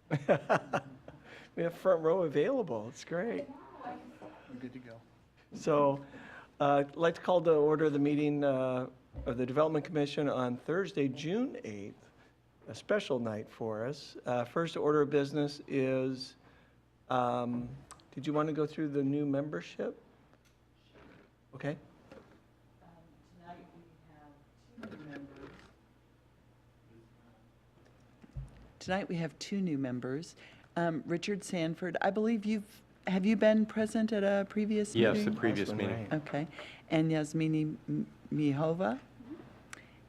We have front row available. It's great. We're good to go. So I'd like to call to order the meeting of the Development Commission on Thursday, June 8th, a special night for us. First order of business is, did you want to go through the new membership? Okay. Tonight we have 2 new members. Tonight we have 2 new members. Richard Sanford, I believe have you been present at a previous meeting? Yes, the previous Last one, meeting. right. Okay. And Yasmini Mihova.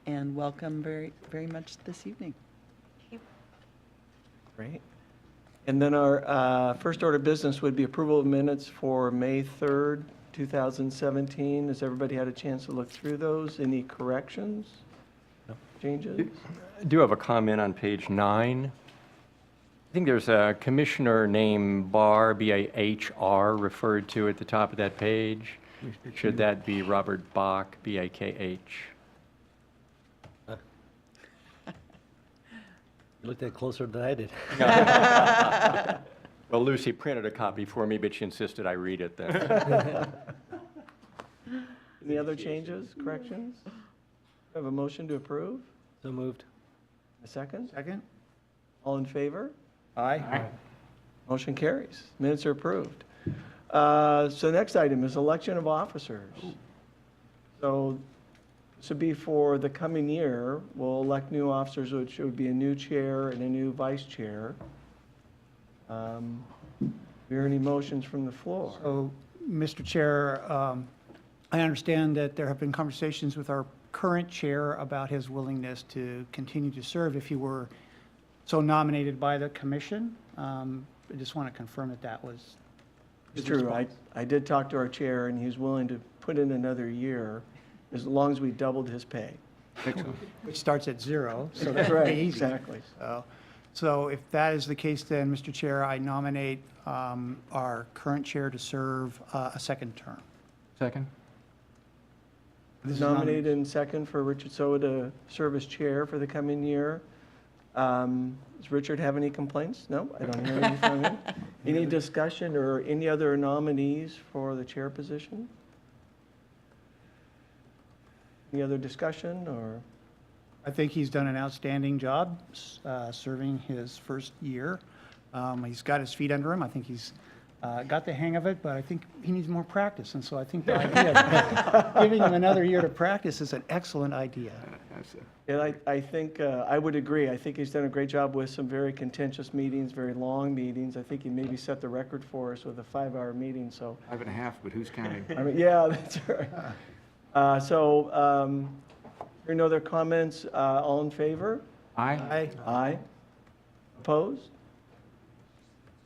And welcome very, very much this evening. Great. And then our first order of business would be approval of minutes for May 3rd, 2017. Has everybody had a chance to look through those? Any corrections? No. Changes? I do have a comment on page 9. I think there's a commissioner named Barr, B-A-H-R, referred to at the top of that page. Should that be Robert Bach, B-A-K-H? You looked at it closer than I did. Well, Lucy printed a copy for me, but she insisted I read it then. Any other changes, corrections? Have a motion to approve? So moved. A second? Second? All in favor? Aye. Motion carries. Minutes are approved. So the next item is election of officers. So this would be for the coming year. We'll elect new officers, which would be a new chair and a new vice chair. Are there any motions from the floor? So, Mr. Chair, I understand that there have been conversations with our current chair about his willingness to continue to serve if he were so nominated by the commission. I just want to confirm that that was It's his true. response. I did talk to our chair, and he's willing to put in another year as long as we doubled his pay. Which starts at 0, so that's Right, pretty easy. exactly. So if that is the case, then, Mr. Chair, I nominate our current chair to serve a second term. Second? This is Nominated and second for Richard Soa to serve as chair for the coming year. Does Richard have any complaints? No, I don't hear any from him. Any discussion or any other nominees for the chair position? Any other discussion or? I think he's done an outstanding job serving his first year. He's got his feet under him. I think he's got the hang of it, but I think he needs more practice. And so I think the idea of giving him another year to practice is an excellent idea. And I think, I would agree. I think he's done a great job with some very contentious meetings, very long meetings. I think he maybe set the record for us with a 5-hour meeting, so. 5.5, but who's counting? I mean, yeah, that's right. Hearing no other comments, all in favor? Aye. Aye. Opposed?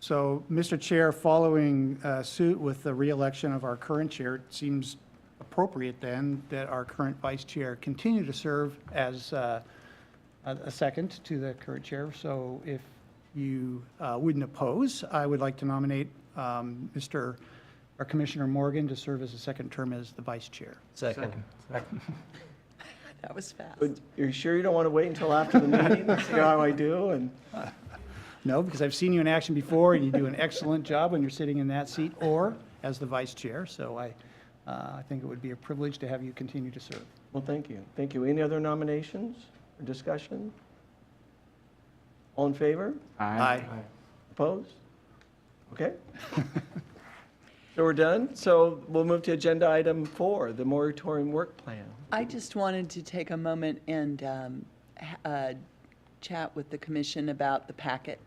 So, Mr. Chair, following suit with the reelection of our current chair, it seems appropriate then that our current vice chair continue to serve as a second to the current chair. So if you wouldn't oppose, I would like to nominate our Commissioner Morgan to serve as a second term as the vice chair. Second. That was fast. But you're sure you don't want to wait until after the meeting to see how I do? And No, because I've seen you in action before, and you do an excellent job when you're sitting in that seat or as the vice chair. So I think it would be a privilege to have you continue to serve. well, thank you. Thank you. Any other nominations or discussion? All in favor? Aye. Opposed? Okay. So we're done. So we'll move to agenda item 4, the moratorium work plan. I just wanted to take a moment and chat with the commission about the packet,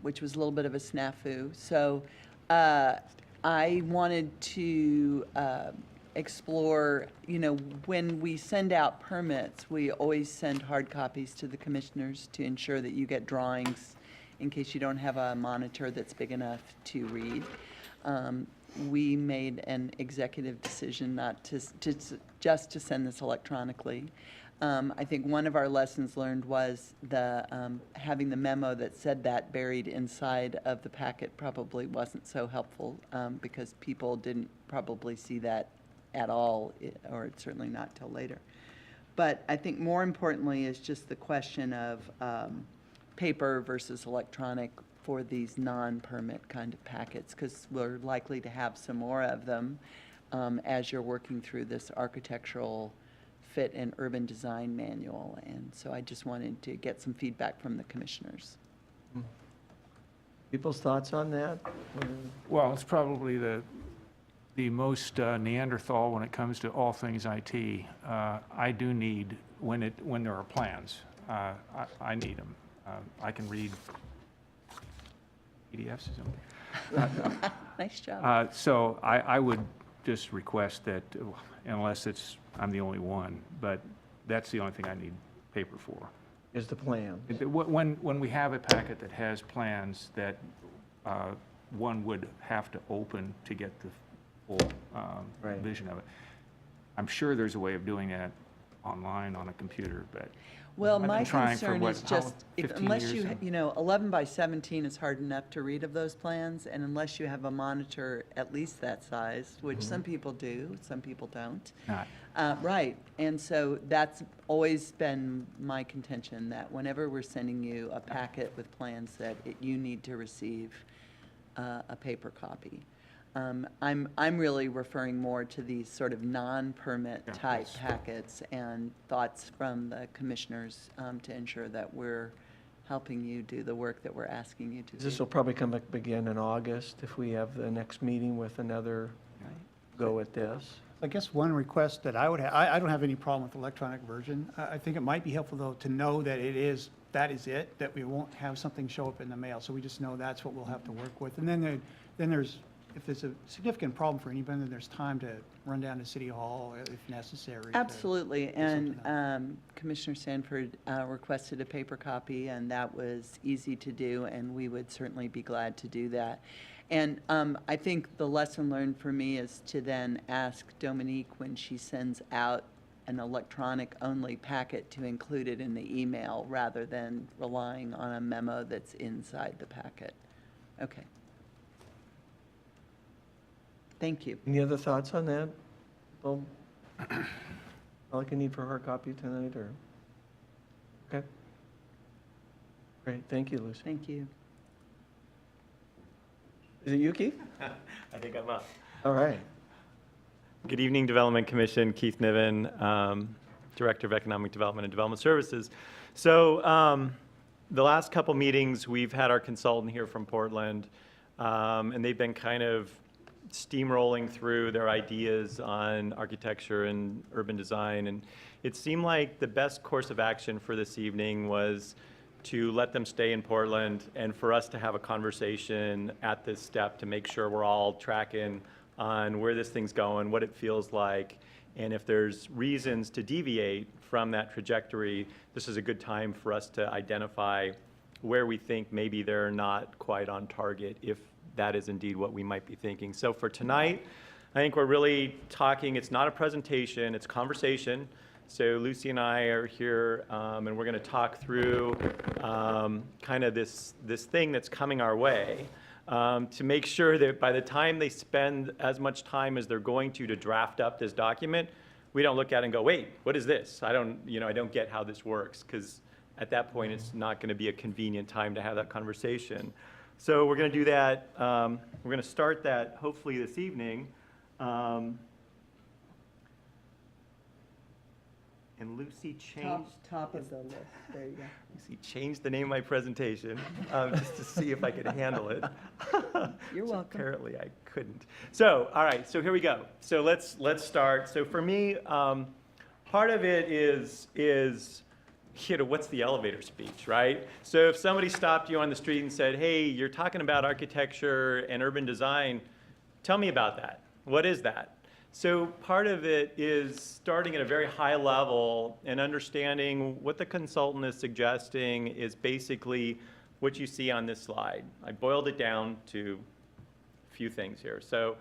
which was a little bit of a snafu. So I wanted to explore, when we send out permits, we always send hard copies to the commissioners to ensure that you get drawings in case you don't have a monitor that's big enough to read. We made an executive decision not to just to send this electronically. I think one of our lessons learned was having the memo that said that buried inside of the packet probably wasn't so helpful because people didn't probably see that at all, or certainly not till later. But I think more importantly is just the question of paper versus electronic for these non-permit kind of packets, because we're likely to have some more of them as you're working through this architectural fit and urban design manual. And so I just wanted to get some feedback from the commissioners. People's thoughts on that? Well, it's probably the most Neanderthal when it comes to all things IT. I do need, when there are plans, I need them. I can read PDFs or something. Nice job. So I would just request that, unless I'm the only one, but that's the only thing I need paper for. Is the plan? When we have a packet that has plans that one would have to open to get the full Right. vision of it, I'm sure there's a way of doing that online on a computer, but Well, I've been my trying for concern what, is how, just, if, 15 unless years you, now? 11 by 17 is hard enough to read of those plans, and unless you have a monitor at least that size, which some people do, some people don't. Not. Right, and so that's always been my contention, that whenever we're sending you a packet with plans, that you need to receive a paper copy. I'm really referring more to these sort of non-permit Yeah, type yes. packets, and thoughts from the commissioners to ensure that we're helping you do the work that we're asking you to do. This will probably come back again in August if we have the next meeting with another go at this. I guess one request that I would have, I don't have any problem with the electronic version. I think it might be helpful, though, to know that that is it, that we won't have something show up in the mail. So we just know that's what we'll have to work with. And then there's, if there's a significant problem for anybody, then there's time to run down to City Hall if necessary. to- Absolutely, something and Commissioner Sanford requested a paper copy, and that was easy to do, and we would certainly be glad to do that. And I think the lesson learned for me is to then ask Dominique, when she sends out an electronic-only packet, to include it in the email rather than relying on a memo that's inside the packet. Okay. Thank you. Any other thoughts on that? Well, all I can need for hard copy tonight, or? Okay. Great, thank you, Lucy. Thank you. Is it you, Keith? I think I'm up. All right. Good evening, Development Commission. Keith Niven, Director of Economic Development and Development Services. So the last couple meetings, we've had our consultant here from Portland, and they've been kind of steamrolling through their ideas on architecture and urban design. And it seemed like the best course of action for this evening was to let them stay in Portland and for us to have a conversation at this step to make sure we're all tracking on where this thing's going, what it feels like, and if there's reasons to deviate from that trajectory, this is a good time for us to identify where we think maybe they're not quite on target, if that is indeed what we might be thinking. So for tonight, I think we're really talking, it's not a presentation, it's conversation. So Lucy and I are here, and we're going to talk through kind of this thing that's coming our way, to make sure that by the time they spend as much time as they're going to draft up this document, we don't look at it and go, wait, what is this? I don't get how this works, because at that point, it's not going to be a convenient time to have that conversation. So we're going to do that. We're going to start that hopefully this evening. And Lucy changed. Top of the list, there you go. Lucy changed the name of my presentation just to see if I could handle it. You're So welcome. Apparently I couldn't. So, all right, so here we go. So let's start. So for me, part of it is what's the elevator speech, right? So if somebody stopped you on the street and said, hey, you're talking about architecture and urban design, tell me about that. What is that? So part of it is starting at a very high level and understanding what the consultant is suggesting is basically what you see on this slide. I boiled it down to a few things here. So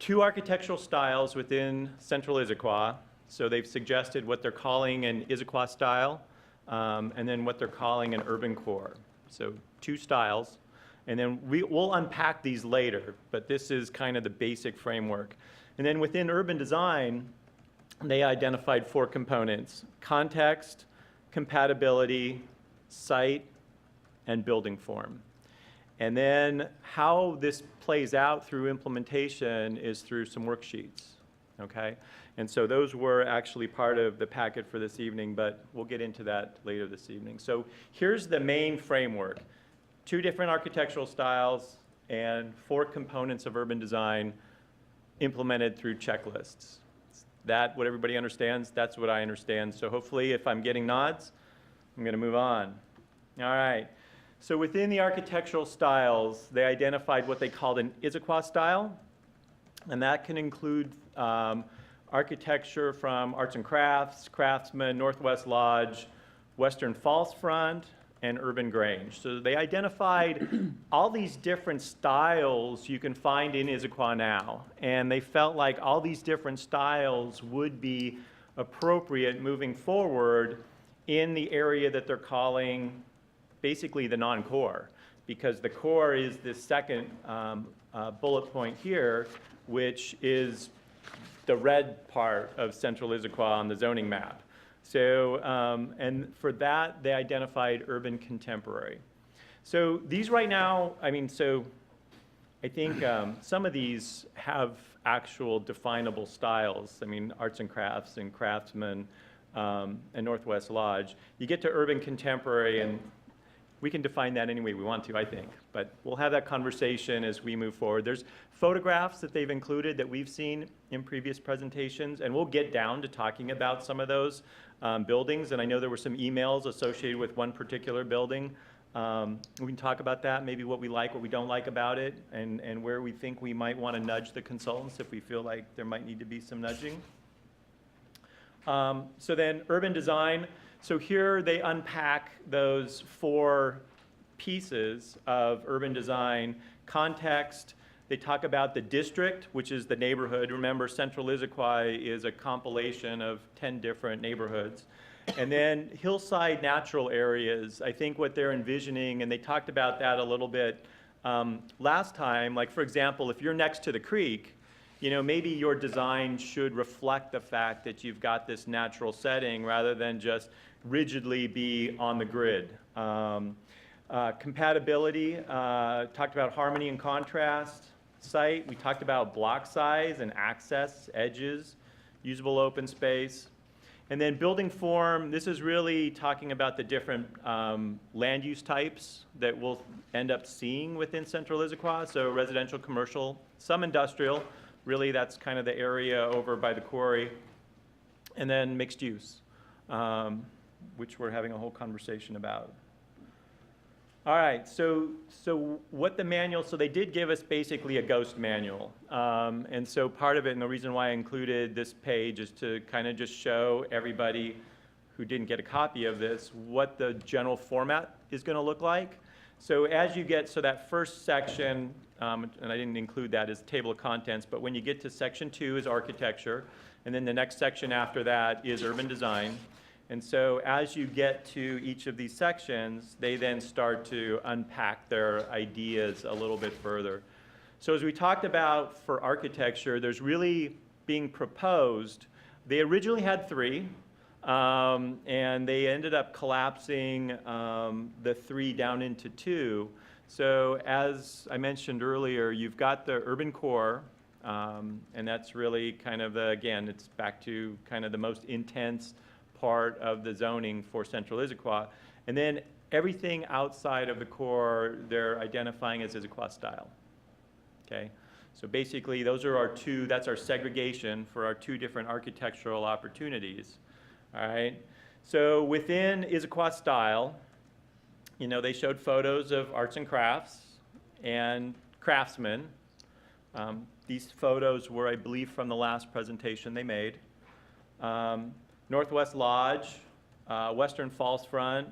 2 architectural styles within Central Issaquah. So they've suggested what they're calling an Issaquah style, and then what they're calling an urban core. So 2 styles. And then we'll unpack these later, but this is kind of the basic framework. And then within urban design, they identified 4 components: context, compatibility, site, and building form. And then how this plays out through implementation is through some worksheets, okay? And so those were actually part of the packet for this evening, but we'll get into that later this evening. So here's the main framework. 2 different architectural styles and 4 components of urban design implemented through checklists. That what everybody understands? That's what I understand. So hopefully if I'm getting nods, I'm going to move on. All right. So within the architectural styles, they identified what they called an Issaquah style, and that can include architecture from Arts and Crafts, Craftsman, Northwest Lodge, Western Falls Front, and Urban Grange. So they identified all these different styles you can find in Issaquah now, and they felt like all these different styles would be appropriate moving forward in the area that they're calling basically the non-core, because the core is this second bullet point here, which is the red part of Central Issaquah on the zoning map. So, and for that, they identified urban contemporary. So these right now, I mean, so I think some of these have actual definable styles. I mean, Arts and Crafts and Craftsman and Northwest Lodge. You get to urban contemporary, and we can define that any way we want to, I think. But we'll have that conversation as we move forward. There's photographs that they've included that we've seen in previous presentations, and we'll get down to talking about some of those buildings. And I know there were some emails associated with one particular building. We can talk about that, maybe what we like, what we don't like about it, and where we think we might want to nudge the consultants if we feel like there might need to be some nudging. So then urban design. So here they unpack those 4 pieces of urban design. Context, they talk about the district, which is the neighborhood. Remember, Central Issaquah is a compilation of 10 different neighborhoods. And then hillside natural areas, I think what they're envisioning, and they talked about that a little bit last time, like for example, if you're next to the creek, you know, maybe your design should reflect the fact that you've got this natural setting rather than just rigidly be on the grid. Compatibility, talked about harmony and contrast. Site, we talked about block size and access, edges, usable open space. And then building form, this is really talking about the different land use types that we'll end up seeing within Central Issaquah. So residential, commercial, some industrial. Really, that's kind of the area over by the quarry. And then mixed use, which we're having a whole conversation about. All right, so what the manual, so they did give us basically a ghost manual. And so part of it, and the reason why I included this page is to kind of just show everybody who didn't get a copy of this what the general format is going to look like. So as you get, so that first section, and I didn't include that as table of contents, but when you get to section 2 is architecture, and then the next section after that is urban design. And so as you get to each of these sections, they then start to unpack their ideas a little bit further. So as we talked about for architecture, there's really being proposed, they originally had 3, and they ended up collapsing the 3 down into 2. So as I mentioned earlier, you've got the urban core, and that's really kind of, again, it's back to kind of the most intense part of the zoning for Central Issaquah. And then everything outside of the core, they're identifying as Issaquah style. Okay? So basically, those are our 2, that's our segregation for our 2 different architectural opportunities. All right? So within Issaquah style, you know, they showed photos of arts and crafts and craftsmen. These photos were, I believe, from the last presentation they made. Northwest Lodge, Western Falls Front,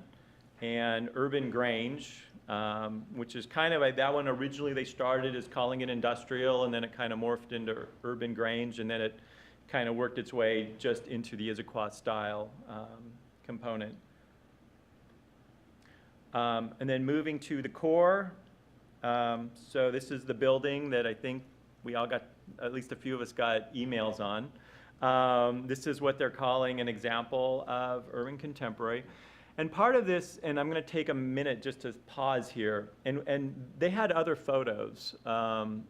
and Urban Grange, which is kind of like that one. Originally they started as calling it industrial, and then it kind of morphed into Urban Grange, and then it kind of worked its way just into the Issaquah style component. And then moving to the core, so this is the building that I think we all got, at least a few of us got emails on. This is what they're calling an example of urban contemporary. And part of this, and I'm going to take a minute just to pause here, and they had other photos, and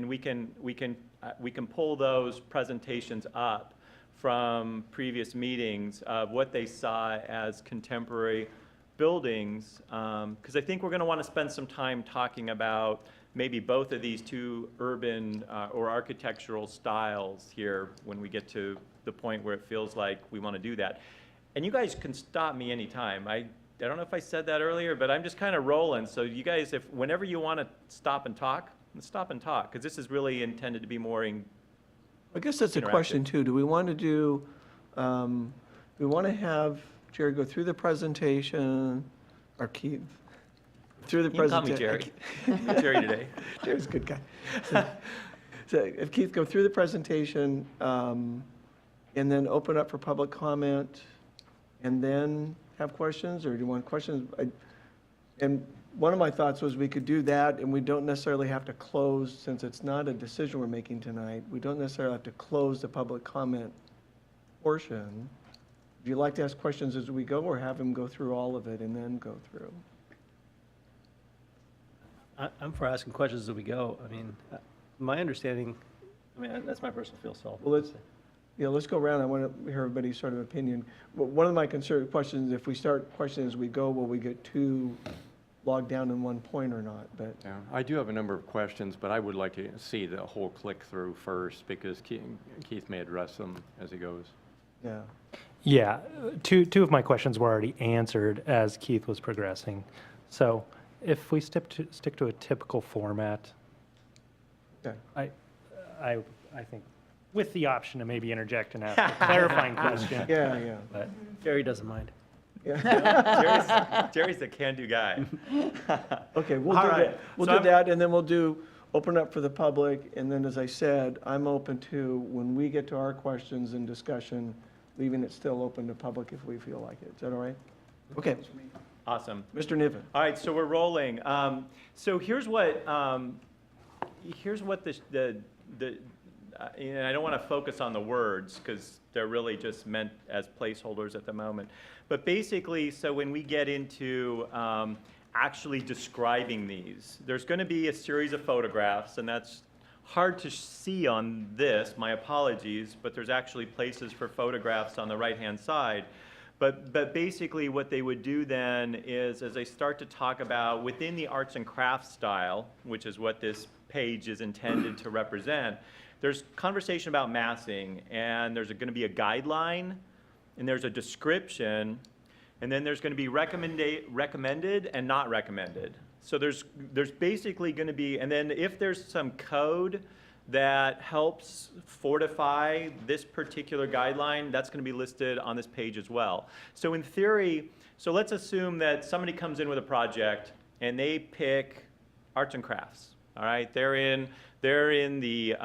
we can pull those presentations up from previous meetings of what they saw as contemporary buildings, because I think we're going to want to spend some time talking about maybe both of these two urban or architectural styles here when we get to the point where it feels like we want to do that. And you guys can stop me anytime. I don't know if I said that earlier, but I'm just kind of rolling. So you guys, whenever you want to stop and talk, let's stop and talk, because this is really intended to be more I guess that's a question too. Do we want to do, we want to have Jerry go through the presentation, or Keith, through the You can call me presentation? Jerry. Jerry today. Jerry's a good guy. So if Keith, go through the presentation, and then open up for public comment, and then have questions, or do you want questions? And one of my thoughts was we could do that, and we don't necessarily have to close, since it's not a decision we're making tonight, we don't necessarily have to close the public comment portion. Would you like to ask questions as we go, or have him go through all of it and then go through? I'm for asking questions as we go. I mean, my understanding, that's my personal feel, so. Well, let's go around. I want to hear everybody's sort of opinion. One of my questions, if we start questioning as we go, will we get too bogged down in one point or not? But Yeah, I do have a number of questions, but I would like to see the whole click-through first, because Keith may address them as he goes. yeah, Yeah, two of my questions were already answered as Keith was progressing. So if we stick to a typical format, okay. I think with the option to maybe interject and ask a clarifying question. Yeah. But Jerry doesn't mind. Jerry's a can-do guy. Okay, we'll All do right. that. We'll So do I'm- that, and then we'll open up for the public, and then, as I said, I'm open to, when we get to our questions and discussion, leaving it still open to public if we feel like it. Is that all right? Okay, Awesome. Mr. Niven. All right, so we're rolling. So here's what and I don't want to focus on the words because they're really just meant as placeholders at the moment. But basically, so when we get into actually describing these, there's going to be a series of photographs, and that's hard to see on this, my apologies, but there's actually places for photographs on the right-hand side. But basically what they would do then is, as they start to talk about within the arts and crafts style, which is what this page is intended to represent, there's conversation about massing, and there's going to be a guideline, and there's a description, and then there's going to be recommended and not recommended. So there's basically going to be, and then if there's some code that helps fortify this particular guideline, that's going to be listed on this page as well. So in theory, so let's assume that somebody comes in with a project and they pick arts and crafts. All right, they're in the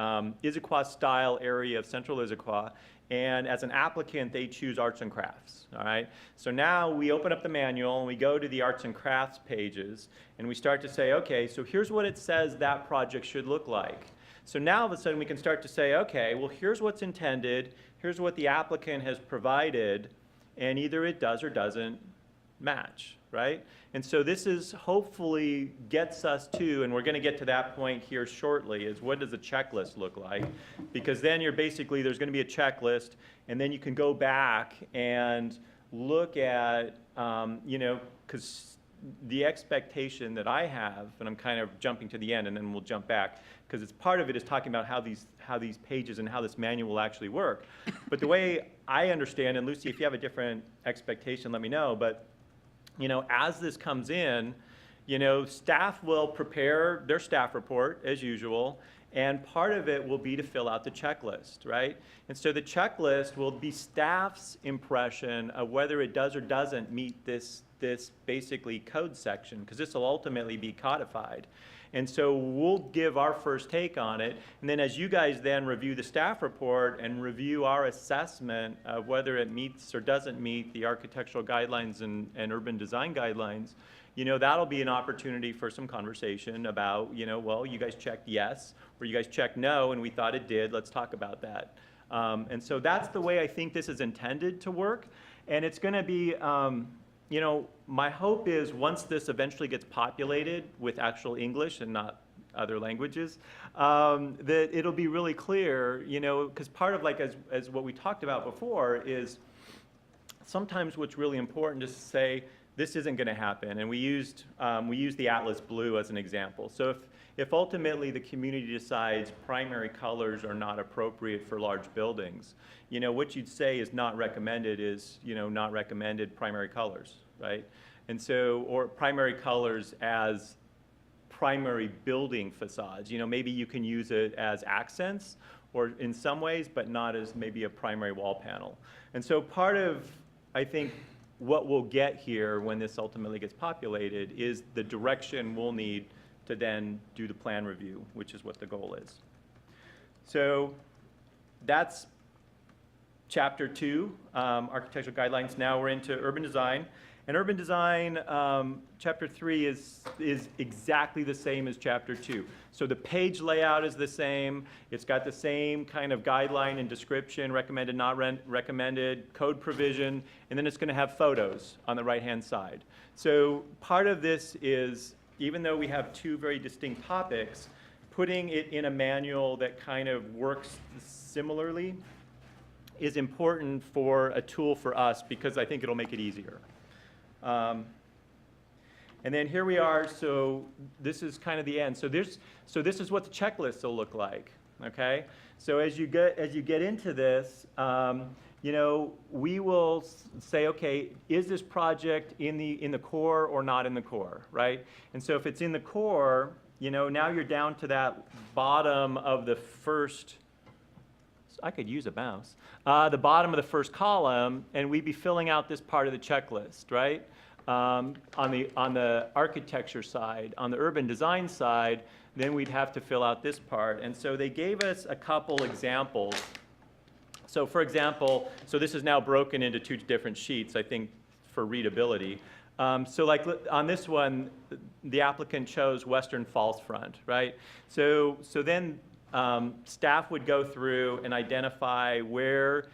Issaquah style area of central Issaquah, and as an applicant, they choose arts and crafts. All right, so now we open up the manual and we go to the arts and crafts pages, and we start to say, okay, so here's what it says that project should look like. So now all of a sudden we can start to say, okay, well, here's what's intended, here's what the applicant has provided, and either it does or doesn't match, right? And so this is hopefully gets us to, and we're going to get to that point here shortly, is what does a checklist look like? Because then you're basically, there's going to be a checklist, and then you can go back and look at, because the expectation that I have, and I'm kind of jumping to the end, and then we'll jump back, because it's part of it is talking about how these pages and how this manual will actually work. But the way I understand, and Lucy, if you have a different expectation, let me know, but as this comes in, staff will prepare their staff report as usual, and part of it will be to fill out the checklist, right? And so the checklist will be staff's impression of whether it does or doesn't meet this basically code section, because this will ultimately be codified. And so we'll give our first take on it, and then as you guys then review the staff report and review our assessment of whether it meets or doesn't meet the architectural guidelines and urban design guidelines, that'll be an opportunity for some conversation about, well, you guys checked yes, or you guys checked no, and we thought it did, let's talk about that. And so that's the way I think this is intended to work, and it's going to be, you know, my hope is once this eventually gets populated with actual English and not other languages, that it'll be really clear, you know, because part of like, as what we talked about before is sometimes what's really important is to say, this isn't going to happen. And we used the Atlas blue as an example. So if ultimately the community decides primary colors are not appropriate for large buildings, you know, what you'd say is not recommended is, you know, not recommended primary colors, right? And so, or primary colors as primary building facades. You know, maybe you can use it as accents or in some ways, but not as maybe a primary wall panel. And so part of, I think, what we'll get here when this ultimately gets populated is the direction we'll need to then do the plan review, which is what the goal is. So that's chapter 2, architectural guidelines. Now we're into urban design. And urban design, chapter 3 is exactly the same as chapter 2. So the page layout is the same. It's got the same kind of guideline and description, recommended, not recommended, code provision, and then it's going to have photos on the right-hand side. So part of this is, even though we have two very distinct topics, putting it in a manual that kind of works similarly is important for a tool for us because I think it'll make it easier. And then here we are, so this is kind of the end. So this is what the checklist will look like, okay? So as you get into this, you know, we will say, okay, is this project in the core or not in the core, right? And so if it's in the core, you know, now you're down to that bottom of the first, I could use a mouse, the bottom of the first column, and we'd be filling out this part of the checklist, right? On the architecture side, on the urban design side, then we'd have to fill out this part. And so they gave us a couple examples. So for example, so this is now broken into two different sheets, I think, for readability. So like on this one, the applicant chose Western Falls Front, right? So then staff would go through and identify where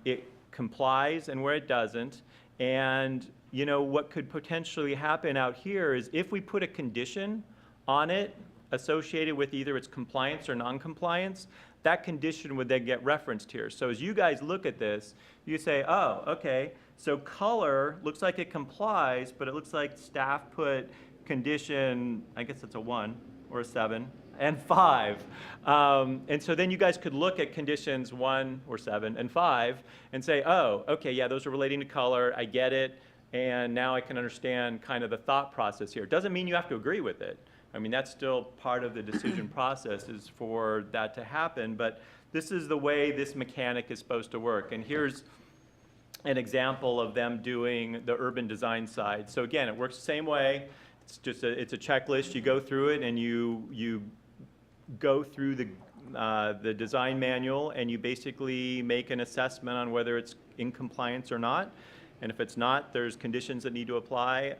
it complies and where it doesn't. And you know, what could potentially happen out here is if we put a condition on it associated with either its compliance or non-compliance, that condition would then get referenced here. So as you guys look at this, you say, oh, okay, so color looks like it complies, but it looks like staff put condition, I guess it's a 1 or a 7, and 5. And so then you guys could look at conditions 1 or 7 and 5 and say, oh, okay, yeah, those are relating to color, I get it. And now I can understand kind of the thought process here. It doesn't mean you have to agree with it. I mean, that's still part of the decision process is for that to happen, but this is the way this mechanic is supposed to work. And here's an example of them doing the urban design side. So again, it works the same way. It's just it's a checklist. You go through it and you go through the design manual and you basically make an assessment on whether it's in compliance or not. And if it's not, there's conditions that need to apply,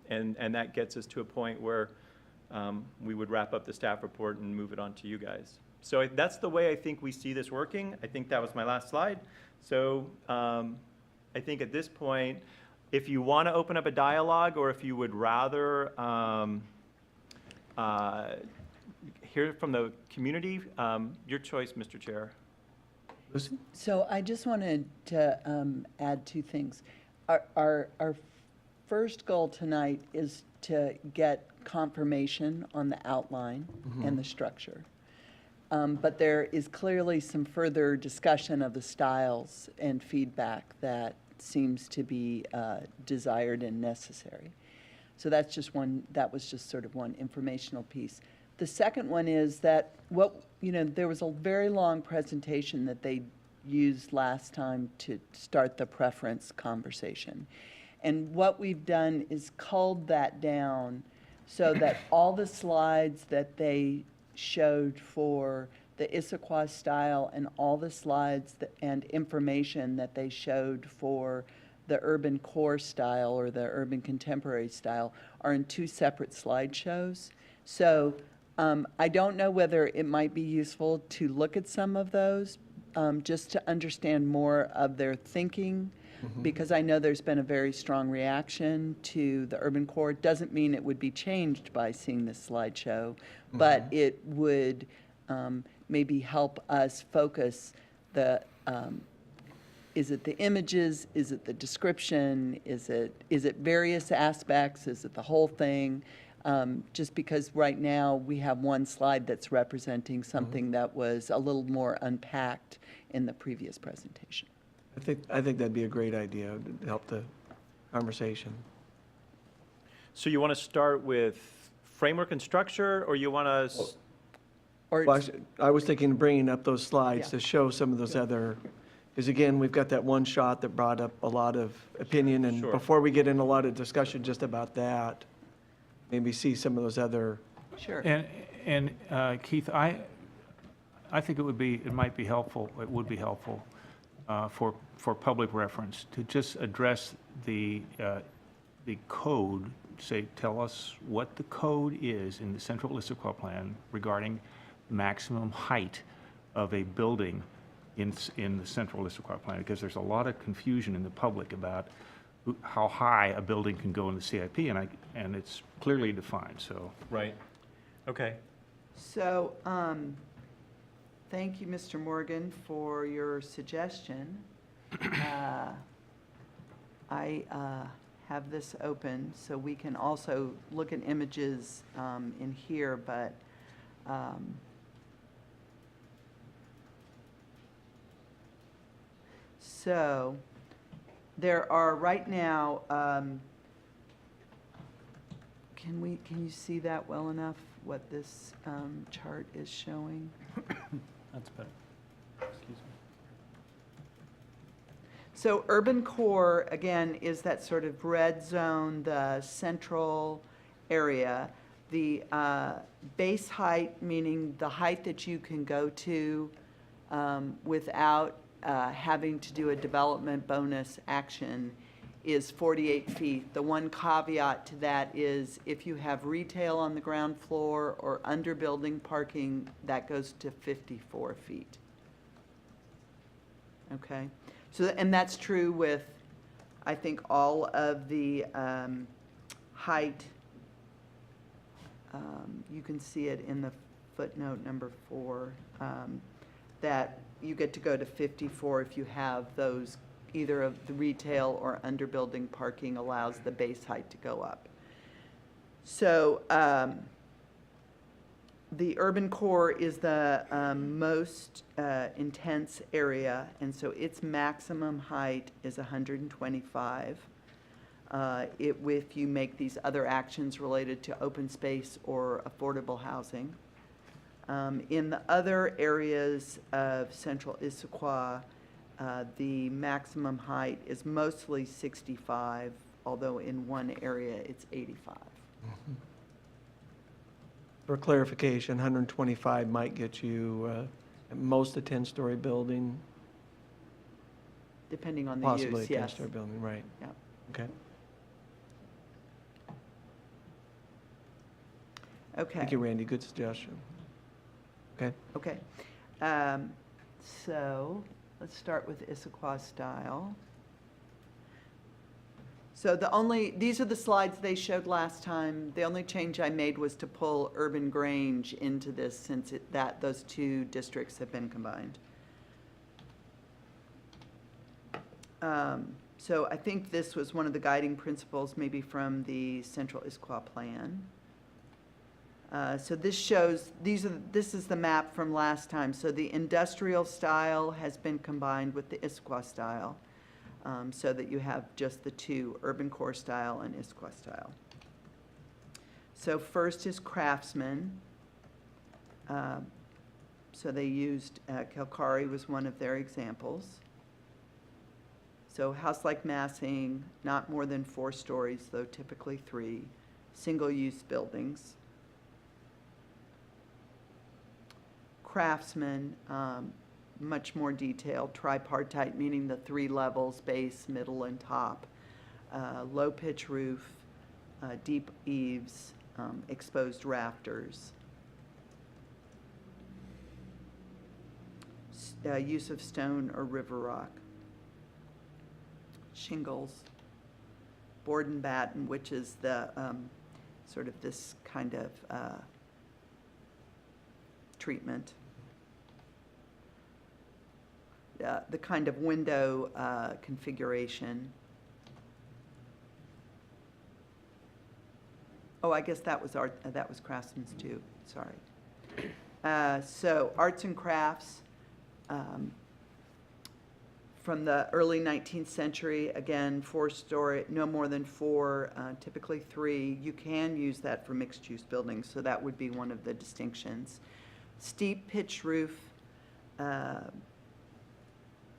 and that gets us to a point where we would wrap up the staff report and move it on to you guys. So that's the way I think we see this working. I think that was my last slide. So I think at this point, if you want to open up a dialogue or if you would rather hear from the community, your choice, Mr. Chair. Lucy? So I just wanted to add two things. Our first goal tonight is to get confirmation on the outline and the structure. But there is clearly some further discussion of the styles and feedback that seems to be desired and necessary. So that's just one, that was just sort of one informational piece. The second one is that there was a very long presentation that they used last time to start the preference conversation. And what we've done is culled that down so that all the slides that they showed for the Issaquah style and all the slides and information that they showed for the urban core style or the urban contemporary style are in two separate slideshows. So I don't know whether it might be useful to look at some of those just to understand more of their thinking. because I know there's been a very strong reaction to the urban core. Doesn't mean it would be changed by seeing this slideshow, but it would maybe help us focus the, is it the images, is it the description, is it various aspects, is it the whole thing? Just because right now we have one slide that's representing something that was a little more unpacked in the previous presentation. I think that'd be a great idea to help the conversation. So you want to start with framework and structure, or you want to, Or, Well, actually, I was thinking of bringing up those slides Yeah. to show some of those other, because again, we've got that one shot that brought up a lot of opinion, and Sure. before we get in a lot of discussion just about that, maybe see some of those other, sure. And Keith, I think it might be helpful, it would be helpful for public reference to just address the code, say, tell us what the code is in the Central Issaquah Plan regarding maximum height of a building in the Central Issaquah Plan, because there's a lot of confusion in the public about how high a building can go in the CIP, and it's clearly defined, so. right? Okay. So, thank you, Mr. Morgan, for your suggestion. I have this open, so we can also look at images in here, but so there are right now, can you see that well enough, what this chart is showing? That's better. Excuse me. So urban core, again, is that sort of red zone, the central area. The base height, meaning the height that you can go to without having to do a development bonus action, is 48 feet. The one caveat to that is if you have retail on the ground floor or under building parking, that goes to 54 feet. Okay? So, and that's true with, I think, all of the height. You can see it in the footnote number 4, that you get to go to 54 if you have those, either of the retail or under building parking allows the base height to go up. So the urban core is the most intense area, and so its maximum height is 125. If you make these other actions related to open space or affordable housing. In the other areas of Central Issaquah, the maximum height is mostly 65, although in one area it's 85. for clarification, 125 might get you at most a 10-story building, Depending on the possibly a use, yes. 10-story building, right? Yeah. Okay. Okay. Thank you, Randy, good suggestion. Okay. Okay. So let's start with Issaquah style. So these are the slides they showed last time. The only change I made was to pull Urban Grange into this since those two districts have been combined. So I think this was one of the guiding principles maybe from the Central Issaquah Plan. So this is the map from last time. So the industrial style has been combined with the Issaquah style, so that you have just the two, urban core style and Issaquah style. So first is craftsman. So they used, Calcari was one of their examples. So house-like massing, not more than 4 stories, though typically 3, single-use buildings. Craftsman, much more detailed, tripartite, meaning the 3 levels, base, middle, and top. Low pitch roof, deep eaves, exposed rafters. Use of stone or river rock. shingles, board and batten, which is the sort of this kind of treatment. The kind of window configuration. Oh, I guess that was Craftsman's too, sorry. So arts and crafts, from the early 19th century, again, 4-story, no more than 4, typically 3. You can use that for mixed-use buildings, so that would be one of the distinctions. Steep pitch roof,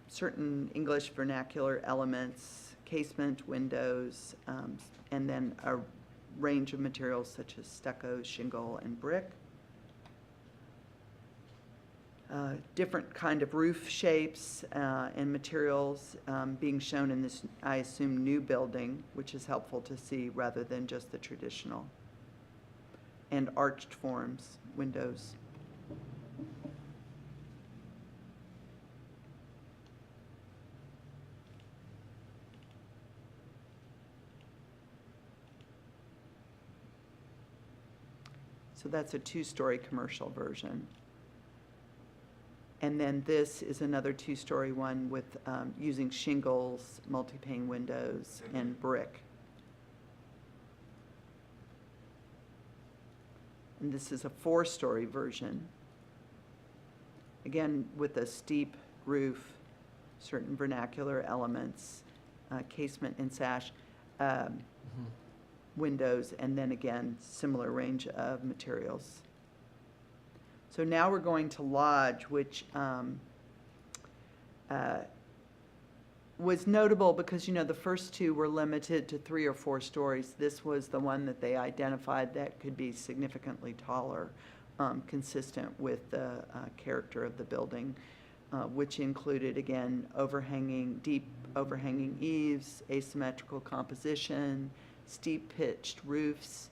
certain English vernacular elements, casement, windows, and then a range of materials such as stucco, shingle, and brick. Different kind of roof shapes and materials being shown in this, I assume, new building, which is helpful to see rather than just the traditional. And arched forms, windows. So that's a 2-story commercial version. And then this is another 2-story one with using shingles, multi-pane windows, and brick. And this is a 4-story version. Again, with a steep roof, certain vernacular elements, casement and sash, windows, and then again, similar range of materials. So now we're going to lodge, which was notable because, you know, the first 2 were limited to 3 or 4 stories. This was the one that they identified that could be significantly taller, consistent with the character of the building, which included, again, deep overhanging eaves, asymmetrical composition, steep pitched roofs,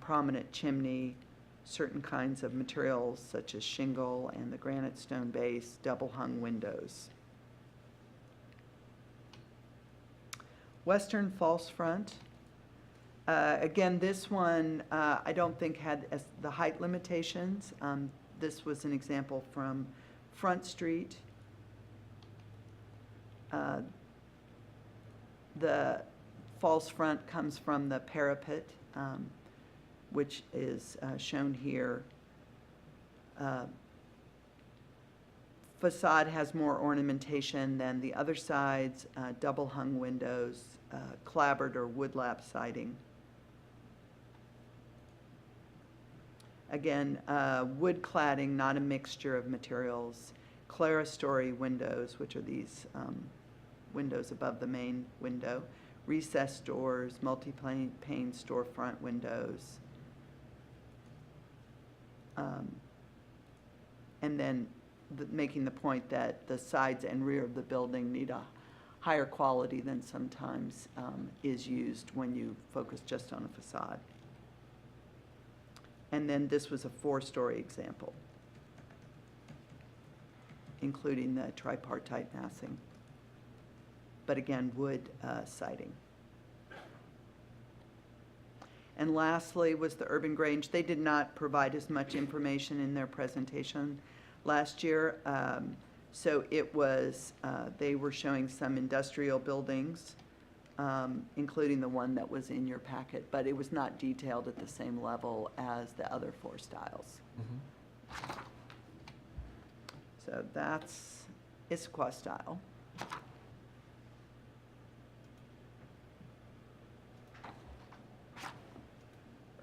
prominent chimney, certain kinds of materials such as shingle and the granite stone base, double hung windows. Western false front. Again, this one I don't think had the height limitations. This was an example from Front Street. The false front comes from the parapet, which is shown here. Facade has more ornamentation than the other sides, double hung windows, clapboard or woodlap siding. Again, wood cladding, not a mixture of materials. Clerestory windows, which are these windows above the main window. Recessed doors, multi-pane storefront windows. And then making the point that the sides and rear of the building need a higher quality than sometimes is used when you focus just on a facade. And then this was a 4-story example, including the tripartite massing. But again, wood siding. And lastly was the Urban Grange. They did not provide as much information in their presentation last year. So it was, they were showing some industrial buildings, including the one that was in your packet, but it was not detailed at the same level as the other 4 styles. So that's Issaquah style.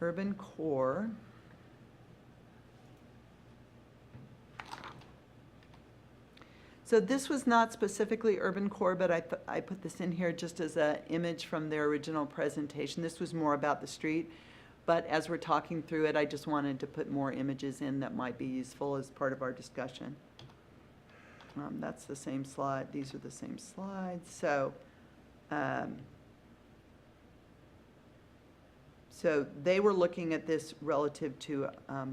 Urban core. So this was not specifically urban core, but I put this in here just as an image from their original presentation. This was more about the street, but as we're talking through it, I just wanted to put more images in that might be useful as part of our discussion. That's the same slide. These are the same slides. So they were looking at this relative to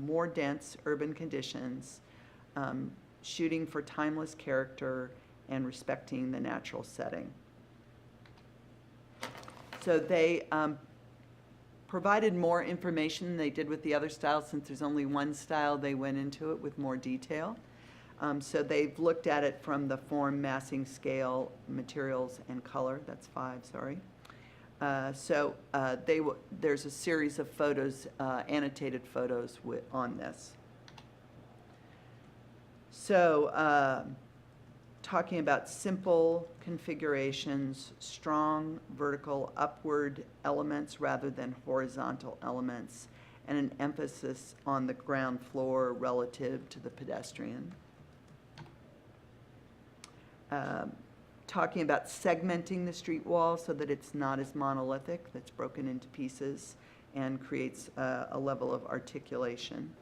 more dense urban conditions, shooting for timeless character and respecting the natural setting. So they provided more information than they did with the other styles. Since there's only one style, they went into it with more detail. So they've looked at it from the form, massing, scale, materials, and color. That's 5, sorry. There's a series of photos, annotated photos on this. So talking about simple configurations, strong vertical upward elements rather than horizontal elements, and an emphasis on the ground floor relative to the pedestrian. Talking about segmenting the street wall so that it's not as monolithic, that's broken into pieces and creates a level of articulation.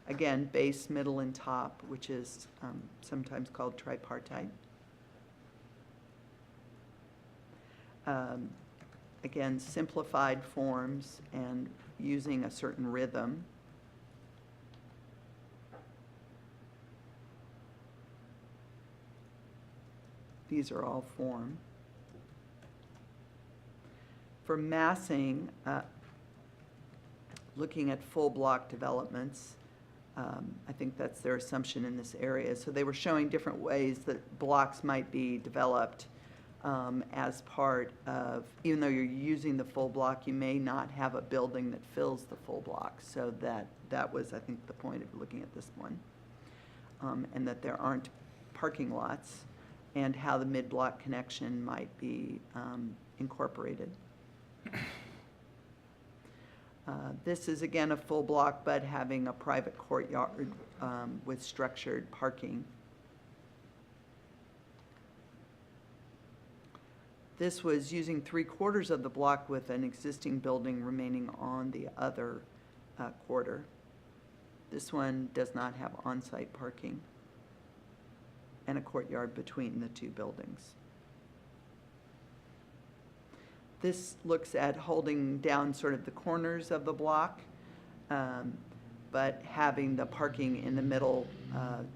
Again, base, middle, and top, which is sometimes called tripartite. Again, simplified forms and using a certain rhythm. These are all form. For massing, looking at full block developments, I think that's their assumption in this area. So they were showing different ways that blocks might be developed as part of, even though you're using the full block, you may not have a building that fills the full block. So that was, I think, the point of looking at this one. And that there aren't parking lots, and how the mid-block connection might be incorporated. This is, again, a full block, but having a private courtyard with structured parking. This was using 3/4 of the block with an existing building remaining on the other quarter. This one does not have on-site parking and a courtyard between the two buildings. This looks at holding down sort of the corners of the block, but having the parking in the middle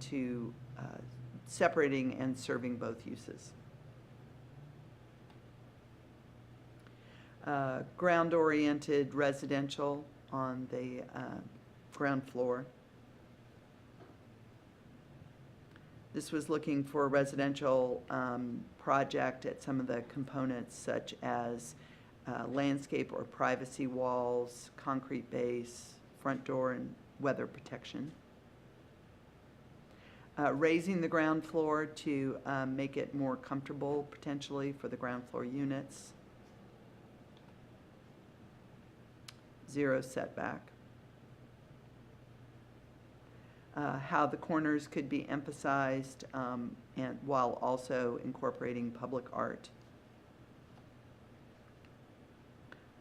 to separating and serving both uses. Ground-oriented residential on the ground floor. This was looking for a residential project at some of the components such as landscape or privacy walls, concrete base, front door, and weather protection. Raising the ground floor to make it more comfortable potentially for the ground floor units. 0 setback. How the corners could be emphasized and while also incorporating public art.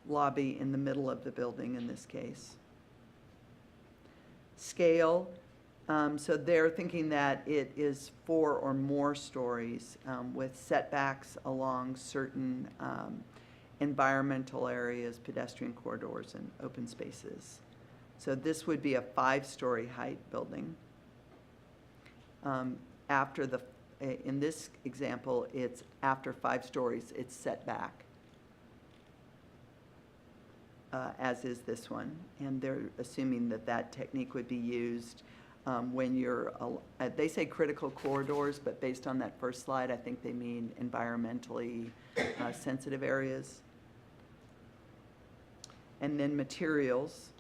Lobby in the middle of the building in this case. Scale, so they're thinking that it is 4 or more stories with setbacks along certain environmental areas, pedestrian corridors, and open spaces. So this would be a 5-story height building. In this example, it's after 5 stories, it's set back, as is this one. And they're assuming that that technique would be used when you're, they say critical corridors, but based on that first slide, I think they mean environmentally sensitive areas. And then materials.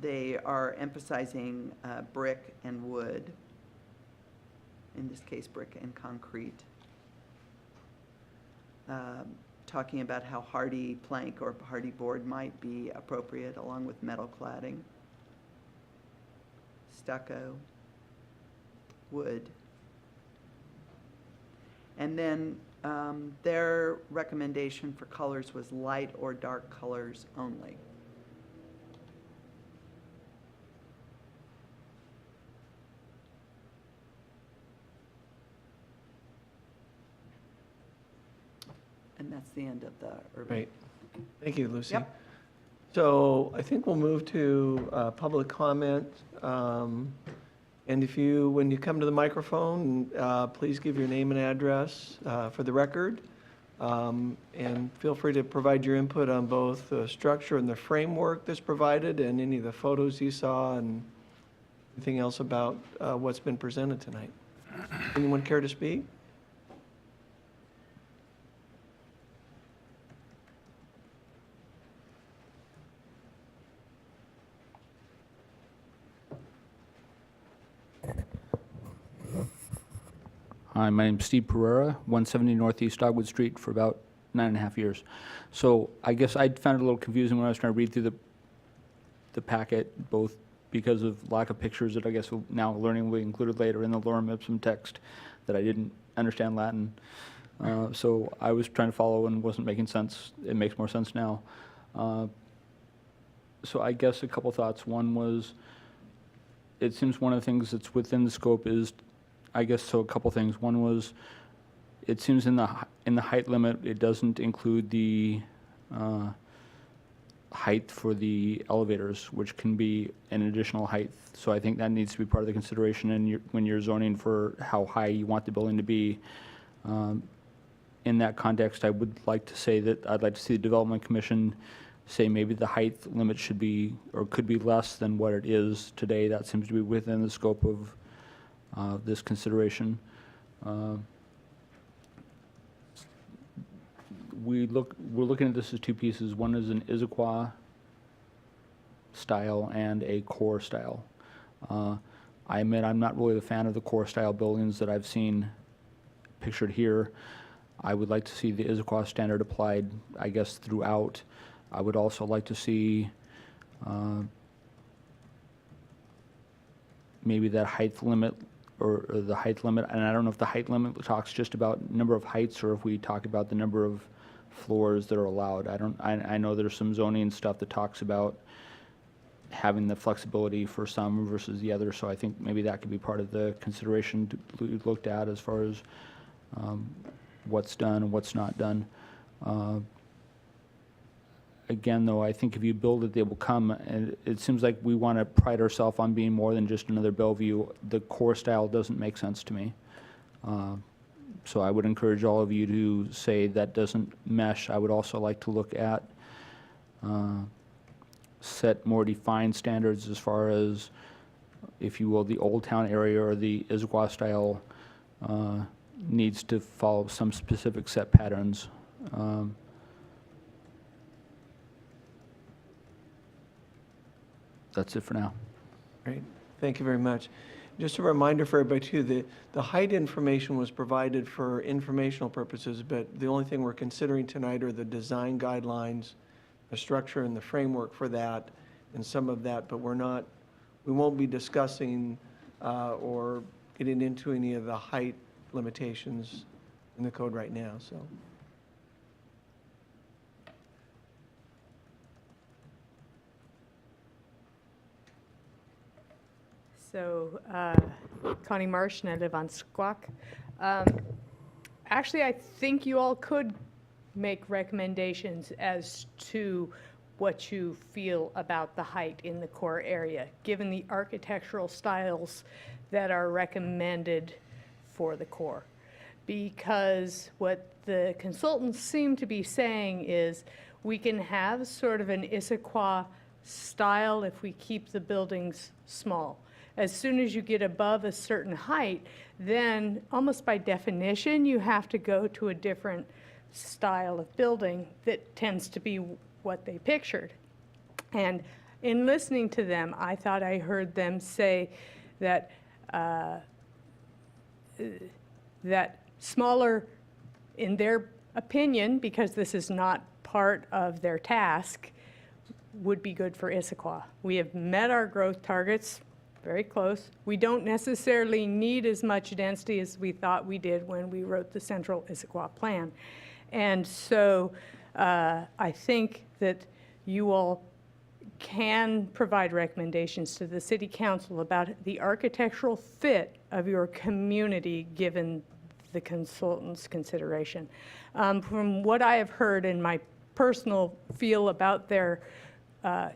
They are emphasizing brick and wood, in this case brick and concrete. Talking about how hardy plank or hardy board might be appropriate along with metal cladding. Stucco, wood. And then their recommendation for colors was light or dark colors only. And that's the end of the urban. Great. Thank you, Lucy. Yep. So I think we'll move to public comment. And if you, when you come to the microphone, please give your name and address for the record. And feel free to provide your input on both the structure and the framework that's provided and any of the photos you saw and anything else about what's been presented tonight. Anyone care to speak? Hi, my name's Steve Pereira, 170 Northeast Dogwood Street for about 9.5 years. So I guess I found it a little confusing when I was trying to read through the packet, both because of lack of pictures that I guess now learning will be included later in the lorem ipsum text that I didn't understand Latin. So I was trying to follow and wasn't making sense. It makes more sense now. So I guess a couple thoughts. One was, it seems one of the things that's within the scope is, I guess, so a couple things. One was, it seems in the height limit, it doesn't include the height for the elevators, which can be an additional height. So I think that needs to be part of the consideration when you're zoning for how high you want the building to be. In that context, I would like to say that I'd like to see the Development Commission say maybe the height limit should be, or could be less than what it is today. That seems to be within the scope of this consideration. We're looking at this as two pieces. One is an Issaquah style and a core style. I admit I'm not really a fan of the core style buildings that I've seen pictured here. I would like to see the Issaquah standard applied, I guess, throughout. I would also like to see maybe that height limit or the height limit, and I don't know if the height limit talks just about number of heights or if we talk about the number of floors that are allowed. I know there's some zoning stuff that talks about having the flexibility for some versus the other, so I think maybe that could be part of the consideration looked at as far as what's done and what's not done. Again, though, I think if you build it, they will come, and it seems like we want to pride ourselves on being more than just another Bellevue. The core style doesn't make sense to me. So I would encourage all of you to say that doesn't mesh. I would also like to look at set more defined standards as far as, if you will, the Old Town area or the Issaquah style needs to follow some specific set patterns. That's it for now. Great, thank you very much. Just a reminder for everybody too, the height information was provided for informational purposes, but the only thing we're considering tonight are the design guidelines, the structure and the framework for that, and some of that, but we won't be discussing or getting into any of the height limitations in the code right now, so. So, Connie Marsh, and I live on Squawk. Actually, I think you all could make recommendations as to what you feel about the height in the core area, given the architectural styles that are recommended for the core. Because what the consultants seem to be saying is we can have sort of an Issaquah style if we keep the buildings small. As soon as you get above a certain height, then almost by definition, you have to go to a different style of building that tends to be what they pictured. And in listening to them, I thought I heard them say that that smaller, in their opinion, because this is not part of their task, would be good for Issaquah. We have met our growth targets. Very close. We don't necessarily need as much density as we thought we did when we wrote the central Issaquah plan. And so I think that you all can provide recommendations to the City Council about the architectural fit of your community given the consultant's consideration. From what I have heard and my personal feel about their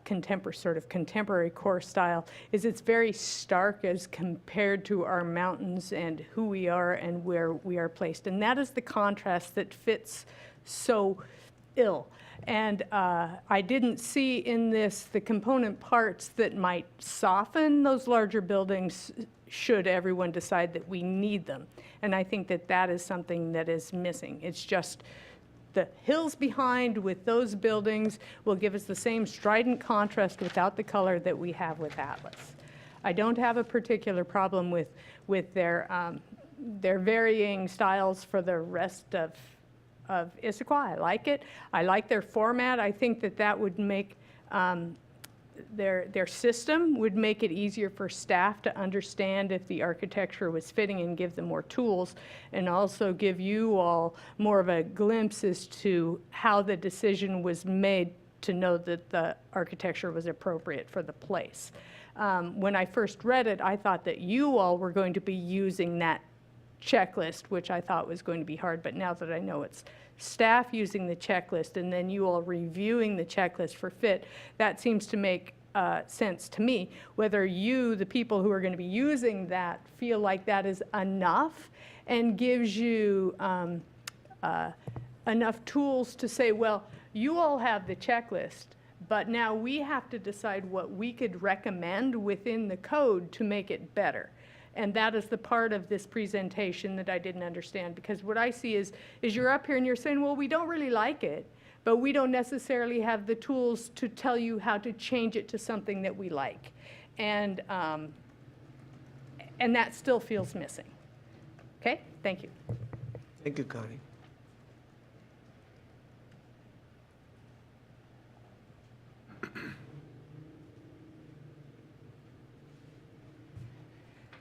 contemporary core style is it's very stark as compared to our mountains and who we are and where we are placed. And that is the contrast that fits so ill. And I didn't see in this the component parts that might soften those larger buildings should everyone decide that we need them. And I think that that is something that is missing. It's just the hills behind with those buildings will give us the same strident contrast without the color that we have with Atlas. I don't have a particular problem with their varying styles for the rest of Issaquah. I like it. I like their format. I think that that would make their system would make it easier for staff to understand if the architecture was fitting and give them more tools, and also give you all more of a glimpse as to how the decision was made to know that the architecture was appropriate for the place. When I first read it, I thought that you all were going to be using that checklist, which I thought was going to be hard, but now that I know it's staff using the checklist and then you all reviewing the checklist for fit, that seems to make sense to me. Whether you, the people who are going to be using that, feel like that is enough and gives you enough tools to say, well, you all have the checklist, but now we have to decide what we could recommend within the code to make it better. And that is the part of this presentation that I didn't understand, because what I see is you're up here and you're saying, well, we don't really like it, but we don't necessarily have the tools to tell you how to change it to something that we like. And that still feels missing. Okay, thank you. Thank you, Connie.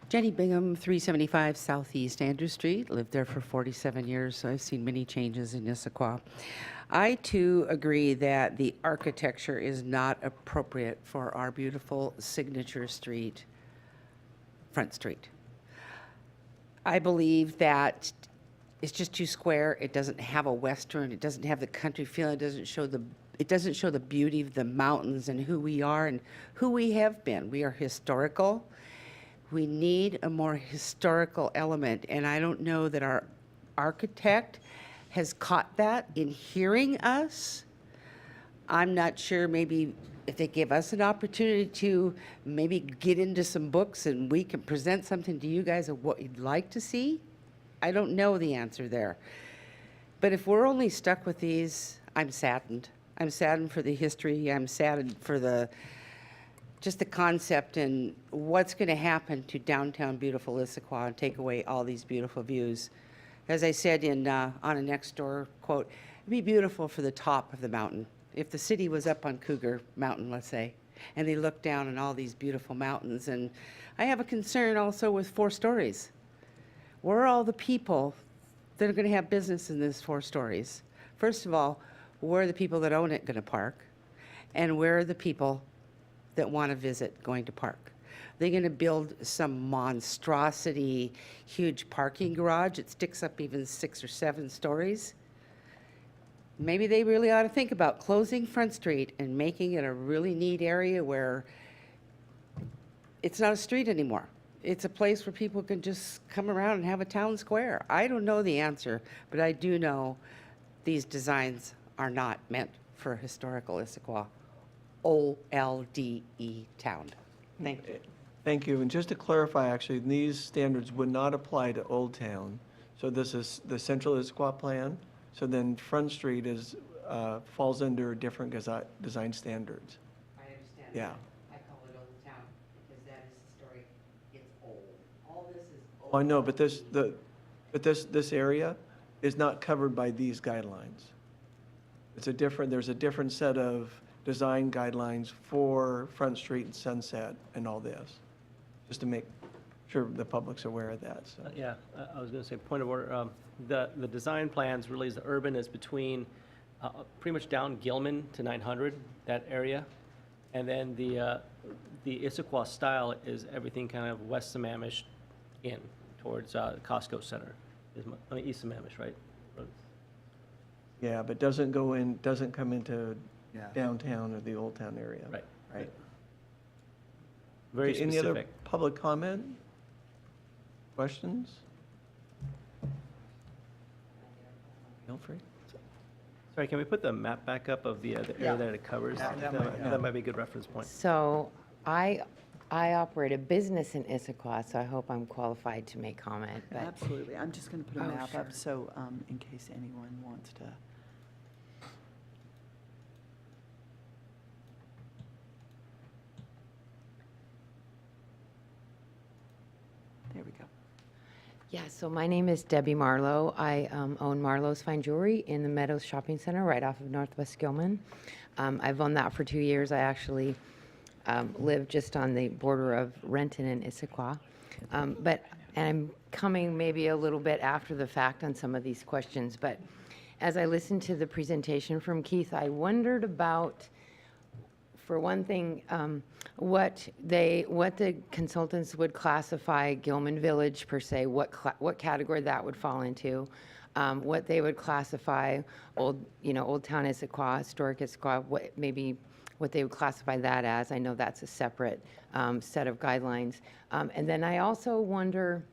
Jenny Bingham, 375 Southeast Andrew Street. Lived there for 47 years, so I've seen many changes in Issaquah. I, too, agree that the architecture is not appropriate for our beautiful signature street, Front Street. I believe that it's just too square. It doesn't have a western. It doesn't have the country feel. It doesn't show the beauty of the mountains and who we are and who we have been. We are historical. We need a more historical element, and I don't know that our architect has caught that in hearing us. I'm not sure, maybe if they give us an opportunity to maybe get into some books and we can present something to you guys of what you'd like to see. I don't know the answer there. But if we're only stuck with these, I'm saddened. I'm saddened for the history. I'm saddened for just the concept and what's going to happen to downtown beautiful Issaquah and take away all these beautiful views. As I said on a next door quote, it'd be beautiful for the top of the mountain. If the city was up on Cougar Mountain, let's say, and they looked down on all these beautiful mountains. And I have a concern also with 4 stories. Where are all the people that are going to have business in this 4 stories? First of all, where are the people that own it going to park? And where are the people that want to visit going to park? They're going to build some monstrosity, huge parking garage that sticks up even 6 or 7 stories. Maybe they really ought to think about closing Front Street and making it a really neat area where it's not a street anymore. It's a place where people can just come around and have a town square. I don't know the answer, but I do know these designs are not meant for historical Issaquah, OLDE town. Thank you. Thank you. And just to clarify, actually, these standards would not apply to Old Town. So this is the Central Issaquah plan. So then Front Street falls under different design standards. I understand. Yeah. I call it Old Town because that is historic. It's old. All this is old. Oh, I know, but this area is not covered by these guidelines. There's a different set of design guidelines for Front Street and Sunset and all this, just to make sure the public's aware of that, so. Yeah, I was going to say, point of order, the design plans really is the urban is between pretty much down Gilman to 900, that area. And then the Issaquah style is everything kind of west Sammamish in towards Costco Center. East Sammamish, right? Yeah, but doesn't come into downtown or the Old Town area. Right. Right. Very Okay, any other specific. public comment? Questions? Feel free. Sorry, can we put the map back up of the area that it covers? That might be a good reference point. So I operate a business in Issaquah, so I hope I'm qualified to make comment, but Absolutely. I'm just going to put a Oh, map sure. up, so in case anyone wants to. There we go. yeah, so my name is Debbie Marlowe. I own Marlowe's Fine Jewelry in the Meadows Shopping Center right off of Northwest Gilman. I've owned that for 2 years. I actually live just on the border of Renton and Issaquah. But I'm coming maybe a little bit after the fact on some of these questions, but as I listened to the presentation from Keith, I wondered about, for one thing, what the consultants would classify Gilman Village per se, what category that would fall into, what they would classify Old Town Issaquah, Historic Issaquah, what they would classify that as. I know that's a separate set of guidelines. And then I also wonder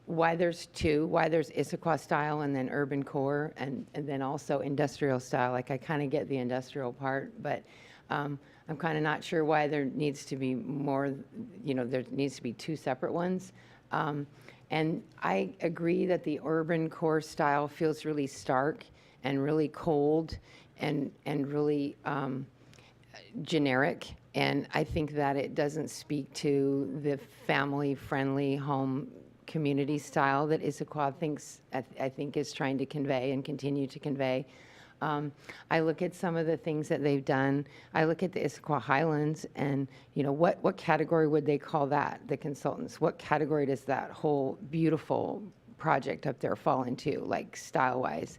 why there's Issaquah style and then urban core and then also industrial style. Like, I kind of get the industrial part, but I'm kind of not sure why there needs to be more, there needs to be two separate ones. And I agree that the urban core style feels really stark and really cold and really generic. And I think that it doesn't speak to the family-friendly home community style that Issaquah I think is trying to convey and continue to convey. I look at some of the things that they've done. I look at the Issaquah Highlands and, what category would they call that, the consultants? What category does that whole beautiful project up there fall into, like style-wise?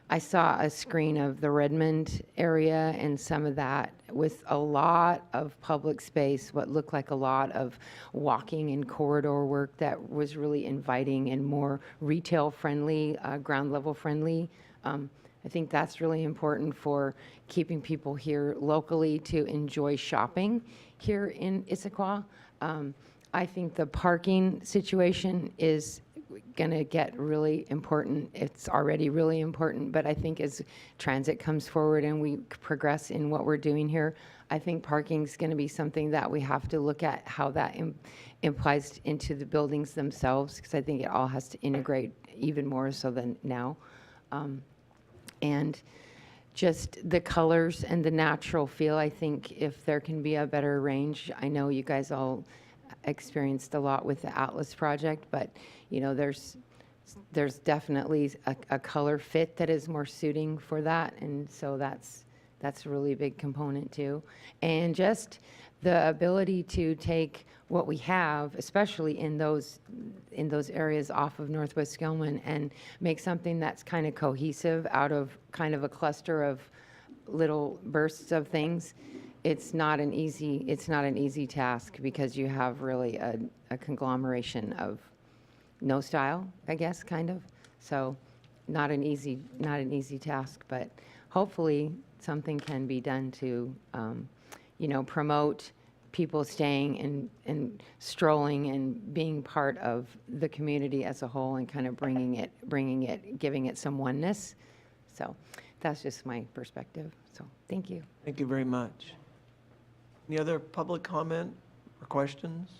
I saw a screen of the Redmond area and some of that with a lot of public space, what looked like a lot of walking and corridor work that was really inviting and more retail-friendly, ground-level friendly. I think that's really important for keeping people here locally to enjoy shopping here in Issaquah. I think the parking situation is going to get really important. It's already really important, but I think as transit comes forward and we progress in what we're doing here, I think parking is going to be something that we have to look at how that implies into the buildings themselves, because I think it all has to integrate even more so than now. And just the colors and the natural feel, I think if there can be a better range, I know you guys all experienced a lot with the Atlas project, but there's definitely a color fit that is more suiting for that, and so that's a really big component too. And just the ability to take what we have, especially in those areas off of Northwest Gilman, and make something that's kind of cohesive out of kind of a cluster of little bursts of things. It's not an easy task, because you have really a conglomeration of no style, I guess, kind of. So not an easy task, but hopefully something can be done to, promote people staying and strolling and being part of the community as a whole, and kind of giving it some oneness. So that's just my perspective. So thank you. Thank you very much. Any other public comment or questions?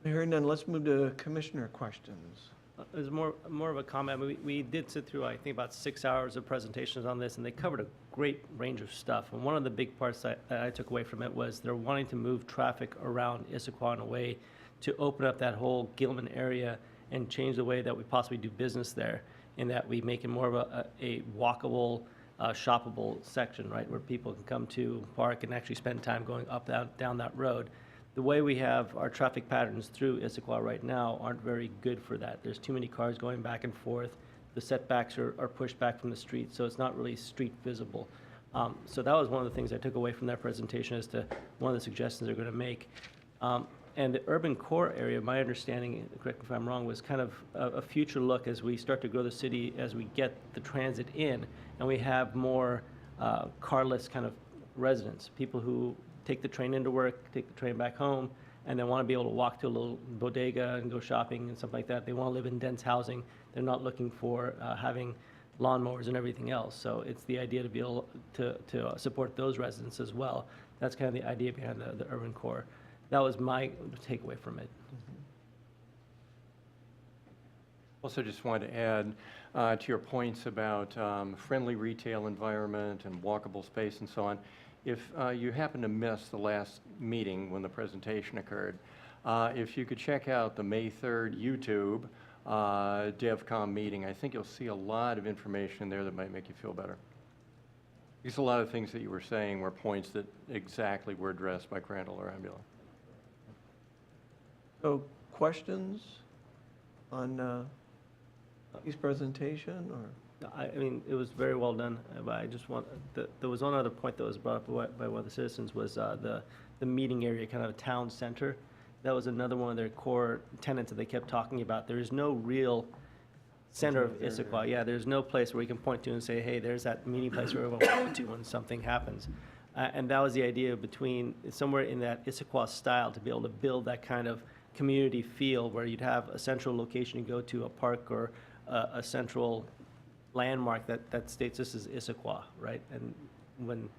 Hearing none, let's move to commissioner questions. There's more of a comment. We did sit through, I think, about 6 hours of presentations on this, and they covered a great range of stuff. And one of the big parts that I took away from it was they're wanting to move traffic around Issaquah in a way to open up that whole Gilman area and change the way that we possibly do business there, in that we make it more of a walkable, shoppable section, right, where people can come to park and actually spend time going up, down that road. The way we have our traffic patterns through Issaquah right now aren't very good for that. There's too many cars going back and forth. The setbacks are pushed back from the street, so it's not really street visible. So that was one of the things I took away from that presentation as to one of the suggestions they're going to make. And the urban core area, my understanding, correct me if I'm wrong, was kind of a future look as we start to grow the city, as we get the transit in, and we have more carless kind of residents, people who take the train into work, take the train back home, and they want to be able to walk to a little bodega and go shopping and stuff like that. They want to live in dense housing. They're not looking for having lawnmowers and everything else. So it's the idea to be able to support those residents as well. That's kind of the idea behind the urban core. That was my takeaway from it. Also, just wanted to add to your points about friendly retail environment and walkable space and so on. If you happen to miss the last meeting when the presentation occurred, if you could check out the May 3rd YouTube DevCom meeting, I think you'll see a lot of information there that might make you feel better. Because a lot of things that you were saying were points that exactly were addressed by Crandall or Ambulance. So questions on his presentation, or? I mean, it was very well done, but I just want, there was one other point that was brought up by one of the citizens, was the meeting area, kind of a town center. That was another one of their core tenets that they kept talking about. There is no real center of Issaquah. Yeah, there's no place where you can point to and say, hey, there's that meeting place where everyone will go to when something happens. And that was the idea between, somewhere in that Issaquah style, to be able to build that kind of community feel where you'd have a central location to go to, a park or a central landmark that states this is Issaquah, right? And when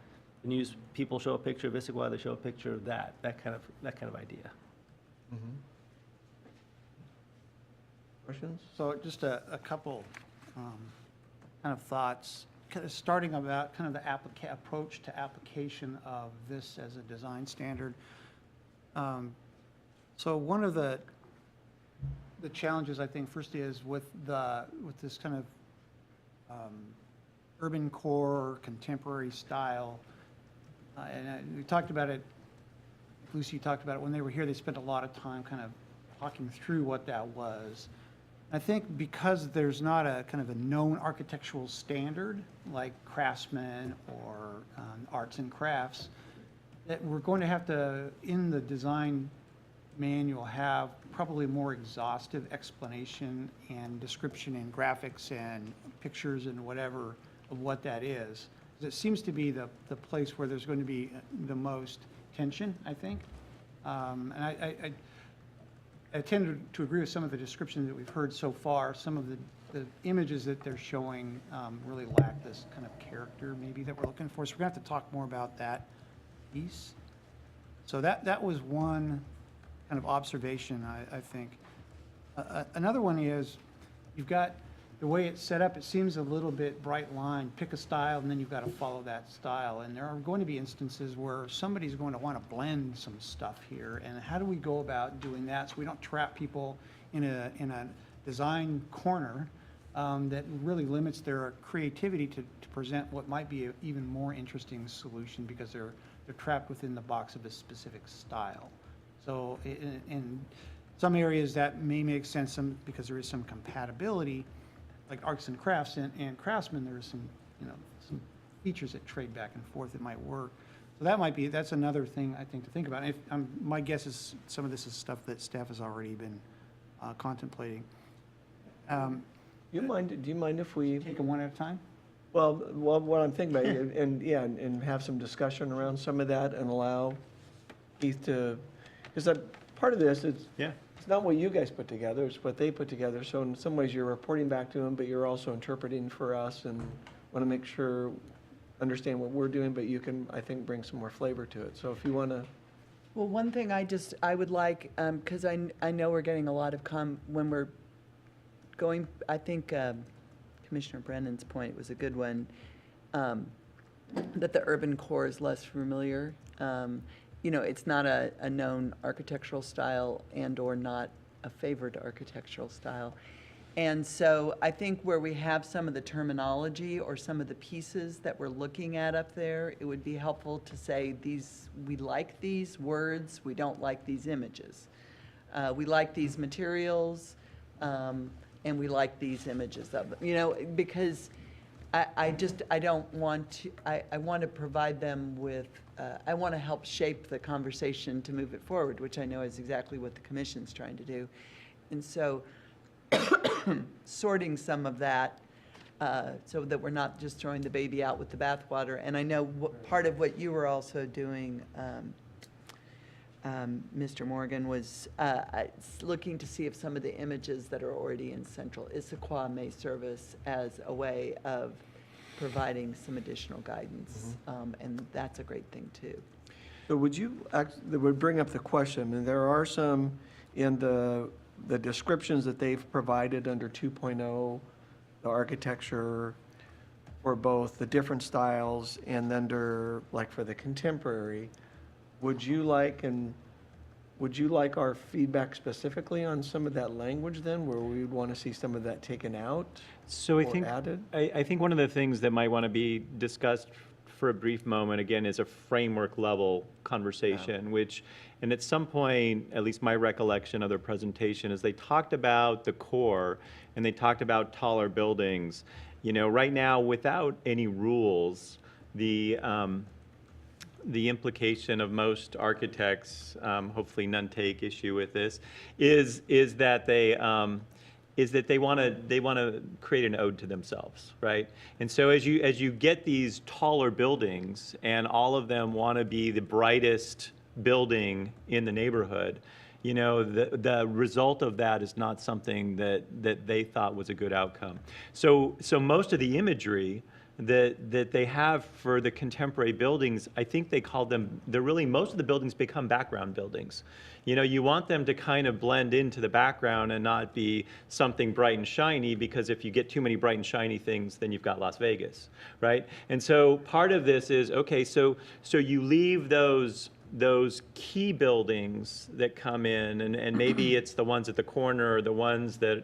the news people show a picture of Issaquah, they show a picture of that kind of idea. Questions? So just a couple kind of thoughts, kind of starting about kind of the approach to application of this as a design standard. So one of the challenges, I think, first is with this kind of urban core, contemporary style, and we talked about it, Lucy talked about it when they were here. They spent a lot of time kind of talking through what that was. I think because there's not a kind of a known architectural standard like Craftsman or arts and crafts, that we're going to have to, in the design manual, have probably more exhaustive explanation and description and graphics and pictures and whatever of what that is. It seems to be the place where there's going to be the most tension, I think. And I tend to agree with some of the descriptions that we've heard so far. Some of the images that they're showing really lack this kind of character maybe that we're looking for. So we're going to have to talk more about that piece. So that was one kind of observation, I think. Another one is, you've got the way it's set up, it seems a little bit bright line. Pick a style, and then you've got to follow that style. And there are going to be instances where somebody's going to want to blend some stuff here. And how do we go about doing that so we don't trap people in a design corner that really limits their creativity to present what might be an even more interesting solution because they're trapped within the box of a specific style. So in some areas that may make sense because there is some compatibility, like arts and crafts and Craftsman, there are some features that trade back and forth that might work. So that's another thing I think to think about. My guess is some of this is stuff that staff has already been contemplating. Do you mind if we? Take them one at a time? Well, what I'm thinking about, and have some discussion around some of that and allow Keith to, because part of this is, it's not what you guys put together, it's what they put together. So in some ways you're reporting back to them, but you're also interpreting for us and want to make sure, understand what we're doing, but you can, I think, bring some more flavor to it. So if you want to. Well, one thing I would like, because I know we're getting a lot of when we're going, I think Commissioner Brennan's point was a good one, that the urban core is less familiar. It's not a known architectural style and or not a favored architectural style. And so I think where we have some of the terminology or some of the pieces that we're looking at up there, it would be helpful to say we like these words, we don't like these images. We like these materials, and we like these images of them. Because I don't want to, I want to provide them with, I want to help shape the conversation to move it forward, which I know is exactly what the commission's trying to do. And so sorting some of that, so that we're not just throwing the baby out with the bathwater. And I know part of what you were also doing, Mr. Morgan, was looking to see if some of the images that are already in central Issaquah may service as a way of providing some additional guidance. And that's a great thing, too. So would you, that would bring up the question, and there are some in the descriptions that they've provided under 2.0, the architecture for both the different styles and under, like for the contemporary. Would you like our feedback specifically on some of that language then, where we would want to see some of that taken out So I or think, added? I think one of the things that might want to be discussed for a brief moment, again, is a framework level conversation, which, and at some point, at least my recollection of their presentation, is they talked about the core and they talked about taller buildings. You know, right now, without any rules, the implication of most architects, hopefully none take issue with this, is that they want to create an ode to themselves, right? And so as you get these taller buildings and all of them want to be the brightest building in the neighborhood, you know, the result of that is not something that they thought was a good outcome. So most of the imagery that they have for the contemporary buildings, I think they call them, most of the buildings become background buildings. You know, you want them to kind of blend into the background and not be something bright and shiny, because if you get too many bright and shiny things, then you've got Las Vegas, right? And so part of this is, okay, so you leave those key buildings that come in, and maybe it's the ones at the corner or the ones that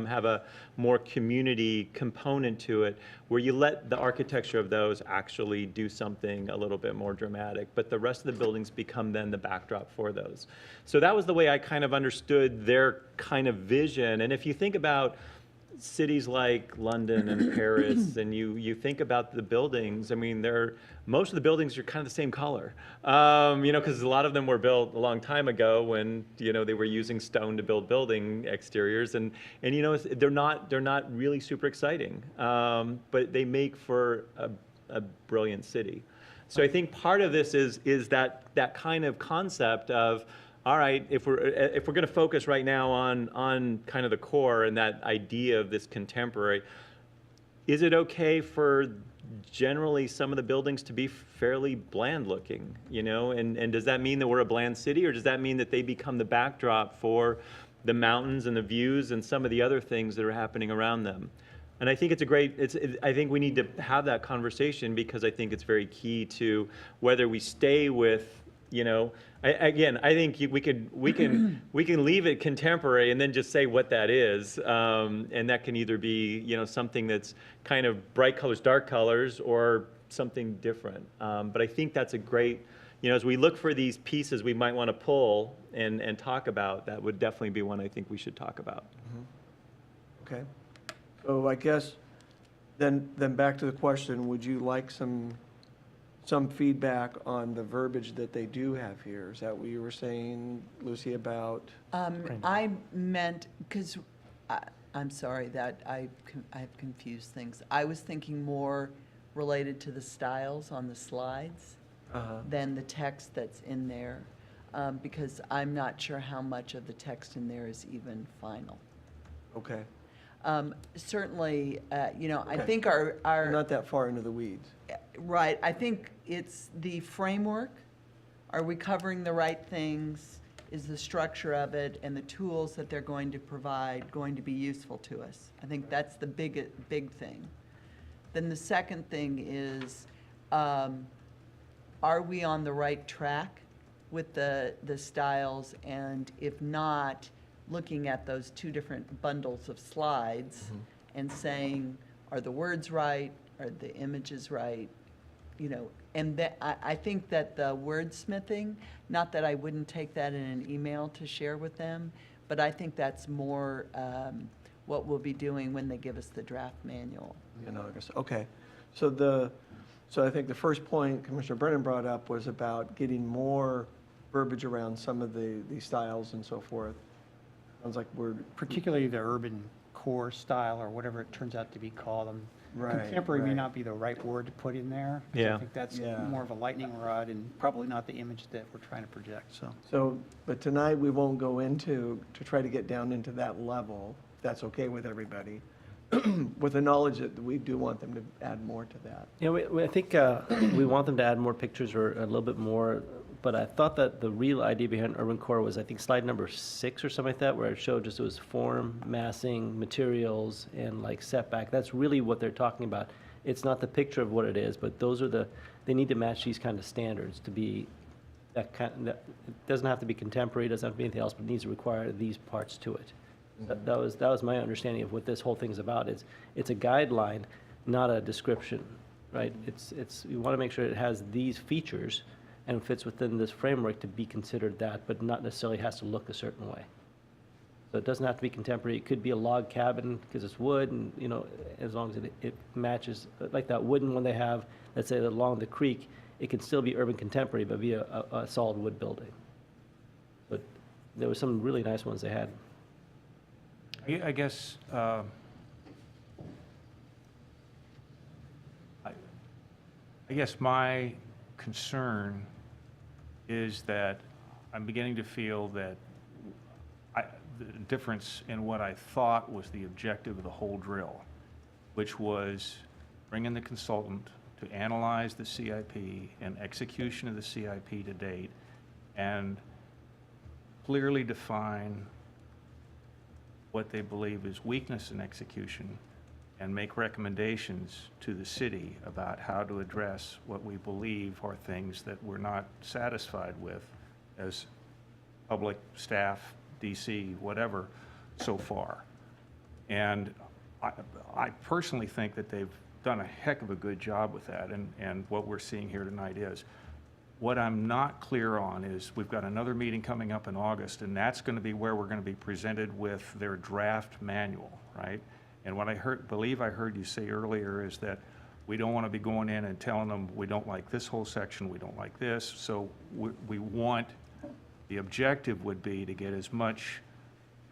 have a more community component to it, where you let the architecture of those actually do something a little bit more dramatic, but the rest of the buildings become then the backdrop for those. So that was the way I kind of understood their kind of vision. And if you think about cities like London and Paris, and you think about the buildings, I mean, most of the buildings are kind of the same color, you know, because a lot of them were built a long time ago when, you know, they were using stone to build building exteriors, and you know, they're not really super exciting, but they make for a brilliant city. So I think part of this is that kind of concept of, all right, if we're going to focus right now on kind of the core and that idea of this contemporary, is it okay for generally some of the buildings to be fairly bland looking, you know? And does that mean that we're a bland city, or does that mean that they become the backdrop for the mountains and the views and some of the other things that are happening around them? And I think I think we need to have that conversation, because I think it's very key to whether we stay with, you know, I think we can leave it contemporary and then just say what that is, and that can either be, you know, something that's kind of bright colors, dark colors, or something different. But I think that's a great, you know, as we look for these pieces we might want to pull and talk about, that would definitely be one I think we should talk about. Okay. So I guess then back to the question, would you like some feedback on the verbiage that they do have here? Is that what you were saying, Lucy, about? I meant, because I'm sorry that I've confused things. I was thinking more related to the styles on the slides than the text that's in there, because I'm not sure how much of the text in there is even final. Okay. Certainly, you know, I Okay. think We're not that far into the weeds. right, I think it's the framework. Are we covering the right things? Is the structure of it and the tools that they're going to provide going to be useful to us? I think that's the big thing. Then the second thing is, are we on the right track with the styles? And if not, looking at those two different bundles of slides and saying, are the words right? Are the images right? You know, and that, I think that the wordsmithing, not that I wouldn't take that in an email to share with them, but I think that's more what we'll be doing when they give us the draft manual. In August, okay. So I think the first point Commissioner Brennan brought up was about getting more verbiage around some of the styles and so forth. Sounds like we're, Particularly the urban core style, or whatever it turns out to be called. Right, Contemporary may right. not be the right word to put in there. 'Cause Yeah. I think that's Yeah. more of a lightning rod and probably not the image that we're trying to project, so. so, but tonight we won't go into, to try to get down into that level, if that's okay with everybody, with the knowledge that we do want them to add more to that. You know, I think we want them to add more pictures or a little bit more, but I thought that the real idea behind urban core was, I think, slide number 6 or something like that, where it showed just it was form, massing, materials, and like setback. That's really what they're talking about. It's not the picture of what it is, but those are they need to match these kind of standards to be that it doesn't have to be contemporary, doesn't have to be anything else, but it needs to require these parts to it. That was my understanding of what this whole thing's about. It's a guideline, not a description, right? You want to make sure it has these features and fits within this framework to be considered that, but not necessarily has to look a certain way. So it doesn't have to be contemporary. It could be a log cabin because it's wood, and as long as it matches, like that wooden one they have, let's say along the creek, it can still be urban contemporary, but be a solid wood building. But there were some really nice ones they had. I guess, I guess my concern is that I'm beginning to feel that the difference in what I thought was the objective of the whole drill, which was bring in the consultant to analyze the CIP and execution of the CIP to date and clearly define what they believe is weakness in execution and make recommendations to the city about how to address what we believe are things that we're not satisfied with as public staff, DC, whatever, so far. And I personally think that they've done a heck of a good job with that, and what we're seeing here tonight is. What I'm not clear on is we've got another meeting coming up in August, and that's going to be where we're going to be presented with their draft manual, right? And what I believe I heard you say earlier is that we don't want to be going in and telling them we don't like this whole section, we don't like this. So we want, the objective would be to get as much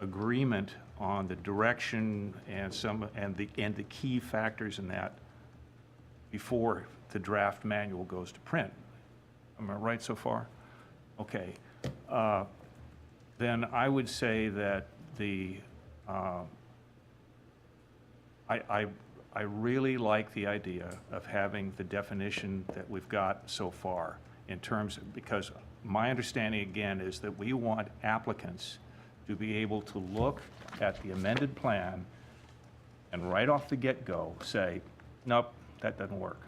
agreement on the direction and the key factors in that before the draft manual goes to print. Am I right so far? Okay. Then I would say that I really like the idea of having the definition that we've got so far in terms of, because my understanding again is that we want applicants to be able to look at the amended plan and right off the get-go say, nope, that doesn't work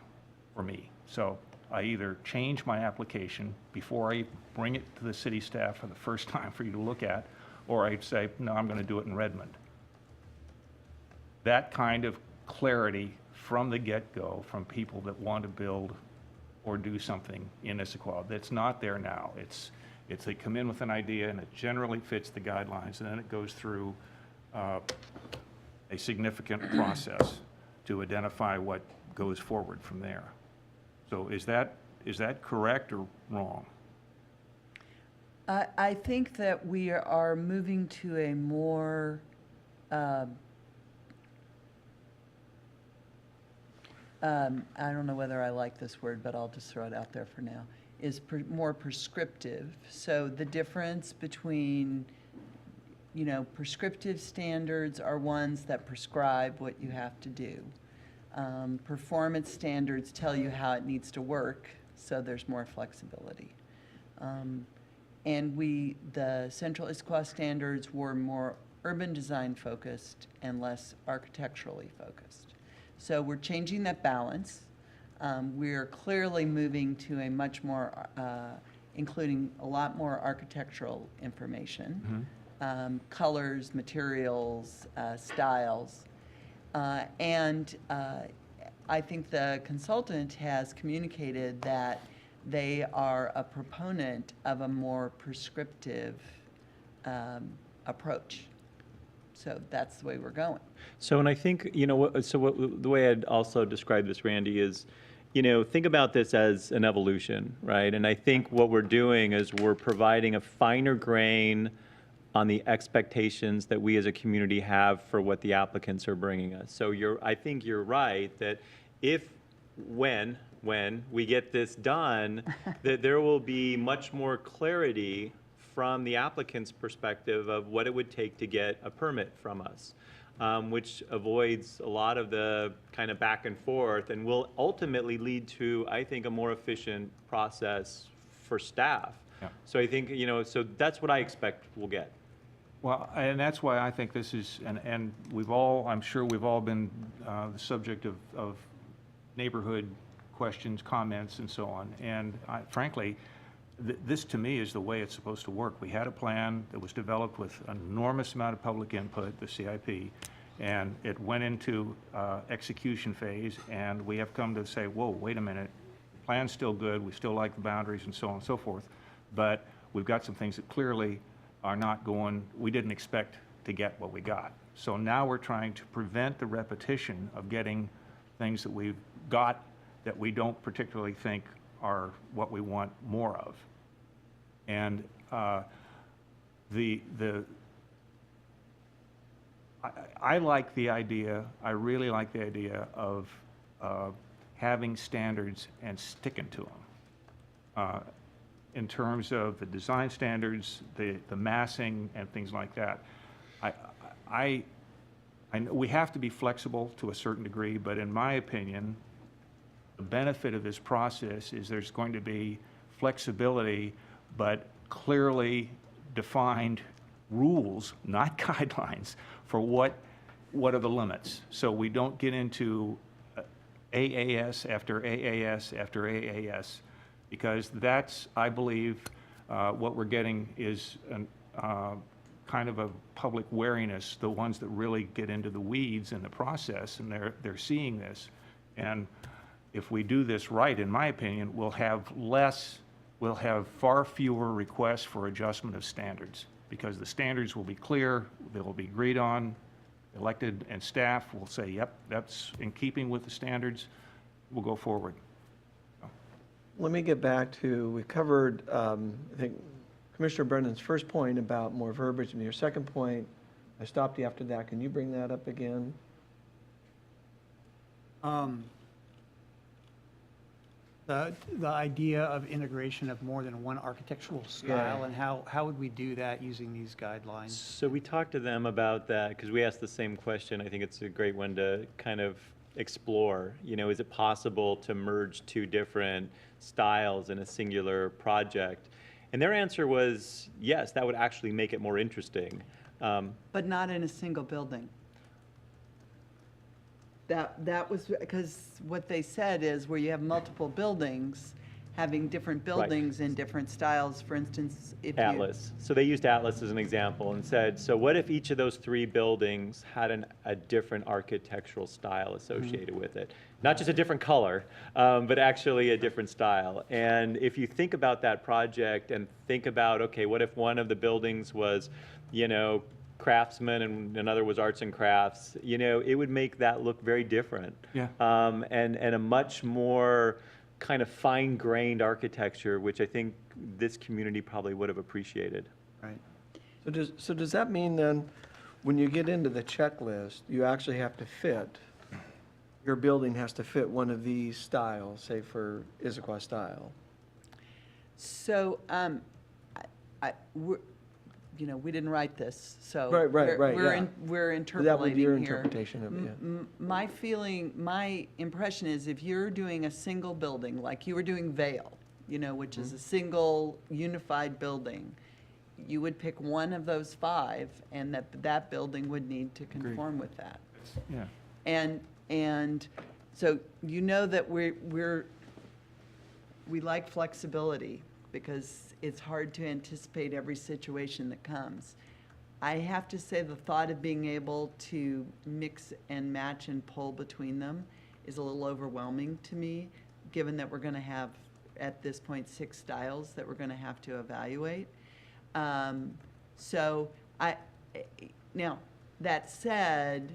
for me. So I either change my application before I bring it to the city staff for the first time for you to look at, or I say, no, I'm going to do it in Redmond. That kind of clarity from the get-go from people that want to build or do something in Issaquah that's not there now. It's they come in with an idea and it generally fits the guidelines, and then it goes through a significant process to identify what goes forward from there. So is that correct or wrong? I think that we are moving to a more, I don't know whether I like this word, but I'll just throw it out there for now, is more prescriptive. So the difference between, prescriptive standards are ones that prescribe what you have to do. Performance standards tell you how it needs to work, so there's more flexibility. And the Central Issaquah standards were more urban design focused and less architecturally focused. So we're changing that balance. We're clearly moving to a much more, including a lot more architectural information, colors, materials, styles. And I think the consultant has communicated that they are a proponent of a more prescriptive approach. So that's the way we're going. So, and I think, the way I'd also describe this, Randy, is, think about this as an evolution, right? And I think what we're doing is we're providing a finer grain on the expectations that we as a community have for what the applicants are bringing us. So I think you're right that when we get this done, that there will be much more clarity from the applicant's perspective of what it would take to get a permit from us, which avoids a lot of the kind of back and forth and will ultimately lead to, I think, a more efficient process for staff. Yeah. So I think, so that's what I expect we'll get. Well, and that's why I think this is, and I'm sure we've all been the subject of neighborhood questions, comments, and so on. And frankly, this to me is the way it's supposed to work. We had a plan that was developed with an enormous amount of public input, the CIP, and it went into execution phase, and we have come to say, whoa, wait a minute, the plan's still good, we still like the boundaries and so on and so forth, but we've got some things that clearly are not going, we didn't expect to get what we got. So now we're trying to prevent the repetition of getting things that we've got that we don't particularly think are what we want more of. And I like the idea, I really like the idea of having standards and sticking to them. In terms of the design standards, the massing and things like that. I know we have to be flexible to a certain degree, but in my opinion, the benefit of this process is there's going to be flexibility, but clearly defined rules, not guidelines, for what are the limits. So we don't get into AAS after AAS after AAS, because that's, I believe, what we're getting is kind of a public wariness, the ones that really get into the weeds in the process, and they're seeing this. And if we do this right, in my opinion, we'll have far fewer requests for adjustment of standards, because the standards will be clear, they will be agreed on, elected and staff will say, yep, that's in keeping with the standards, we'll go forward. Let me get back to, we covered, I think, Commissioner Brendan's first point about more verbiage, and your second point, I stopped you after that. Can you bring that up again? The idea of integration of more than one architectural style, and how would we do that using these guidelines? So we talked to them about that, because we asked the same question. I think it's a great one to kind of explore. Is it possible to merge two different styles in a singular project? And their answer was, yes, that would actually make it more interesting. But not in a single building. That was, because what they said is where you have multiple buildings, having different buildings in different styles, for instance, if you... Atlas. So they used Atlas as an example and said, so what if each of those three buildings had a different architectural style associated with it? Not just a different color, but actually a different style. And if you think about that project and think about, okay, what if one of the buildings was, craftsman and another was arts and crafts, it would make that look very different. Yeah. And a much more kind of fine-grained architecture, which I think this community probably would have appreciated. Right. So does that mean then, when you get into the checklist, you actually have to fit, your building has to fit one of these styles, say for Issaquah style? So, we didn't write this, so. Right, We're That interpolating would be your here. interpretation of it, yeah. My impression is if you're doing a single building, like you were doing Vale, which is a single unified building, you would pick one of those five, and that building would need to conform with that. Yeah. And so that we like flexibility, because it's hard to anticipate every situation that comes. I have to say the thought of being able to mix and match and pull between them is a little overwhelming to me, given that we're going to have, at this point, 6 styles that we're going to have to evaluate. Now, That said,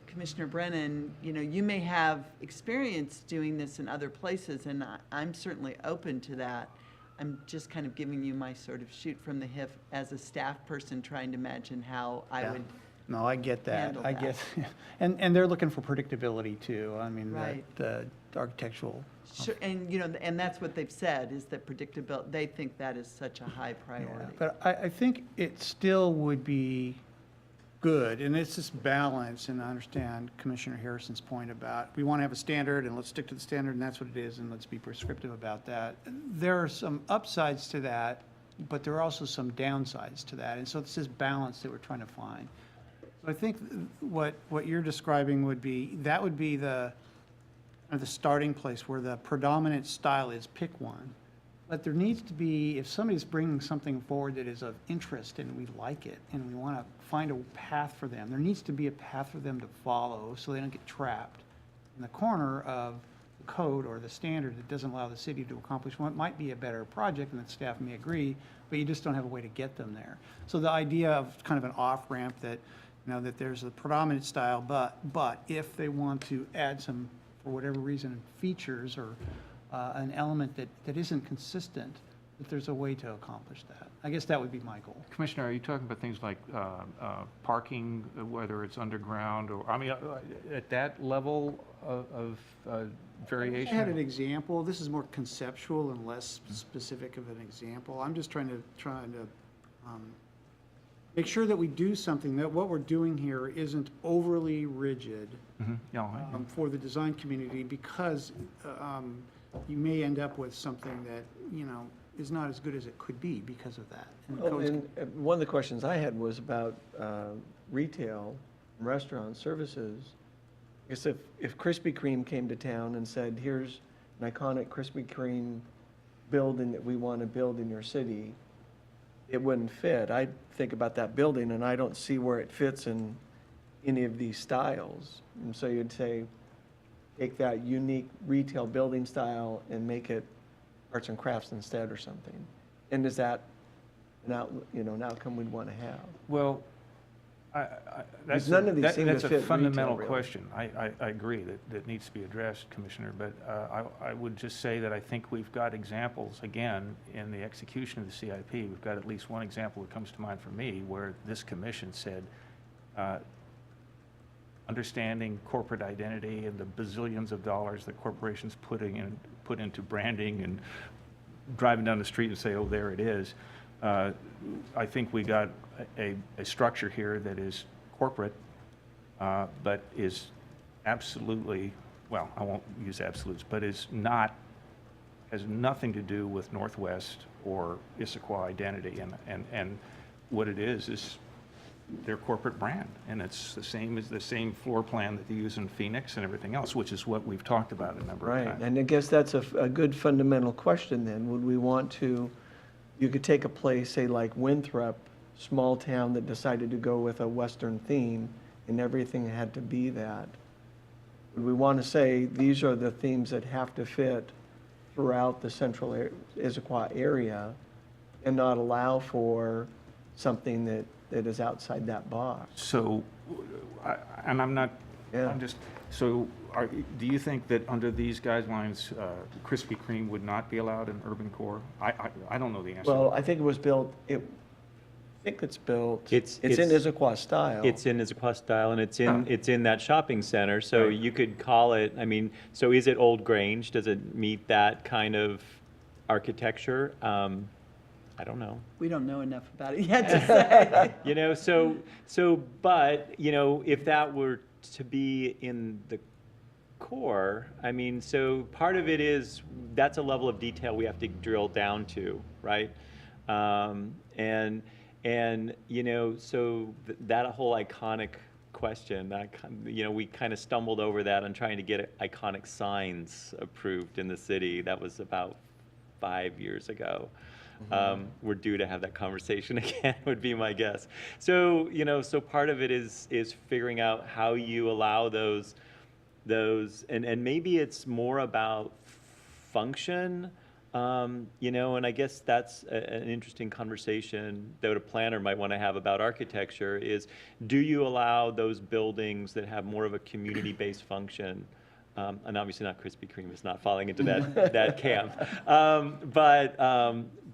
Commissioner Brennan, you may have experience doing this in other places, and I'm certainly open to that. I'm just kind of giving you my sort of shoot from the hip as a staff person trying to imagine how I Yeah. would. No, I get that. Handle I that. get, and they're looking for predictability too. I mean, Right. the architectural. Sure, and, and that's what they've said, is that predictability, they think that is such a high priority. But I think it still would be good, and it's this balance, and I understand Commissioner Harrison's point about, we want to have a standard, and let's stick to the standard, and that's what it is, and let's be prescriptive about that. There are some upsides to that, but there are also some downsides to that, and so it's this balance that we're trying to find. So I think what you're describing would be, that would be the starting place where the predominant style is pick one. But there needs to be, if somebody's bringing something forward that is of interest and we like it and we want to find a path for them, there needs to be a path for them to follow so they don't get trapped in the corner of the code or the standard that doesn't allow the city to accomplish what might be a better project, and that staff may agree, but you just don't have a way to get them there. So the idea of kind of an off-ramp that, that there's a predominant style, but if they want to add some, for whatever reason, features or an element that isn't consistent, that there's a way to accomplish that. I guess that would be my goal. Commissioner, are you talking about things like parking, whether it's underground or, at that level of variation? I had an example. This is more conceptual and less specific of an example. I'm just trying to make sure that we do something, that what we're doing here isn't overly rigid for the design community, because you may end up with something that, is not as good as it could be because of that. And the Oh, codes- and one of the questions I had was about retail, restaurant services. I guess if Krispy Kreme came to town and said, here's an iconic Krispy Kreme building that we want to build in your city, it wouldn't fit. I think about that building and I don't see where it fits in any of these styles. And so you'd say, take that unique retail building style and make it arts and crafts instead or something. And is that an outcome we'd want to have? Well, Because none of these seem to that's fit a retail, fundamental really. question. I agree that needs to be addressed, Commissioner, but I would just say that I think we've got examples, again, in the execution of the CIP. We've got at least one example that comes to mind for me where this commission said, understanding corporate identity and the bazillions of dollars that corporations put into branding and driving down the street and say, oh, there it is. I think we got a structure here that is corporate, but is absolutely, well, I won't use absolutes, but has nothing to do with Northwest or Issaquah identity. And what it is their corporate brand. And it's the same floor plan that they use in Phoenix and everything else, which is what we've talked about a number of Right, times. and I guess that's a good fundamental question then. Would we want to, you could take a place, say like Winthrop, small town that decided to go with a Western theme and everything had to be that. Would we want to say, these are the themes that have to fit throughout the central Issaquah area and not allow for something that is outside that box? So, and I'm not, Yeah. I'm just, so do you think that under these guidelines, Krispy Kreme would not be allowed in urban core? I don't know the answer. Well, I think it was built, I think it's built, It's- it's in it's- Issaquah style. It's in Issaquah style, and it's in that shopping center, so you could call it, so is it Old Grange? Does it meet that kind of architecture? I don't know. We don't know enough about it yet to say. But, if that were to be in the core, so part of it is, that's a level of detail we have to drill down to, right? So that whole iconic question, we kind of stumbled over that on trying to get iconic signs approved in the city. That was about 5 years ago. We're due to have that conversation again, would be my guess. So, so part of it is figuring out how you allow those, and maybe it's more about function You know, and I guess that's an interesting conversation that a planner might want to have about architecture is, do you allow those buildings that have more of a community-based function? And obviously not Krispy Kreme is not falling into that camp.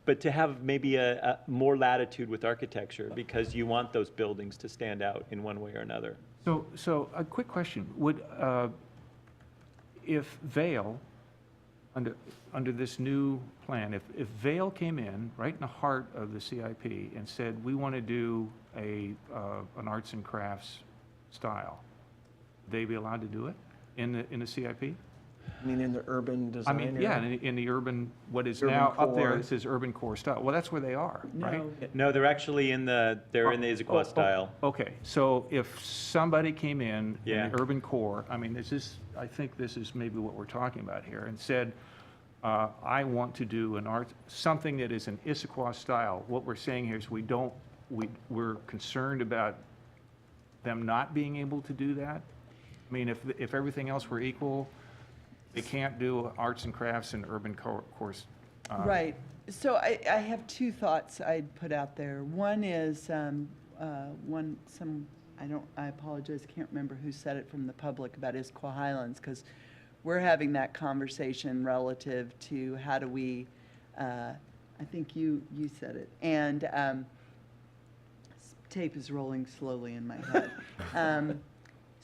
But to have maybe a more latitude with architecture because you want those buildings to stand out in one way or another. So a quick question, would, if Vail, under this new plan, if Vail came in right in the heart of the CIP and said, we want to do an arts and crafts style, would they be allowed to do it in the CIP? I mean, in the urban I design mean, area? yeah, in the urban, what is Urban now up there, core. it says urban core style. Well, that's where they are, right? No, they're actually they're in the Issaquah style. Okay, so if somebody came in Yeah. the urban core, I mean, I think this is maybe what we're talking about here, and said, I want to do something that is an Issaquah style. What we're saying here is we're concerned about them not being able to do that. I mean, if everything else were equal, they can't do arts and crafts and urban course. Right. So I have two thoughts I'd put out there. One is, I apologize, can't remember who said it from the public about Issaquah Highlands, because we're having that conversation relative to how do we, I think you said it, and tape is rolling slowly in my head.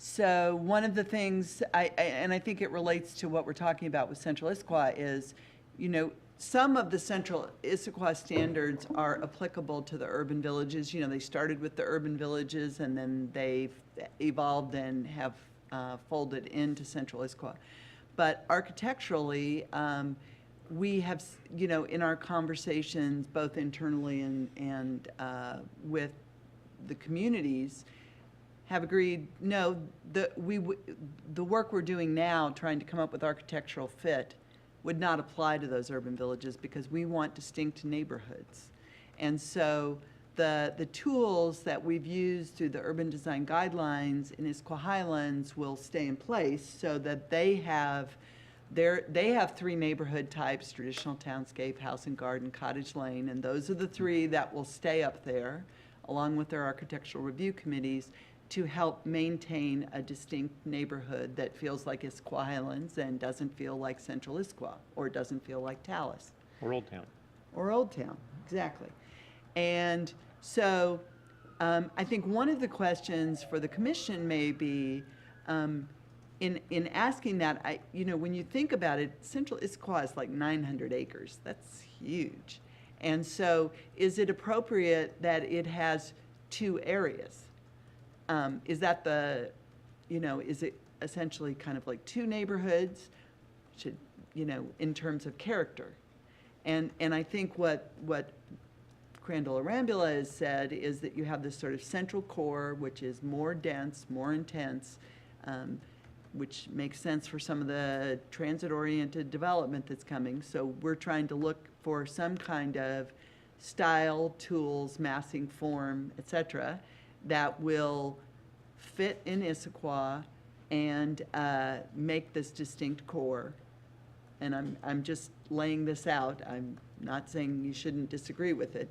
So one of the things, and I think it relates to what we're talking about with Central Issaquah is, you know, some of the Central Issaquah standards are applicable to the urban villages. You know, they started with the urban villages and then they've evolved and have folded into Central Issaquah. But architecturally, we have, you know, in our conversations, both internally and with the communities, have agreed, no, the work we're doing now, trying to come up with architectural fit, would not apply to those urban villages because we want distinct neighborhoods. And so the tools that we've used through the urban design guidelines in Issaquah Highlands will stay in place so that they have three neighborhood types: traditional townscape, house and garden, cottage lane, and those are the three that will stay up there, along with their architectural review committees, to help maintain a distinct neighborhood that feels like Issaquah Highlands and doesn't feel like Central Issaquah, or doesn't feel like Tallis. Or Old Town. Or Old Town, exactly. And so I think one of the questions for the commission may be, in asking that, you know, when you think about it, Central Issaquah is like 900 acres. That's huge. And so is it appropriate that it has two areas? Is that is it essentially kind of like two neighborhoods, in terms of character? And I think what Crandall Arambula has said is that you have this sort of central core, which is more dense, more intense, which makes sense for some of the transit-oriented development that's coming. So we're trying to look for some kind of style, tools, massing, form, et cetera, that will fit in Issaquah and make this distinct core. And I'm just laying this out. I'm not saying you shouldn't disagree with it.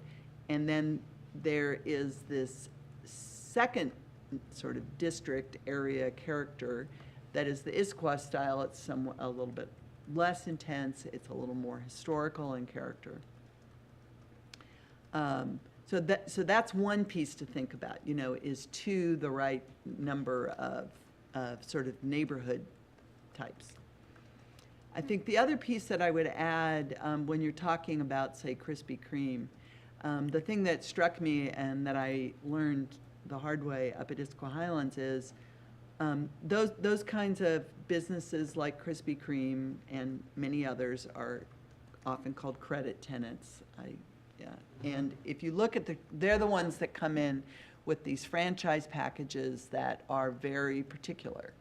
And then there is this second sort of district area character that is the Issaquah style. It's somewhat a little bit less intense. It's a little more historical in character. So that's one piece to think about, is two the right number of sort of neighborhood types. I think the other piece that I would add when you're talking about, say, Krispy Kreme, the thing that struck me and that I learned the hard way up at Issaquah Highlands is those kinds of businesses like Krispy Kreme and many others are often called credit tenants. And if you look at they're the ones that come in with these franchise packages that are very particular.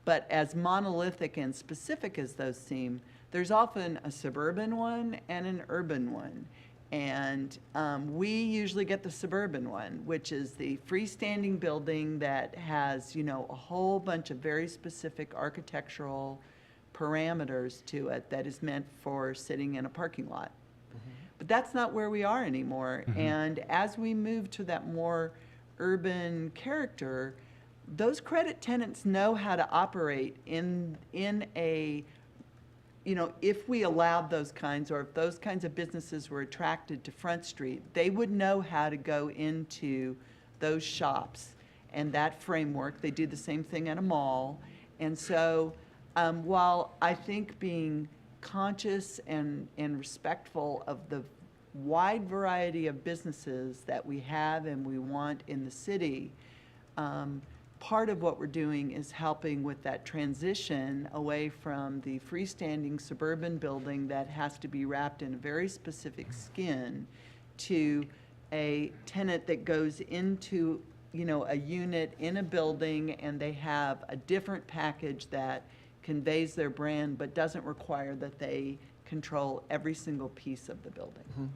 But as monolithic and specific as those seem, there's often a suburban one and an urban one. And we usually get the suburban one, which is the freestanding building that has, a whole bunch of very specific architectural parameters to it that is meant for sitting in a parking lot. But that's not where we are anymore. And as we move to that more urban character, those credit tenants know how to operate in a, you know, if we allowed those kinds, or if those kinds of businesses were attracted to Front Street, they would know how to go into those shops and that framework. They do the same thing at a mall. And so while I think being conscious and respectful of the wide variety of businesses that we have and we want in the city, part of what we're doing is helping with that transition away from the freestanding suburban building that has to be wrapped in a very specific skin to a tenant that goes into, you know, a unit in a building, and they have a different package that conveys their brand but doesn't require that they control every single piece of the building.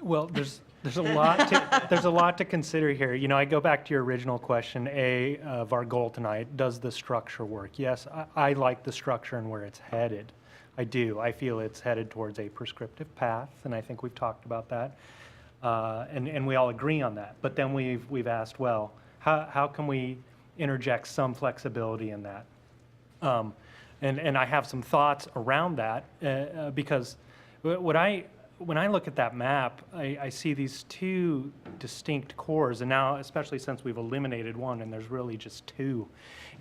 Well, there's a lot to consider here. You know, I go back to your original question, of our goal tonight, does the structure work? Yes, I like the structure and where it's headed. I do. I feel it's headed towards a prescriptive path, and I think we've talked about that. And we all agree on that. But then we've asked, well, how can we interject some flexibility in that? And I have some thoughts around that because when I look at that map, I see these two distinct cores, and now, especially since we've eliminated one, and there's really just two,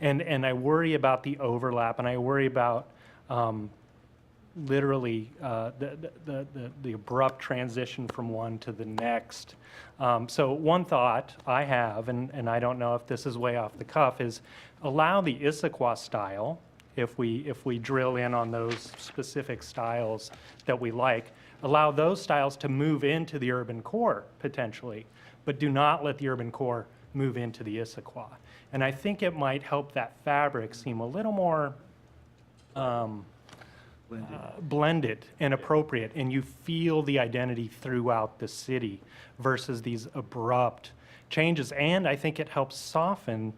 and I worry about the overlap, and I worry about literally the abrupt transition from one to the next. So one thought I have, and I don't know if this is way off the cuff, is allow the Issaquah style, if we drill in on those specific styles that we like, allow those styles to move into the urban core potentially, but do not let the urban core move into the Issaquah. And I think it might help that fabric seem a little more blended and appropriate, and you feel the identity throughout the city versus these abrupt changes. And I think it helps soften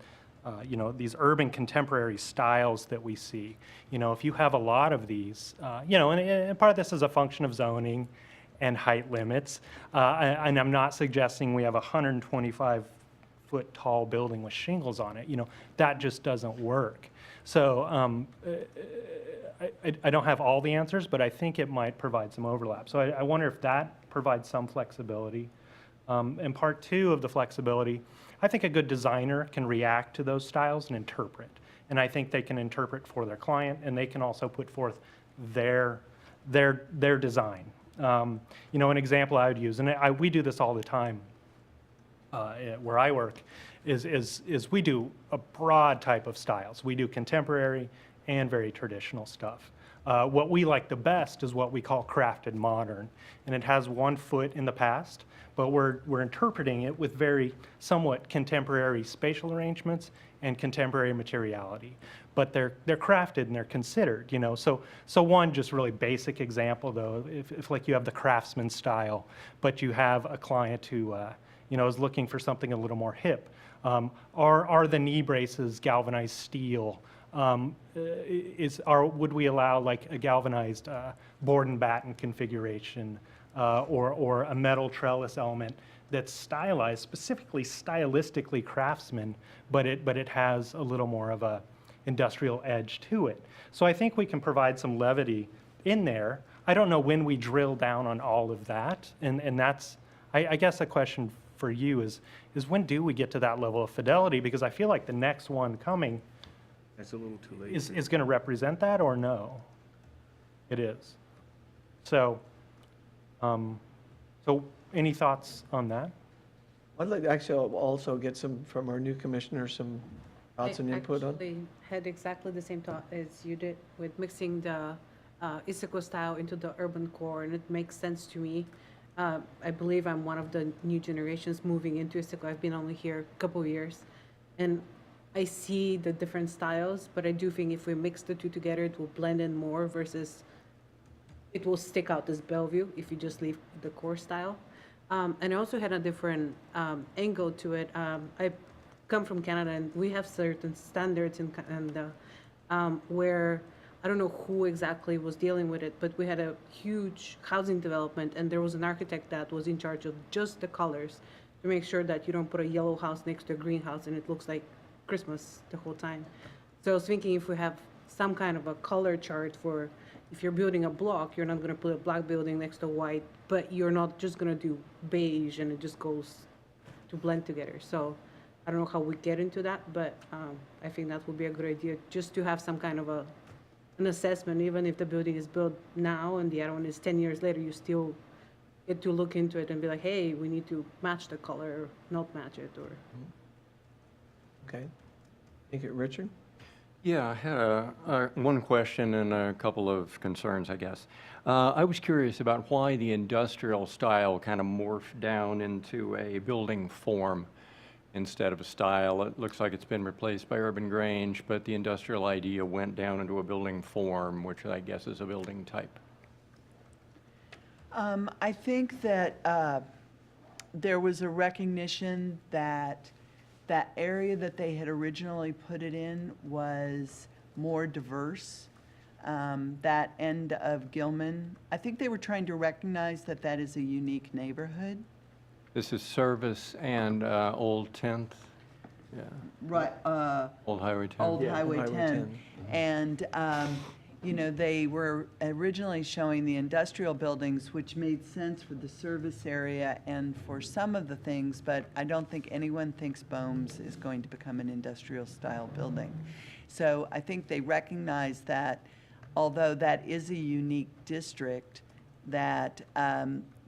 you know, these urban contemporary styles that we see. You know, if you have a lot of these, you know, and part of this is a function of zoning and height limits. And I'm not suggesting we have a 125-foot tall building with shingles on it. You know, that just doesn't work. So I don't have all the answers, but I think it might provide some overlap. So I wonder if that provides some flexibility. And part two of the flexibility, I think a good designer can react to those styles and interpret. And I think they can interpret for their client, and they can also put forth their design. You know, an example I would use, and we do this all the time where I work, is we do a broad type of styles. We do contemporary and very traditional stuff. What we like the best is what we call crafted modern, and it has one foot in the past, but we're interpreting it with very somewhat contemporary spatial arrangements and contemporary materiality. But they're crafted and they're considered, you know. So one just really basic example though, if like you have the craftsman style, but you have a client who you know, is looking for something a little more hip. Are the knee braces galvanized steel? Would we allow like a galvanized board and batten configuration or a metal trellis element that's stylized, specifically stylistically craftsman, but it has a little more of a industrial edge to it. So I think we can provide some levity in there. I don't know when we drill down on all of that, and that's, I guess a question for you is when do we get to that level of fidelity? Because I feel like the next one coming That's a little too late. is going to represent that, or no? It is. So, so any thoughts on that? I'd like to actually also get some, from our new commissioner, some thoughts and input on. I actually had exactly the same thought as you did with mixing the Issaquah style into the urban core, and it makes sense to me. I believe I'm one of the new generations moving into Issaquah. I've been only here a couple of years, and I see the different styles, but I do think if we mix the two together, it will blend in more versus it will stick out as Bellevue if you just leave the core style. And I also had a different angle to it. I come from Canada, and we have certain standards in Canada where I don't know who exactly was dealing with it, but we had a huge housing development, and there was an architect that was in charge of just the colors to make sure that you don't put a yellow house next to a green house and it looks like Christmas the whole time. So I was thinking if we have some kind of a color chart for if you're building a block, you're not going to put a black building next to white, but you're not just going to do beige and it just goes to blend together. So I don't know how we get into that, but I think that would be a good idea, just to have some kind of an assessment, even if the building is built now and the other one is 10 years later, you still get to look into it and be like, hey, we need to match the color, or not match it, or. Okay. Thank you. Richard? Yeah, I had one question and a couple of concerns, I guess. I was curious about why the industrial style kind of morphed down into a building form instead of a style. It looks like it's been replaced by urban grange, but the industrial idea went down into a building form, which I guess is a building type. I think that there was a recognition that that area that they had originally put it in was more diverse. That end of Gilman, I think they were trying to recognize that that is a unique neighborhood. This is Service and Old 10th? Yeah. Right. Old Highway 10? Old Yeah, Highway Highway 10. 10. And, you know, they were originally showing the industrial buildings, which made sense for the service area and for some of the things, but I don't think anyone thinks Bohm's is going to become an industrial style building. So I think they recognize that although that is a unique district, that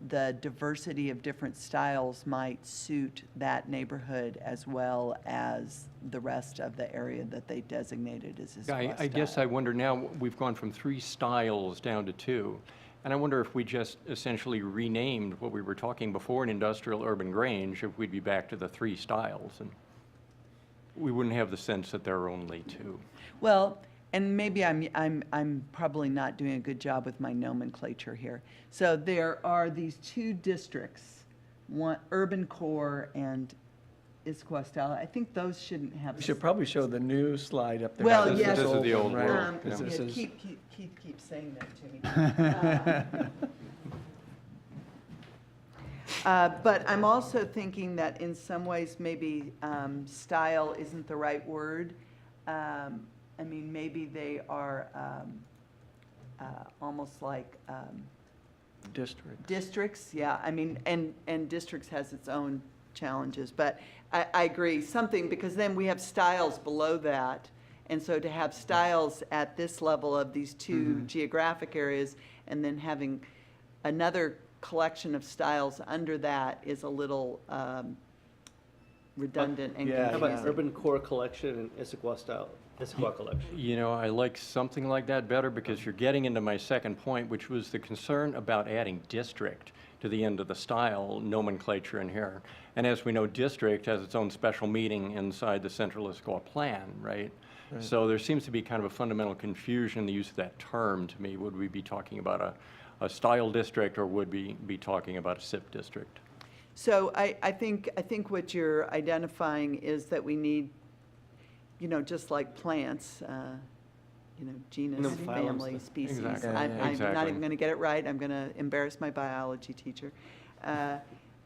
the diversity of different styles might suit that neighborhood as well as the rest of the area that they designated as Issaquah I guess I style. wonder now, we've gone from 3 styles down to 2. And I wonder if we just essentially renamed what we were talking before in industrial urban grange, if we'd be back to the 3 styles. And we wouldn't have the sense that there are only 2. Well, and maybe I'm probably not doing a good job with my nomenclature here. So there are these 2 districts, one urban core and Issaquah style. I think those shouldn't have. We should probably show the new slide up there. Well, This yes. This is the old one, right? world. This Yeah. Yeah, is- Keith keeps saying that to me. But I'm also thinking that in some ways, maybe style isn't the right word. I mean, maybe they are almost like District. districts, yeah. I mean, and districts has its own challenges, but I agree, something, because then we have styles below that. And so to have styles at this level of these 2 geographic areas and then having another collection of styles under that is a little redundant and Yeah, How about confusing. urban core collection and Issaquah style, Issaquah collection? You know, I like something like that better because you're getting into my second point, which was the concern about adding district to the end of the style nomenclature in here. And as we know, district has its own special meaning inside the Central Issaquah Plan, right? So there seems to be kind of a fundamental confusion in the use of that term to me. Would we be talking about a style district, or would we be talking about a SIP district? So I think what you're identifying is that we need, you know, just like plants, you know, genus, And then phylums. family, species. Exactly. Yeah, I'm yeah. not Exactly. even going to get it right. I'm going to embarrass my biology teacher.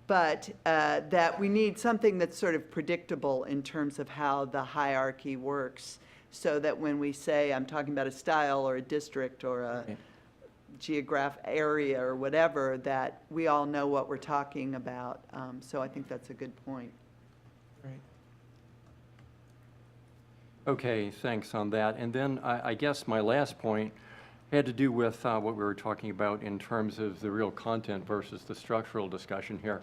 But that we need something that's sort of predictable in terms of how the hierarchy works, so that when we say, I'm talking about a style or a district or a Right. geographic area or whatever, that we all know what we're talking about. So I think that's a good point. Right. Okay, thanks on that. And then I guess my last point had to do with what we were talking about in terms of the real content versus the structural discussion here.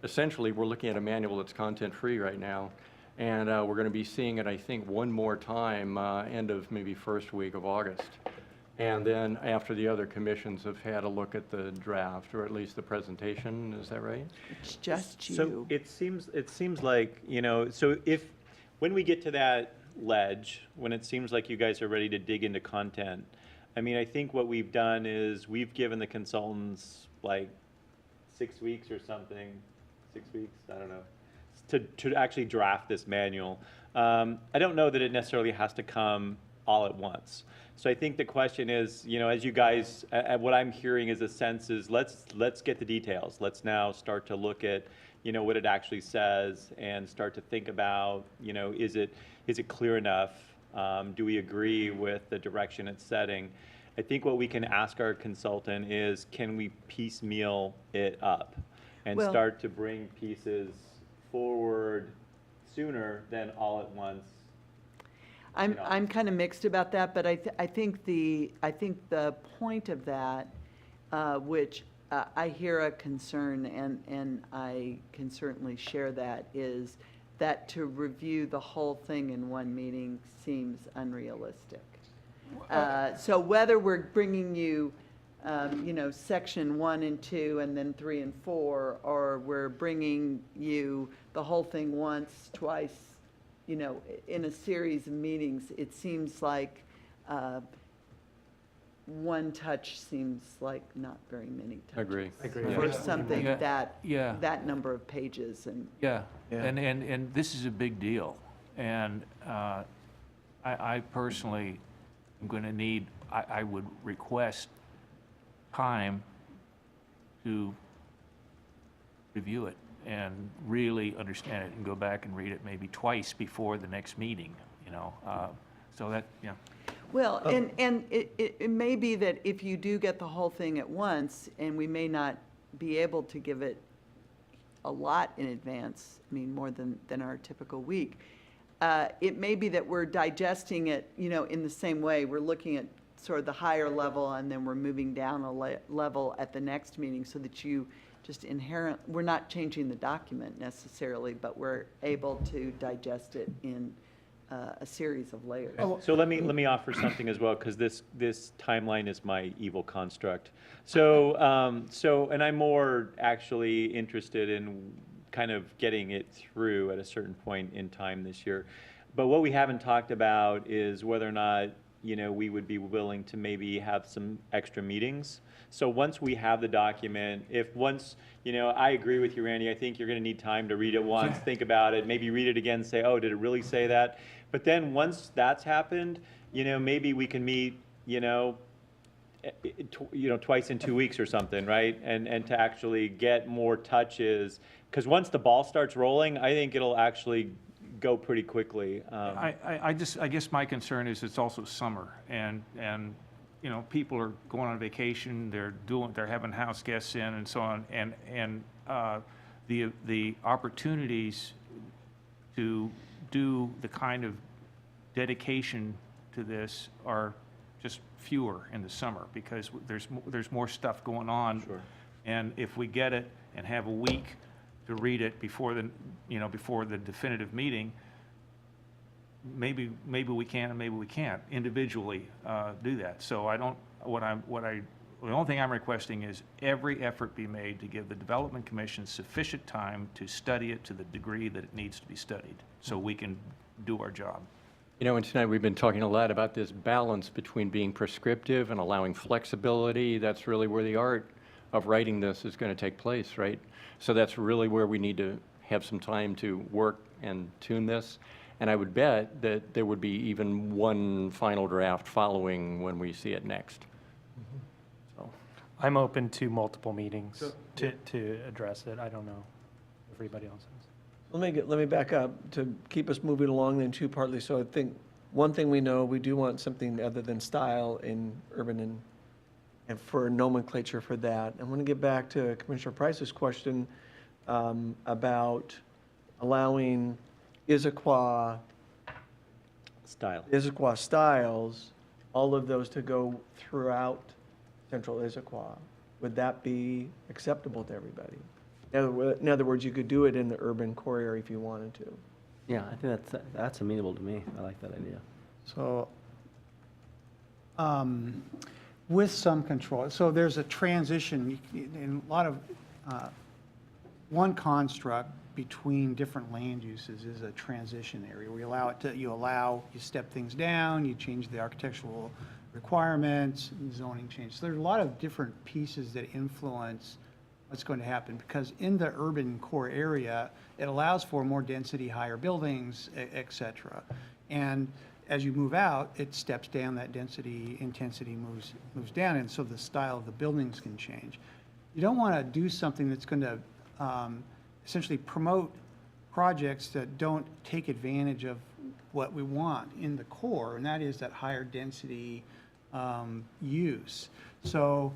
Essentially, we're looking at a manual that's content-free right now, and we're going to be seeing it, I think, one more time, end of maybe first week of August. And then after the other commissions have had a look at the draft, or at least the presentation, is that right? It's just So you. it seems like, you know, so when we get to that ledge, when it seems like you guys are ready to dig into content, I mean, I think what we've done is we've given the consultants like 6 weeks or something, 6 weeks, I don't know, to actually draft this manual. I don't know that it necessarily has to come all at once. So I think the question is, as you guys, what I'm hearing is a sense is let's get the details. Let's now start to look at, what it actually says and start to think about, is it clear enough? Do we agree with the direction it's setting? I think what we can ask our consultant is, can we piecemeal it up and Well- start to bring pieces forward sooner than all at once? I'm kind of mixed about that, but I think the point of that, which I hear a concern, and I can certainly share that, is that to review the whole thing in one meeting seems unrealistic. So whether we're bringing you, section 1 and 2, and then 3 and 4, or we're bringing you the whole thing once, twice, in a series of meetings, it seems like one touch seems like not very many touches. Agree. For something Yeah. that number of pages, and Yeah, Yeah. and this is a big deal. And I personally am going to need, I would request time to review it and really understand it and go back and read it maybe twice before the next meeting, so that, yeah. well, and it may be that if you do get the whole thing at once, and we may not be able to give it a lot in advance, I mean, more than our typical week, it may be that we're digesting it, in the same way. We're looking at sort of the higher level, and then we're moving down a level at the next meeting, so that you just we're not changing the document necessarily, but we're able to digest it in a series of layers. So let me offer something as well, because this timeline is my evil construct. So and I'm more actually interested in kind of getting it through at a certain point in time this year. But what we haven't talked about is whether or not, we would be willing to maybe have some extra meetings. So once we have the document, I agree with you, Randy, I think you're going to need time to read it once, think about it, maybe read it again, say, oh, did it really say that? But then once that's happened, maybe we can meet, twice in 2 weeks or something, right? And to actually get more touches, because once the ball starts rolling, I think it'll actually go pretty quickly. I guess my concern is it's also summer, and people are going on vacation, they're having house guests in and so on, and the opportunities to do the kind of dedication to this are just fewer in the summer, because there's more stuff going on. Sure. And if we get it and have a week to read it before the definitive meeting, maybe we can and maybe we can't individually do that. So the only thing I'm requesting is every effort be made to give the Development Commission sufficient time to study it to the degree that it needs to be studied, so we can do our job. And tonight we've been talking a lot about this balance between being prescriptive and allowing flexibility. That's really where the art of writing this is going to take place, right? So that's really where we need to have some time to work and tune this. And I would bet that there would be even one final draft following when we see it next. So, I'm open to multiple meetings to address it. I don't know if everybody else is. Let me back up to keep us moving along then too, partly. So I think one thing we know, we do want something other than style in urban and for nomenclature for that. I want to get back to Commissioner Price's question about allowing Issaquah styles, all of those to go throughout central Issaquah. Would that be acceptable to everybody? In other words, you could do it in the urban core area if you wanted to. Yeah, I think that's amenable to me. I like that idea. So, with some control, so there's a transition in a lot of, one construct between different land uses is a transition area. We allow it to, you step things down, you change the architectural requirements, zoning change. So there's a lot of different pieces that influence what's going to happen, because in the urban core area, it allows for more density, higher buildings, et cetera. And as you move out, it steps down, that density, intensity moves down, and so the style of the buildings can change. You don't want to do something that's going to essentially promote projects that don't take advantage of what we want in the core, and that is that higher density use. So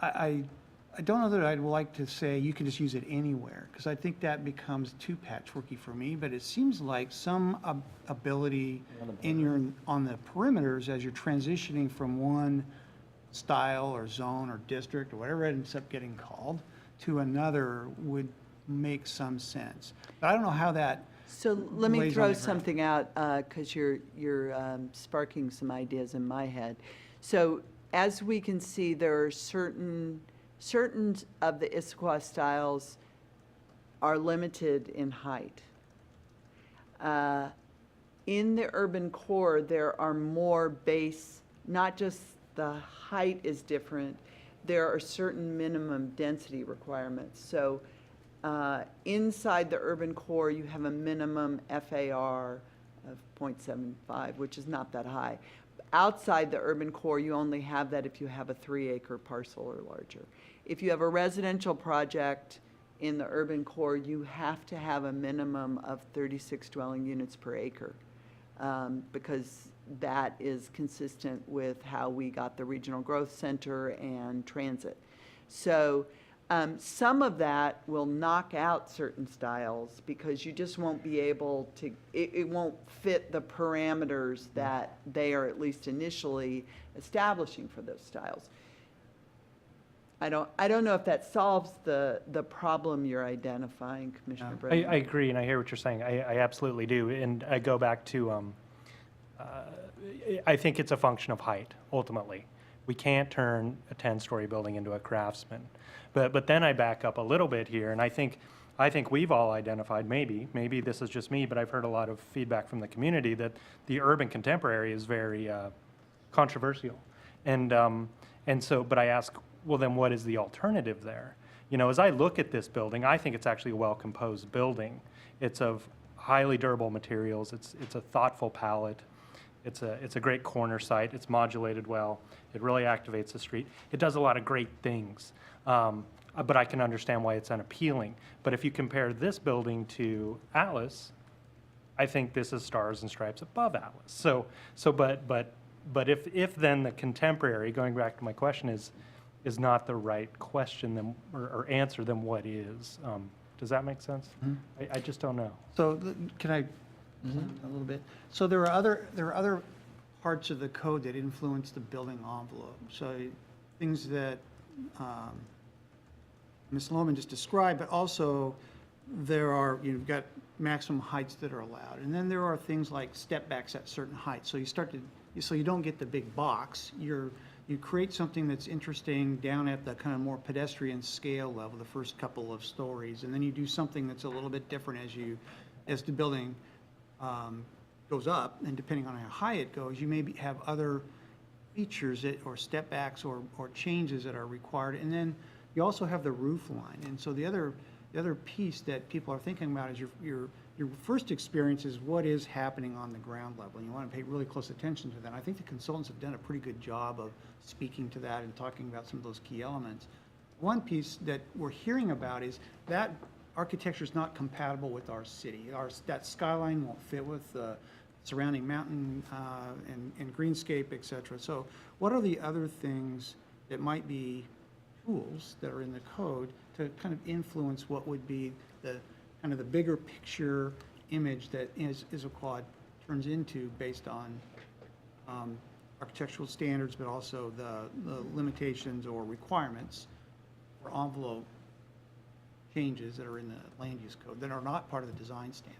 I don't know that I'd like to say you can just use it anywhere, because I think that becomes too patchworky for me, but it seems like some ability on the perimeters as you're transitioning from one style or zone or district or whatever it ends up getting called to another would make some sense. But I don't know how that So let me lays on throw the ground. something out, because you're sparking some ideas in my head. So as we can see, there are certain of the Issaquah styles are limited in height. In the urban core, there are more base, not just the height is different, there are certain minimum density requirements. So inside the urban core, you have a minimum FAR of 0.75, which is not that high. Outside the urban core, you only have that if you have a 3-acre parcel or larger. If you have a residential project in the urban core, you have to have a minimum of 36 dwelling units per acre, because that is consistent with how we got the regional growth center and transit. So some of that will knock out certain styles because you just won't be able to, it won't fit the parameters that they are at least initially establishing for those styles. I don't know if that solves the problem you're identifying, Commissioner I Brennan. agree, and I hear what you're saying. I absolutely do. And I go back to, I think it's a function of height, ultimately. We can't turn a 10-story building into a Craftsman. But then I back up a little bit here, and I think we've all identified, maybe this is just me, but I've heard a lot of feedback from the community that the urban contemporary is very controversial. And so, but I ask, well, then what is the alternative there? You know, as I look at this building, I think it's actually a well-composed building. It's of highly durable materials. It's a thoughtful palette. It's a great corner site. It's modulated well. It really activates the street. It does a lot of great things. But I can understand why it's unappealing. But if you compare this building to Alice, I think this is stars and stripes above Alice. But if then the contemporary, going back to my question, is not the right question then, or answer, then what is? Does that make sense? I just don't know. So can I, a little bit? So there are other parts of the code that influence the building envelope. So things that Ms. Lohman just described, but also there are, you've got maximum heights that are allowed. And then there are things like step backs at certain heights. So so you don't get the big box. You create something that's interesting down at the kind of more pedestrian scale level, the first couple of stories, and then you do something that's a little bit different as the building goes up, and depending on how high it goes, you maybe have other features or step backs or changes that are required. And then you also have the roof line. And so the other piece that people are thinking about is your first experience is what is happening on the ground level. And you want to pay really close attention to that. I think the consultants have done a pretty good job of speaking to that and talking about some of those key elements. One piece that we're hearing about is that architecture is not compatible with our city. That skyline won't fit with the surrounding mountain and greenscape, et cetera. So what are the other things that might be tools that are in the code to kind of influence what would be the kind of the bigger picture image that Issaquah turns into based on architectural standards, but also the limitations or requirements or envelope changes that are in the land use code that are not part of the design standard.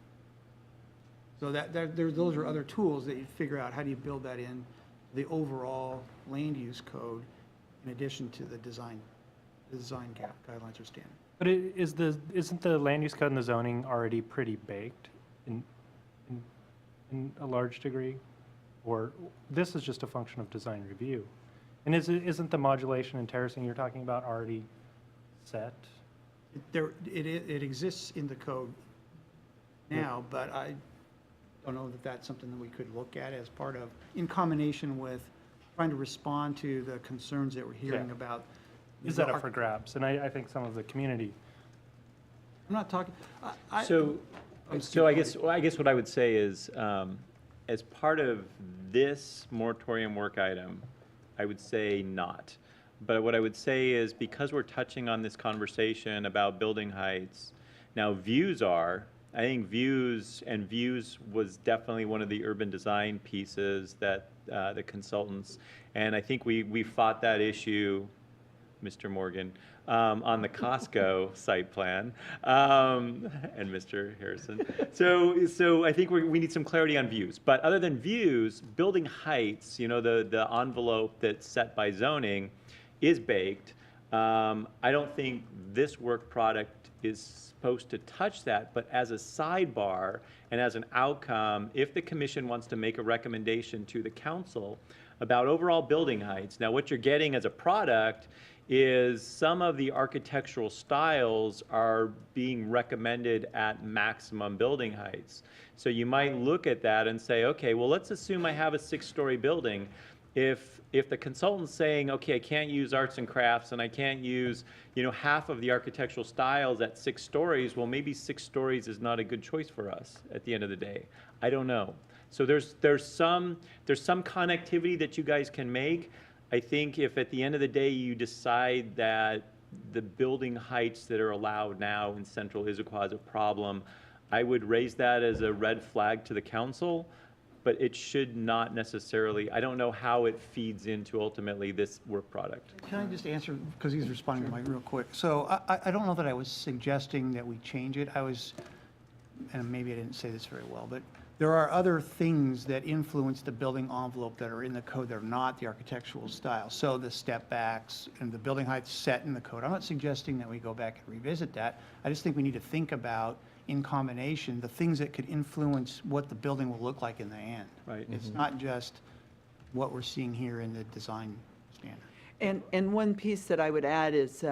So those are other tools that you figure out how do you build that in the overall land use code in addition to the design guidelines or standard. But isn't the land use code and the zoning already pretty baked in a large degree? Or this is just a function of design review? And isn't the modulation and terracing you're talking about already set? It exists in the code now, but I don't know that that's something that we could look at as part of, in combination with trying to respond to the concerns that we're hearing Yeah. about. Is that up for grabs? And I think some of the community, I'm not talking, So, I guess what I would say is, as part of this moratorium work item, I would say not. But what I would say is, because we're touching on this conversation about building heights, now views are, I think views was definitely one of the urban design pieces that the consultants, and I think we fought that issue, Mr. Morgan, on the Costco site plan, and Mr. Harrison. So I think we need some clarity on views. But other than views, building heights, the envelope that's set by zoning is baked. I don't think this work product is supposed to touch that, but as a sidebar and as an outcome, if the commission wants to make a recommendation to the council about overall building heights, now what you're getting as a product is some of the architectural styles are being recommended at maximum building heights. So you might look at that and say, okay, well, let's assume I have a 6-story building. If the consultant's saying, okay, I can't use arts and crafts and I can't use, half of the architectural styles at 6 stories, well, maybe 6 stories is not a good choice for us at the end of the day. I don't know. So there's some connectivity that you guys can make. I think if at the end of the day you decide that the building heights that are allowed now in central Issaquah is a problem, I would raise that as a red flag to the council, but it should not necessarily, I don't know how it feeds into ultimately this work product. can I just answer, because he's responding to Mike real quick. So I don't know that I was suggesting that we change it. I was, and maybe I didn't say this very well, but there are other things that influence the building envelope that are in the code that are not the architectural style. So the step backs and the building heights set in the code. I'm not suggesting that we go back and revisit that. I just think we need to think about, in combination, the things that could influence what the building will look like in the end. Right. It's not just what we're seeing here in the design standard. And one piece that I would add is,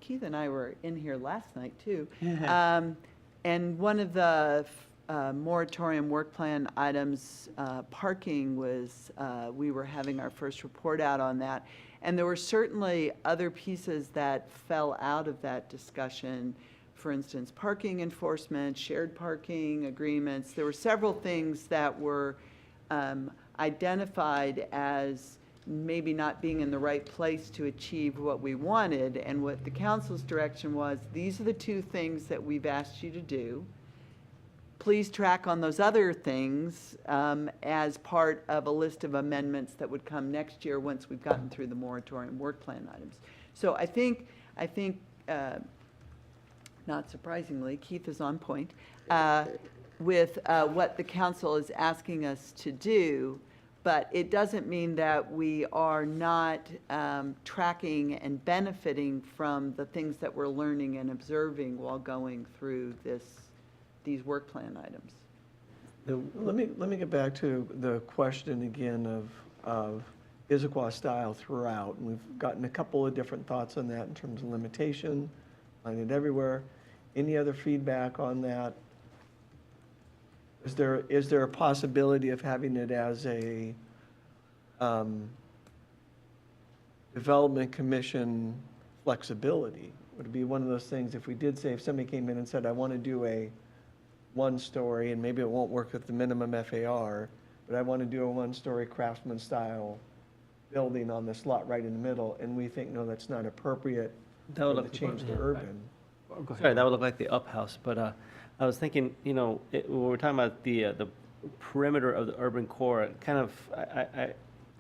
Keith and I were in here last night, too. And one of the moratorium work plan items, parking was, we were having our first report out on that. And there were certainly other pieces that fell out of that discussion. For instance, parking enforcement, shared parking agreements. There were several things that were identified as maybe not being in the right place to achieve what we wanted. And what the council's direction was, these are the 2 things that we've asked you to do. Please track on those other things as part of a list of amendments that would come next year once we've gotten through the moratorium work plan items. So I think not surprisingly, Keith is on point with what the council is asking us to do, but it doesn't mean that we are not tracking and benefiting from the things that we're learning and observing while going through these work plan items. Let me get back to the question again of Issaquah style throughout. And we've gotten a couple of different thoughts on that in terms of limitation, find it everywhere. Any other feedback on that? Is there a possibility of having it as a development commission flexibility? Would it be one of those things, if we did say, if somebody came in and said, I want to do a 1-story, and maybe it won't work with the minimum FAR, but I want to do a 1-story craftsman style building on this lot right in the middle, and we think, no, that's not appropriate, That would to look, change to urban. sorry, that would look like the up house, but I was thinking, when we're talking about the perimeter of the urban core, it kind of,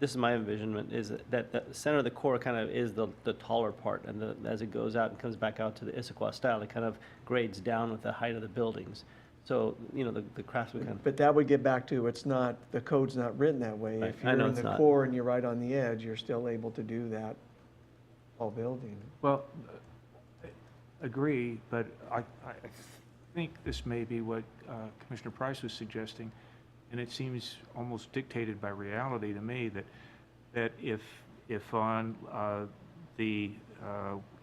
this is my envisionment, is that the center of the core kind of is the taller part, and as it goes out and comes back out to the Issaquah style, it kind of grades down with the height of the buildings. So, the craftsman kind of. But that would get back to, it's not, the code's not written that way. Right. If I you're know in it's the not. core and you're right on the edge, you're still able to do that tall building. Well, agree, but I think this may be what Commissioner Price was suggesting, and it seems almost dictated by reality to me that if on the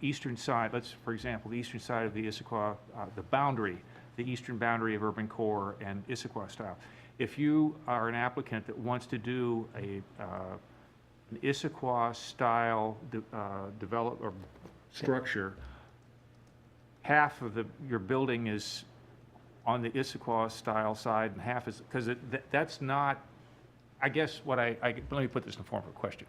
eastern side, for example, the eastern side of the Issaquah, the eastern boundary of urban core and Issaquah style. If you are an applicant that wants to do an Issaquah style develop or structure, half of your building is on the Issaquah style side and half is, because that's not, I guess let me put this in the form of a question.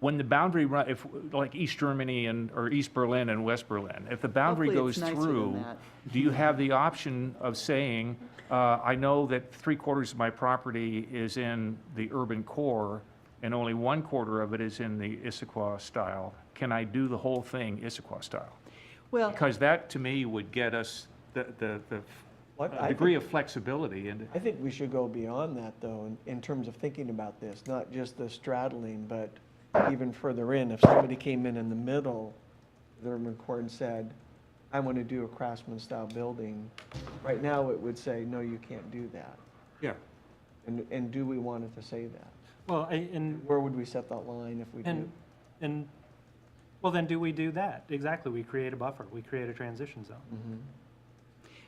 When the boundary if like East Germany or East Berlin and West Berlin, if the boundary Hopefully goes it's nicer than through, that. do you have the option of saying, I know that 3/4 of my property is in the urban core and only 1/4 of it is in the Issaquah style. Can I do the whole thing Issaquah style? Well, Because that, to me, would get us the I degree think- of flexibility. And I think we should go beyond that, though, in terms of thinking about this, not just the straddling, but even further in. If somebody came in the middle of the urban core and said, I want to do a craftsman-style building, right now it would say, no, you can't do that. yeah, And do we want it to say that? Well, and Where would we set that line if we do? And, well, then do we do that? Exactly, we create a buffer, we create a transition zone. Mhm.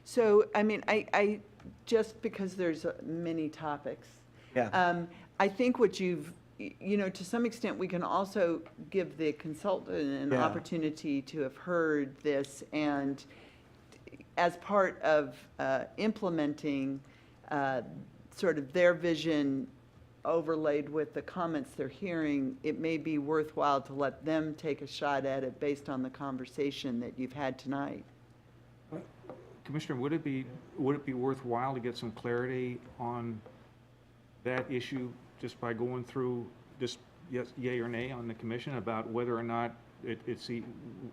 so, I mean, I, just because there's many topics, Yeah, I think what to some extent, we can also give the consultant an Yeah. opportunity to have heard this, and as part of implementing sort of their vision overlaid with the comments they're hearing, it may be worthwhile to let them take a shot at it based on the conversation that you've had tonight. Commissioner, would it be worthwhile to get some clarity on that issue just by going through just yes, yay or nay on the commission about whether or not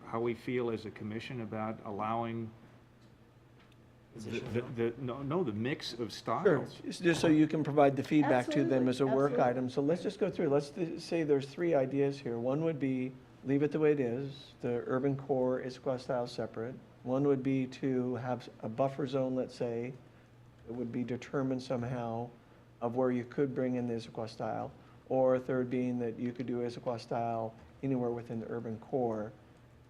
how we feel as a commission about allowing the mix of sure, styles? just so you can provide the feedback to them as a work Absolutely, item. So let's just go through, say there's 3 ideas here. One would be, leave it the way it is, the urban core, Issaquah style separate. One would be to have a buffer zone, let's say, that would be determined somehow of where you could bring in the Issaquah style. Or a third being that you could do Issaquah style anywhere within the urban core.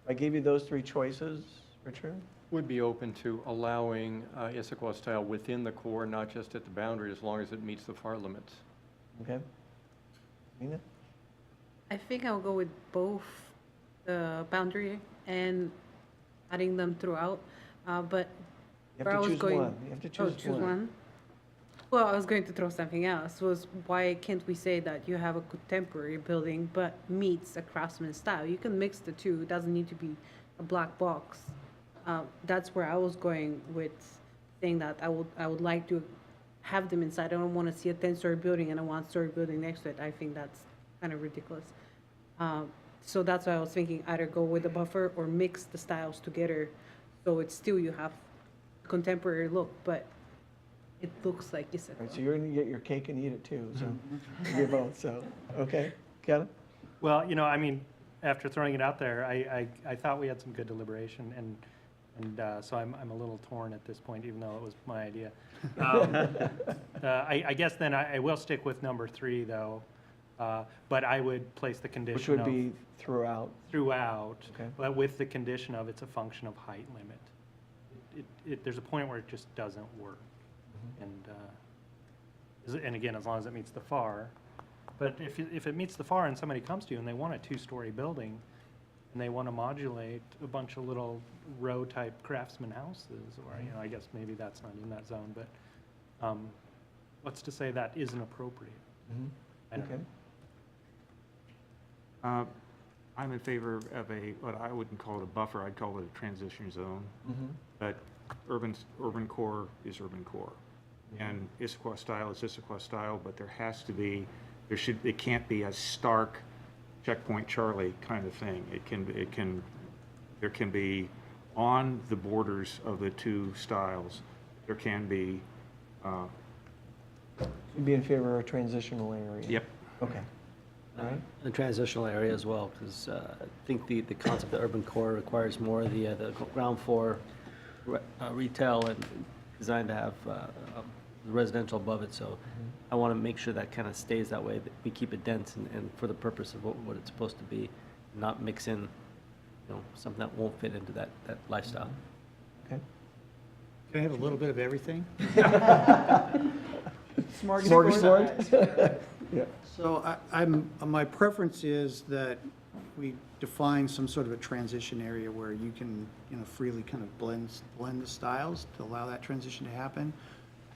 I gave you those 3 choices, Richard? Would be open to allowing Issaquah style within the core, not just at the boundary, as long as it meets the FAR limits. Okay. Nina? I think I'll go with both the boundary and adding them throughout, but You where I have to was choose going. one. You have to choose one. Well, I was going to throw something else, was why can't we say that you have a contemporary building but meets a craftsman style? You can mix the two, it doesn't need to be a black box. That's where I was going with saying that I would like to have them inside. I don't want to see a 10-story building and a 1-story building next to it. I think that's kind of ridiculous. So that's why I was thinking either go with a buffer or mix the styles together. So it's still, you have contemporary look, but it looks like All right, Issaquah. so you're going to get your cake and eat it too, so you're both, so, okay. Kevin? Well, I mean, after throwing it out there, I thought we had some good deliberation, and so I'm a little torn at this point, even though it was my idea. I guess then I will stick with number 3, though, but I would place the condition Which would of be throughout. throughout, Okay. but with the condition of it's a function of height limit. There's a point where it just doesn't work, and again, as long as it meets the FAR. But if it meets the FAR and somebody comes to you and they want a 2-story building, and they want to modulate a bunch of little row-type craftsman houses, or, I guess maybe that's not in that zone, but what's to say that isn't appropriate? I don't Okay. know. I'm in favor of what I wouldn't call it a buffer, I'd call it a transition zone. But urban core is urban core. And Issaquah style is Issaquah style, but there has to be, it can't be a stark checkpoint Charlie kind of thing. There can be on the borders of the 2 styles, there can be, You'd be in favor of a transitional area? yep. Okay. All right. The transitional area as well, because I think the concept of urban core requires more of the ground floor retail and designed to have residential above it, so I want to make sure that kind of stays that way, that we keep it dense and for the purpose of what it's supposed to be. not mix in, something that won't fit into that lifestyle. Okay. Can I have a little bit of everything? Smorgasbord? Yeah. So my preference is that we define some sort of a transition area where you can, freely kind of blend the styles to allow that transition to happen.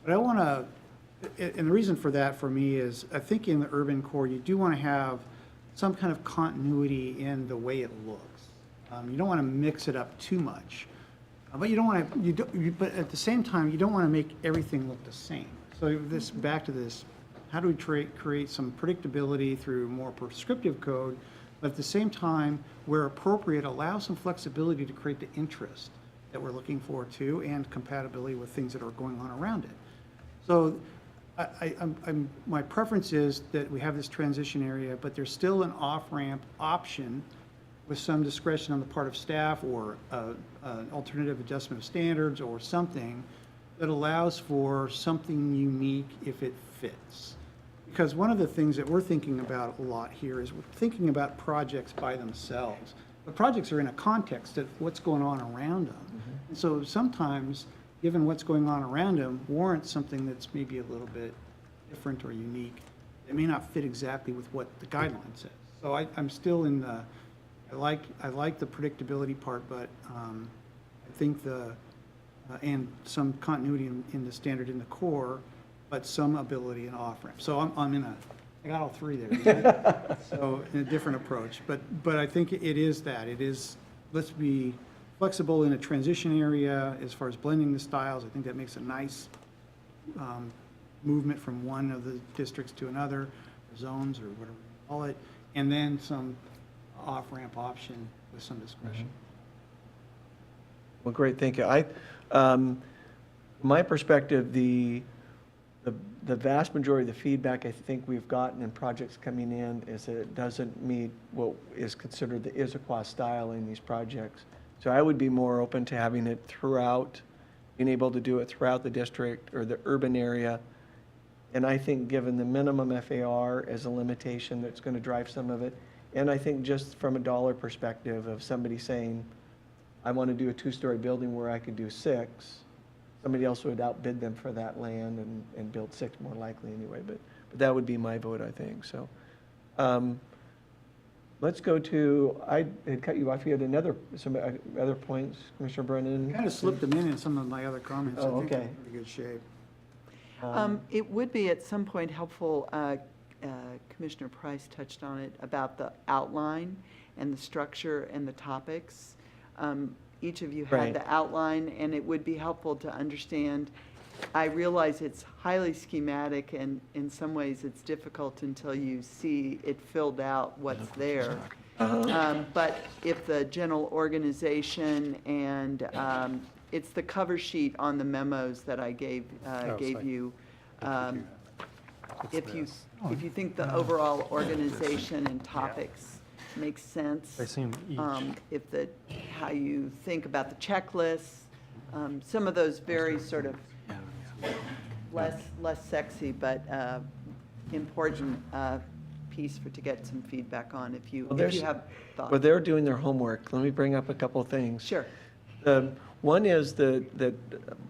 But I want to, and the reason for that for me is, I think in the urban core, you do want to have some kind of continuity in the way it looks. You don't want to mix it up too much. But you don't want to, but at the same time, you don't want to make everything look the same. So back to this, how do we create some predictability through more prescriptive code, but at the same time, where appropriate, allow some flexibility to create the interest that we're looking for too, and compatibility with things that are going on around it. So my preference is that we have this transition area, but there's still an off-ramp option with some discretion on the part of staff, or an alternative adjustment of standards or something that allows for something unique if it fits. Because one of the things that we're thinking about a lot here is we're thinking about projects by themselves. But projects are in a context of what's going on around them. And so sometimes, given what's going on around them, warrants something that's maybe a little bit different or unique. It may not fit exactly with what the guideline says. So I'm still in the, I like the predictability part, but I think and some continuity in the standard in the core, but some ability in off-ramp. So I got all three there. Right? So in a different approach, but I think it is that. It is, let's be flexible in a transition area as far as blending the styles. I think that makes a nice movement from one of the districts to another, or zones, or whatever you call it, and then some off-ramp option with some discretion. Well, great, thank you. My perspective, the vast majority of the feedback I think we've gotten in projects coming in is that it doesn't meet what is considered the Issaquah style in these projects. So I would be more open to having it throughout, being able to do it throughout the district or the urban area. And I think given the minimum FAR as a limitation, that's going to drive some of it. And I think just from a dollar perspective of somebody saying, I want to do a 2-story building where I could do 6, somebody else would outbid them for that land and build 6 more likely anyway. But that would be my vote, I think. So let's go to, I had cut you off. You had some other points, Commissioner Brennan? Kind of slipped them in some of my other comments. Oh, I think okay. I'm in pretty good shape. It would be at some point helpful, Commissioner Price touched on it, about the outline and the structure and the topics. Each of you had Right. the outline, and it would be helpful to understand. I realize it's highly schematic, and in some ways it's difficult until you see it filled out what's there. But if the general organization and it's the cover sheet on the memos that I gave you. If you think the overall organization and topics makes sense. They seem each. How you think about the checklists, some of those very sort of less sexy, but important piece to get some feedback on if you have thoughts. Well, they're doing their homework. Let me bring up a couple of things. Sure. One is that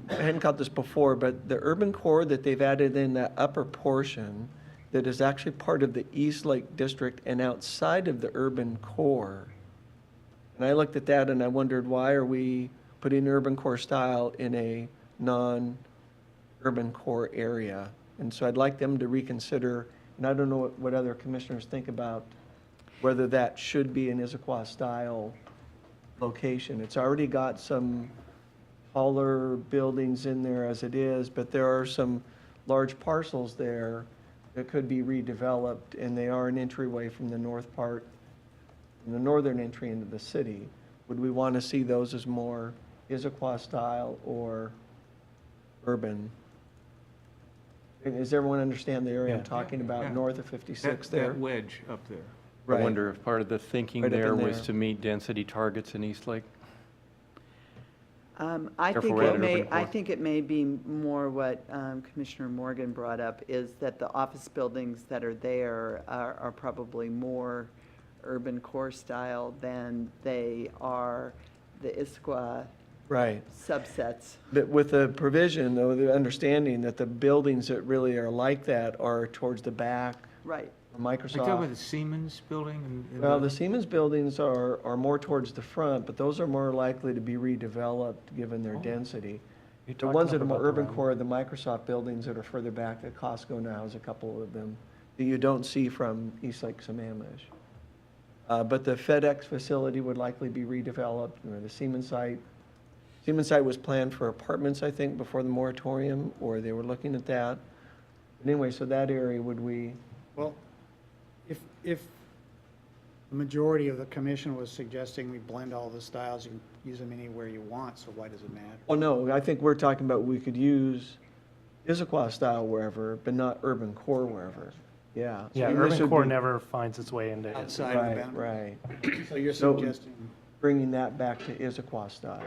I hadn't caught this before, but the urban core that they've added in that upper portion that is actually part of the East Lake District and outside of the urban core. And I looked at that and I wondered, why are we putting urban core style in a non-urban core area? And so I'd like them to reconsider, and I don't know what other commissioners think about whether that should be an Issaquah style location. It's already got some taller buildings in there as it is, but there are some large parcels there that could be redeveloped, and they are an entryway from the north part, the northern entry into the city. Would we want to see those as more Issaquah style or urban? And does everyone understand the area I'm talking about, Yeah. north of 56 there? That wedge up there. I Right. wonder if part of the thinking Right up there in was there. to meet density targets in Eastlake? I Therefore, think we're at it an may, urban I core. think it may be more what Commissioner Morgan brought up, is that the office buildings that are there are probably more urban core style than they are the Issaquah Right. subsets. But with the provision, though, the understanding that the buildings that really are like that are towards the back, Right. Are you talking about Microsoft. the Siemens building? Well, the Siemens buildings are more towards the front, but those are more likely to be redeveloped, given their density. You're The talking ones that are about more the urban round- core, the Microsoft buildings that are further back, at Costco now has a couple of them that you don't see from Eastlake Sammamish. But the FedEx facility would likely be redeveloped, the Siemens site. Siemens site was planned for apartments, I think, before the moratorium, or they were looking at that. Anyway, so that area would we, Well, if the majority of the commission was suggesting we blend all the styles, you can use them anywhere you want, so why does it matter? oh, no, I think we're talking about we could use Issaquah style wherever, but not urban core wherever. Yeah. So Yeah, this urban would core be- never finds its way into it. Outside of the Right, boundary? right. So you're So- suggesting, Bringing that back to Issaquah style.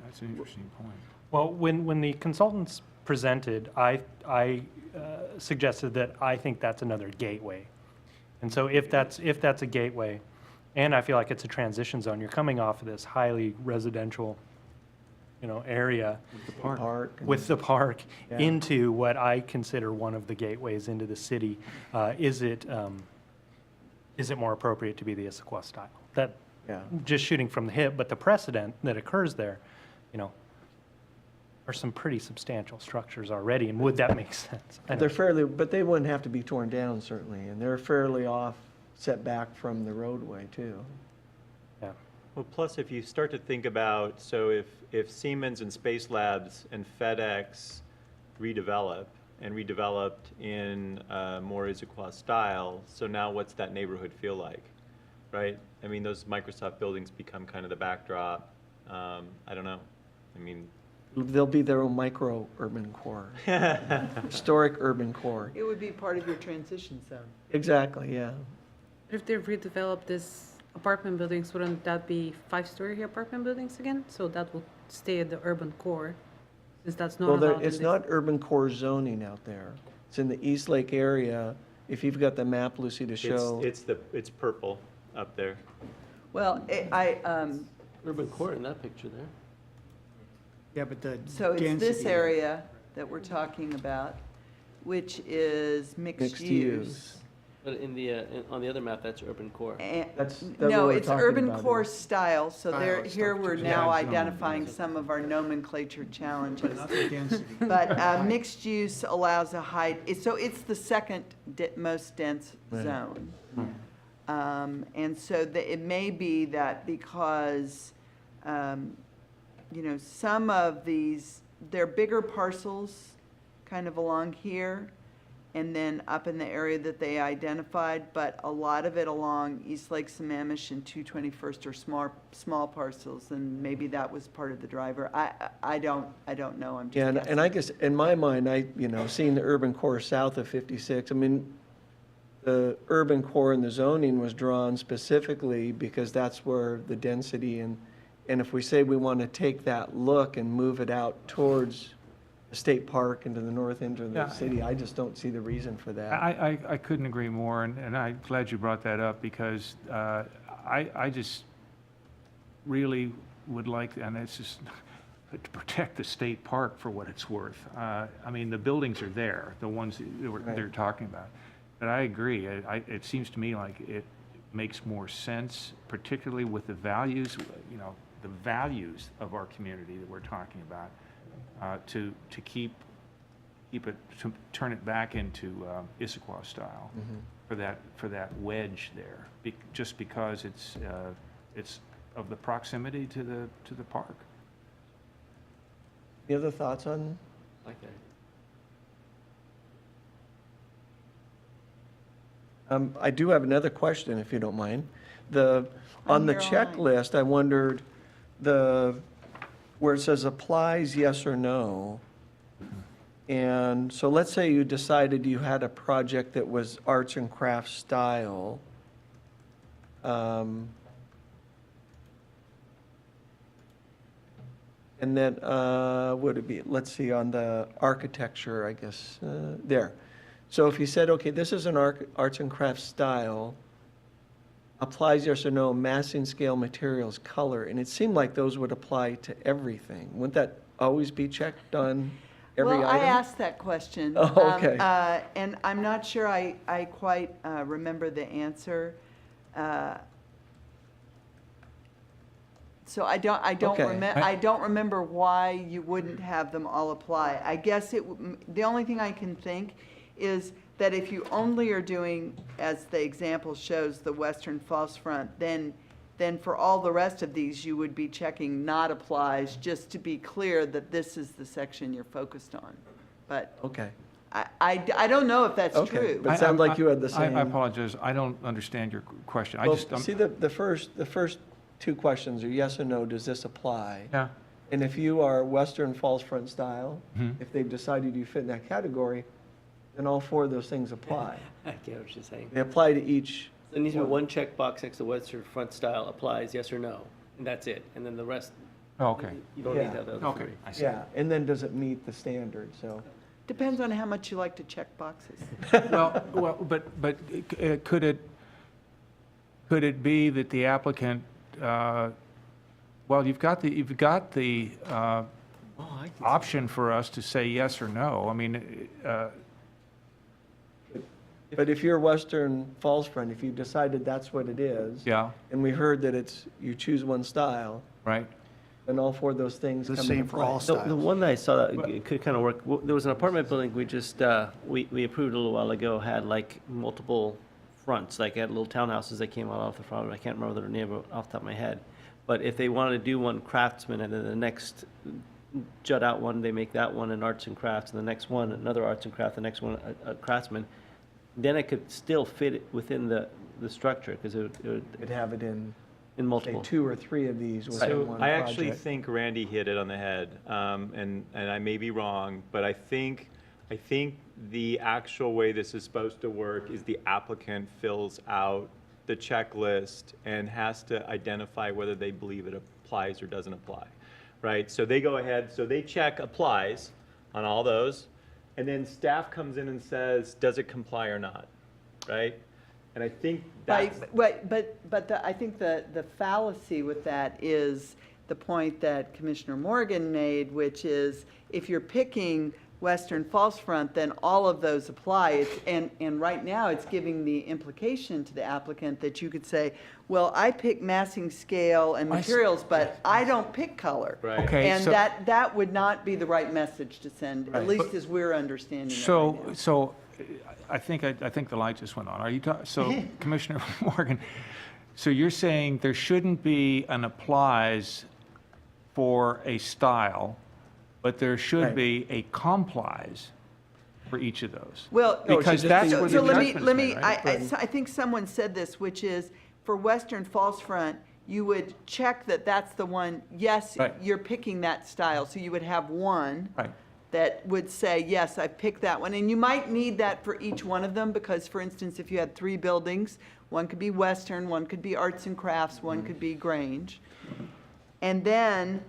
That's an interesting point. Well, when the consultants presented, I suggested that I think that's another gateway. And so if that's a gateway, and I feel like it's a transition zone, you're coming off of this highly residential, area Park. and- with the park Yeah. into what I consider one of the gateways into the city. Is it more appropriate to be the Issaquah style? That, Yeah. just shooting from the hip, but the precedent that occurs there, are some pretty substantial structures already, and would that make sense? I They're don't- fairly, but they wouldn't have to be torn down certainly, and they're fairly off, set back from the roadway too. Yeah. Well, plus if you start to think about, so if Siemens and Space Labs and FedEx redeveloped in more Issaquah style, so now what's that neighborhood feel like, right? I mean, those Microsoft buildings become kind of the backdrop. I don't know. I mean, They'll be their own micro-urban core, historic urban core. It would be part of your transition zone. Exactly, yeah. If they redevelop this apartment buildings, wouldn't that be 5-story apartment buildings again? So that would stay at the urban core, since that's not Well, allowed in it's this. not urban core zoning out there. It's in the East Lake area. If you've got the map, Lucy, to show. it's purple up there. Well, Urban core in that picture there. yeah, but the so it's this density- area that we're talking about, which is mixed use. But on the other map, that's urban core. That's what No, we're it's talking urban about core is- style, so there, Style here stuff, we're too. now Yeah, zoning. identifying some of our nomenclature challenges. Not the density. But mixed use allows a height, so it's the second most dense Right. zone. And so it may be that because, some of these, they're bigger parcels kind of along here and then up in the area that they identified, but a lot of it along East Lake Sammamish and 221st are small parcels, and maybe that was part of the driver. I don't know, I'm just Yeah, guessing. and I guess, in my mind, seeing the urban core south of 56, I mean, the urban core in the zoning was drawn specifically because that's where the density and if we say we want to take that look and move it out towards the state park into the north end of the Yeah. city, I just don't see the reason for that. I couldn't agree more, and I'm glad you brought that up, because I just really would like, and it's just to protect the state park for what it's worth. I mean, the buildings are there, the ones that they're talking about. But I agree, it seems to me like it makes more sense, particularly with the values, the values of our community that we're talking about, to keep it, to turn it back into Issaquah style for that wedge there, just because it's of the proximity to the park. Any other thoughts on? Like that. I do have another question, if you don't mind. On the here all night. checklist, I wondered, where it says applies yes or no. And so let's say you decided you had a project that was arts and crafts style. And then, would it be, let's see, on the architecture, I guess, there. So if you said, okay, this is an arts and crafts style, applies yes or no, massing scale, materials, color, and it seemed like those would apply to everything. Wouldn't that always be checked on every item? Well, I asked that question. Oh, okay. And I'm not sure I quite remember the answer. So I don't Okay. I don't remember why you wouldn't have them all apply. I guess the only thing I can think is that if you only are doing, as the example shows, the western false front, then for all the rest of these, you would be checking not applies, just to be clear that this is the section you're focused on. But Okay. I don't know if that's Okay, true. but it sounded like you had the same. I apologize, I don't understand your question. I Well, just, see, the first two questions are yes or no, does this apply? yeah, And if you are Western false front style, Mhm. if they've decided you fit in that category, then all four of those things apply. I get what you're saying. They apply to each. There needs to be one checkbox next to Western front style applies, yes or no, and that's it. And then the rest, oh, okay, you don't need Yeah. to have the other okay, three. I see. Yeah, and then does it meet the standard, so. Depends on how much you like to check boxes. Well, but could it be that the applicant, well, you've got the option for us to say yes or no. I mean, But if you're Western false front, if you decided that's what it is. yeah, And we heard that it's, you choose one style, right? then all four of those things The come same into for play. all The styles. one that I saw that it could kind of work, there was an apartment building we just, we approved a little while ago, had like multiple fronts, like had little townhouses that came out off the front, I can't remember their name off the top of my head. But if they wanted to do one craftsman and then the next jut out one, they make that one an arts and crafts, and the next one another arts and craft, the next one a craftsman, then it could still fit it within the structure, because it would, Could have it in, in say, multiple. 2 or 3 of these within So one I actually project. think Randy hit it on the head, and I may be wrong, but I think the actual way this is supposed to work is the applicant fills out the checklist and has to identify whether they believe it applies or doesn't apply, right? So they go ahead, so they check applies on all those, and then staff comes in and says, does it comply or not, right? And I think that's. Right, but I think the fallacy with that is the point that Commissioner Morgan made, which is if you're picking Western false front, then all of those apply. And right now, it's giving the implication to the applicant that you could say, well, I pick massing scale and I see. materials, but I don't pick color. Right. Okay, And so- that would not be the right message to send, at Right. least as we're understanding it So, right now. so I think the light just went on. Are you so Commissioner Morgan, so you're saying there shouldn't be an applies for a style, but there should Right. be a complies for each of those? Well, No, it Because should just that's be- where so the let me, judgment's let made, me, right? I think someone said this, which is, for Western false front, you would check that that's the one, yes, Right. you're picking that style, so you would have one Right. that would say, yes, I picked that one, and you might need that for each one of them, because, for instance, if you had 3 buildings, one could be Western, one could be arts and crafts, one could be Grange. And then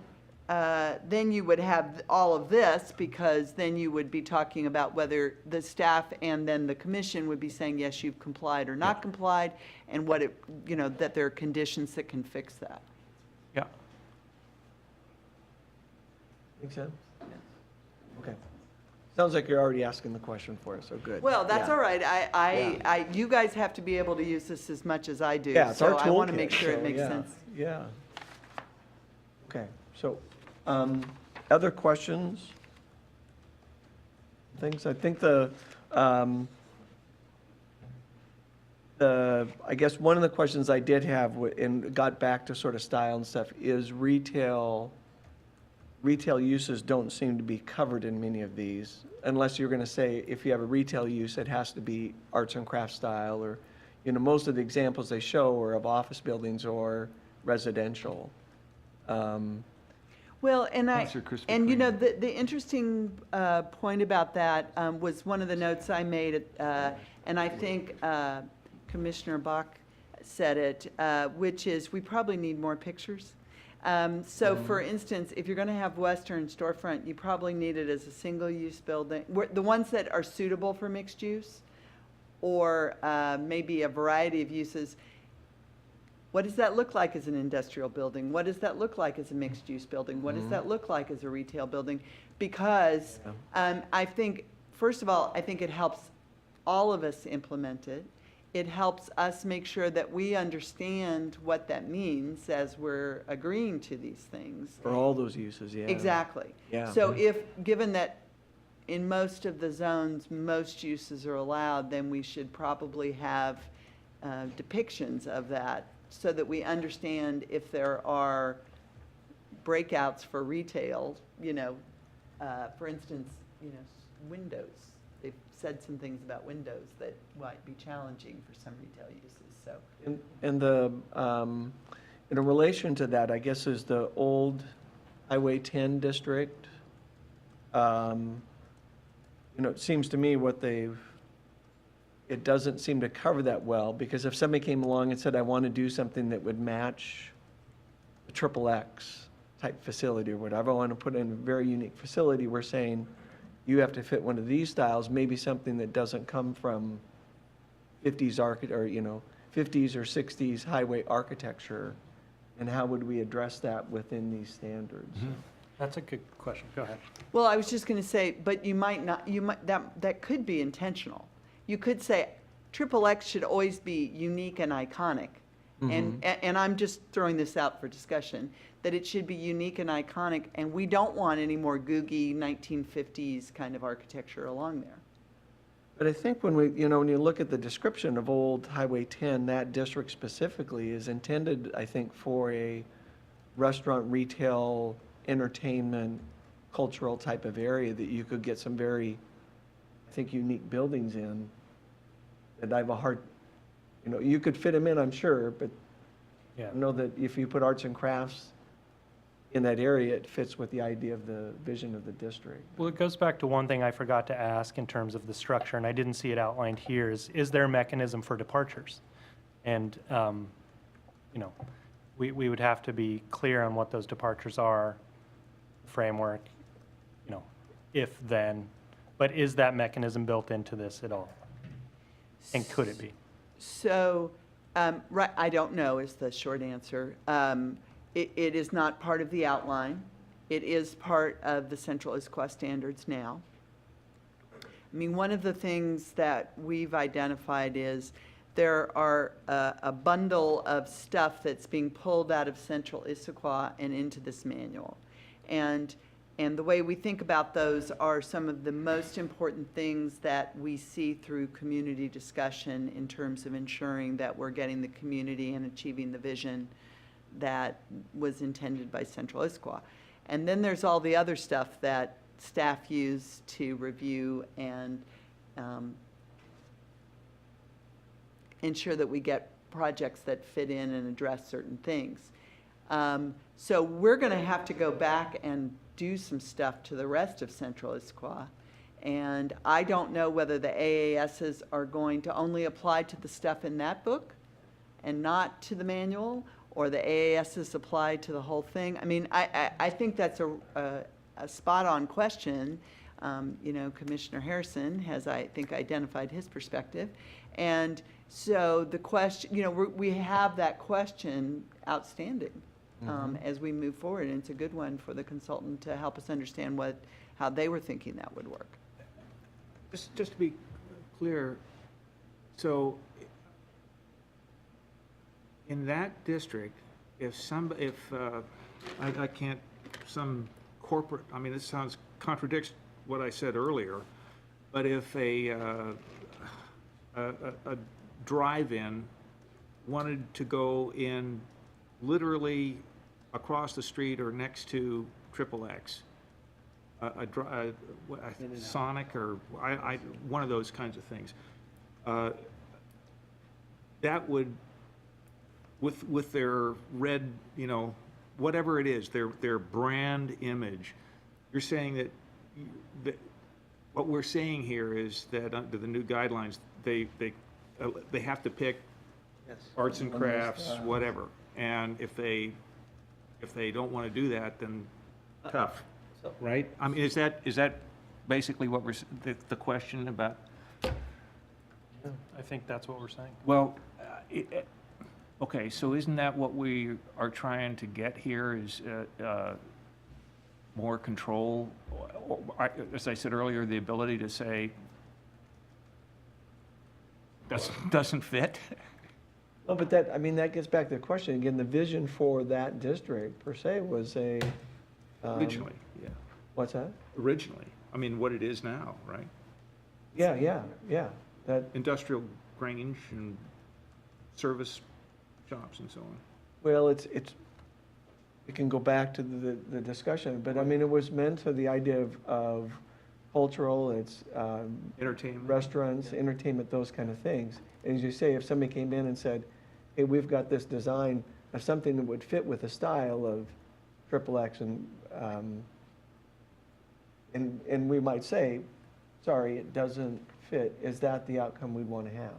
you would have all of this, because then you would be talking about whether the staff and then the commission would be saying, yes, you've complied or not complied, and what it, that there are conditions that can fix that. Yeah. Make sense? Okay. Sounds like you're already asking the question for us, so good. Well, that's Yeah. all right. You guys have to be able to use this as much as I do. Yeah, it's our So I want to toolkit, make sure it so, makes yeah, sense. Yeah. Okay, so, other questions? Things, I think I guess one of the questions I did have, and got back to sort of style and stuff, is retail uses don't seem to be covered in many of these, unless you're going to say, if you have a retail use, it has to be arts and crafts style, or, most of the examples they show are of office buildings or residential. Well, and Counselor Krispy the interesting point about that was one of the notes I made, and I think Commissioner Bach said it, which is we probably need more pictures. So for instance, if you're going to have Western storefront, you probably need it as a single-use building, the ones that are suitable for mixed use, or maybe a variety of uses. What does that look like as an industrial building? What does that look like as a mixed-use building? What does that look like as a retail building? Because I think, first of all, I think it helps all of us implement it. It helps us make sure that we understand what that means as we're agreeing to these things. For all those uses, yeah. Exactly. Yeah. So given that in most of the zones, most uses are allowed, then we should probably have depictions of that so that we understand if there are breakouts for retail, for instance, windows. They've said some things about windows that might be challenging for some retail uses, so. And in relation to that, I guess is the old Highway 10 district. It seems to me it doesn't seem to cover that well, because if somebody came along and said, I want to do something that would match the XXX type facility or whatever, I want to put in a very unique facility, we're saying, you have to fit one of these styles, maybe something that doesn't come from 50s 50s or 60s highway architecture, and how would we address that within these standards? That's a good question. Go ahead. Well, I was just going to say, but that could be intentional. You could say XXX should always be unique and iconic. And I'm just throwing this out for discussion, that it should be unique and iconic, and we don't want any more googie 1950s kind of architecture along there. But I think when when you look at the description of Old Highway 10, that district specifically is intended, I think, for a restaurant, retail, entertainment, cultural type of area that you could get some very, I think, unique buildings in. That I have a hard, you could fit them in, I'm sure, but Yeah. I know that if you put arts and crafts in that area, it fits with the idea of the vision of the district. Well, it goes back to one thing I forgot to ask in terms of the structure, and I didn't see it outlined here, is there a mechanism for departures? And, we would have to be clear on what those departures are, framework, if then, but is that mechanism built into this at all? And could it be? So, right, I don't know is the short answer. It is not part of the outline. It is part of the Central Issaquah standards now. I mean, one of the things that we've identified is there are a bundle of stuff that's being pulled out of Central Issaquah and into this manual. And the way we think about those are some of the most important things that we see through community discussion in terms of ensuring that we're getting the community and achieving the vision that was intended by Central Issaquah. And then there's all the other stuff that staff use to review and ensure that we get projects that fit in and address certain things. So we're going to have to go back and do some stuff to the rest of Central Issaquah. And I don't know whether the AASs are going to only apply to the stuff in that book and not to the manual, or the AASs apply to the whole thing. I mean, I think that's a spot-on question. Commissioner Harrison has, I think, identified his perspective. And so the question, we have that question outstanding as we move forward, and it's a good one for the consultant to help us understand how they were thinking that would work. Just to be clear, so in that district, some corporate, I mean, this contradicts what I said earlier, but if a drive-in wanted to go in literally across the street or next to XXX, Sonic or one of those kinds of things, that would, with their red, whatever it is, their brand image, you're saying that what we're saying here is that under the new guidelines, they have to pick arts and crafts, whatever. And if they don't want to do that, then tough, right? I mean, is that basically what the question about? I think that's what we're saying. Well, Okay, so isn't that what we are trying to get here is more control? As I said earlier, the ability to say, doesn't fit? Oh, but that, I mean, that gets back to the question, again, the vision for that district per se was a. Originally, yeah. What's that? Originally. I mean, what it is now, right? Yeah, that, Industrial Grange and service shops and so on. well, it can go back to the discussion, but I mean, it was meant to the idea of cultural, it's, Entertainment. restaurants, entertainment, those kind of things. And as you say, if somebody came in and said, hey, we've got this design of something that would fit with the style of XXX and we might say, sorry, it doesn't fit, is that the outcome we'd want to have?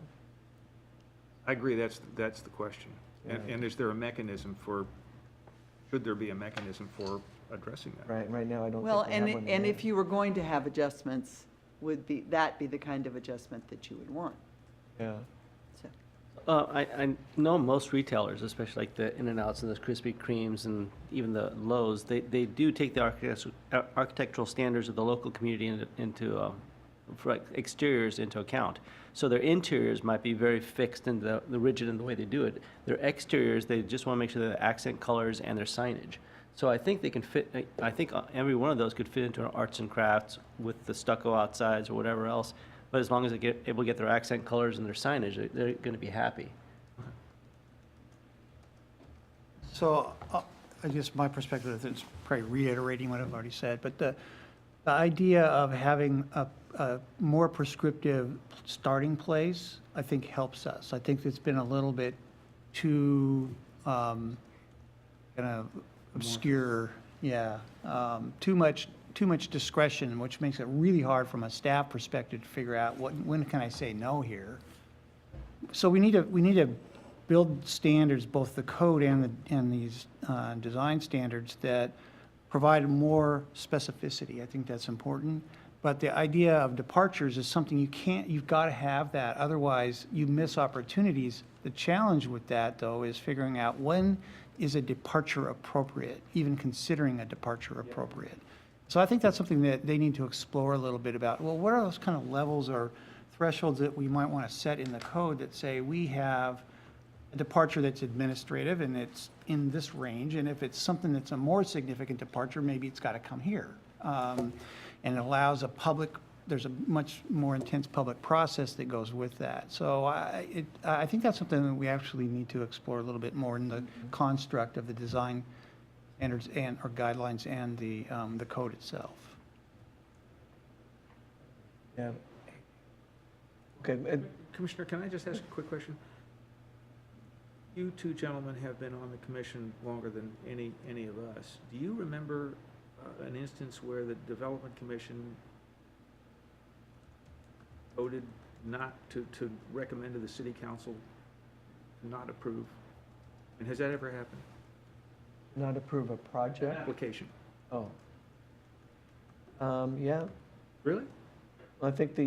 I agree, that's the question. And is there a mechanism should there be a mechanism for addressing that? Right now, I don't Well, think we have one. and if you were going to have adjustments, that be the kind of adjustment that you would want? Yeah. So, I know most retailers, especially like the In-N-Outs and the Krispy Kremes and even the Lowe's, they do take the architectural standards of the local community into for like exteriors into account. So their interiors might be very fixed and the rigid in the way they do it. Their exteriors, they just want to make sure that the accent colors and their signage. So I think they can fit, I think every one of those could fit into an arts and crafts with the stucco outsides or whatever else. But as long as they're able to get their accent colors and their signage, they're going to be happy. So I guess my perspective is probably reiterating what I've already said, but the idea of having a more prescriptive starting place, I think helps us. I think it's been a little bit too kind of obscure, too much discretion, which makes it really hard from a staff perspective to figure out when can I say no here. So we need to build standards, both the code and these design standards that provide more specificity. I think that's important. But the idea of departures is something you've got to have that. Otherwise, you miss opportunities. The challenge with that, though, is figuring out when is a departure appropriate, even considering a departure appropriate. So I think that's something that they need to explore a little bit about. Well, what are those kind of levels or thresholds that we might want to set in the code that say we have a departure that's administrative and it's in this range, and if it's something that's a more significant departure, maybe it's got to come here. And it allows there's a much more intense public process that goes with that. So I think that's something that we actually need to explore a little bit more in the construct of the design standards or guidelines and the code itself. Yeah. Okay. Commissioner, can I just ask a quick question? You two gentlemen have been on the commission longer than any of us. Do you remember an instance where the Development Commission voted not to recommend to the City Council not approve? And has that ever happened? Not approve a project? Application. Oh. Yeah. Really? I think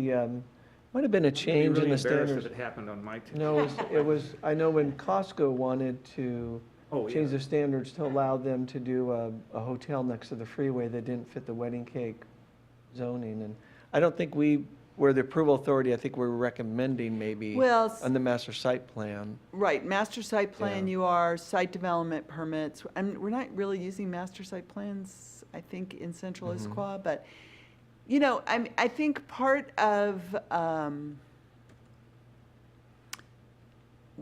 might have been a change in the I'd be really embarrassed standards. if it happened on my team. No, it was, I know when Costco wanted to Oh, change yeah. the standards to allow them to do a hotel next to the freeway that didn't fit the wedding cake zoning. And I don't think we're the approval authority, I think we're recommending maybe Well, on the master site plan. right, master site plan, Yeah. you are, site development permits, and we're not really using master site plans, I think, in Central Issaquah, but, you know, I think part of,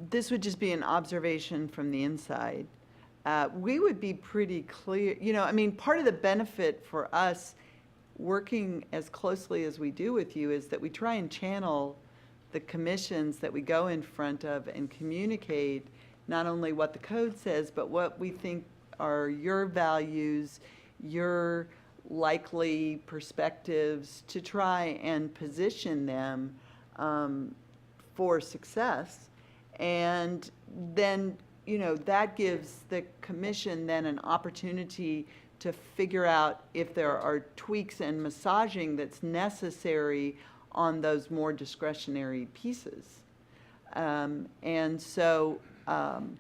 this would just be an observation from the inside. We would be pretty clear, you know, I mean, part of the benefit for us working as closely as we do with you is that we try and channel the commissions that we go in front of and communicate not only what the code says, but what we think are your values, your likely perspectives, to try and position them for success. And then, you know, that gives the commission then an opportunity to figure out if there are tweaks and massaging that's necessary on those more discretionary pieces. And so I'm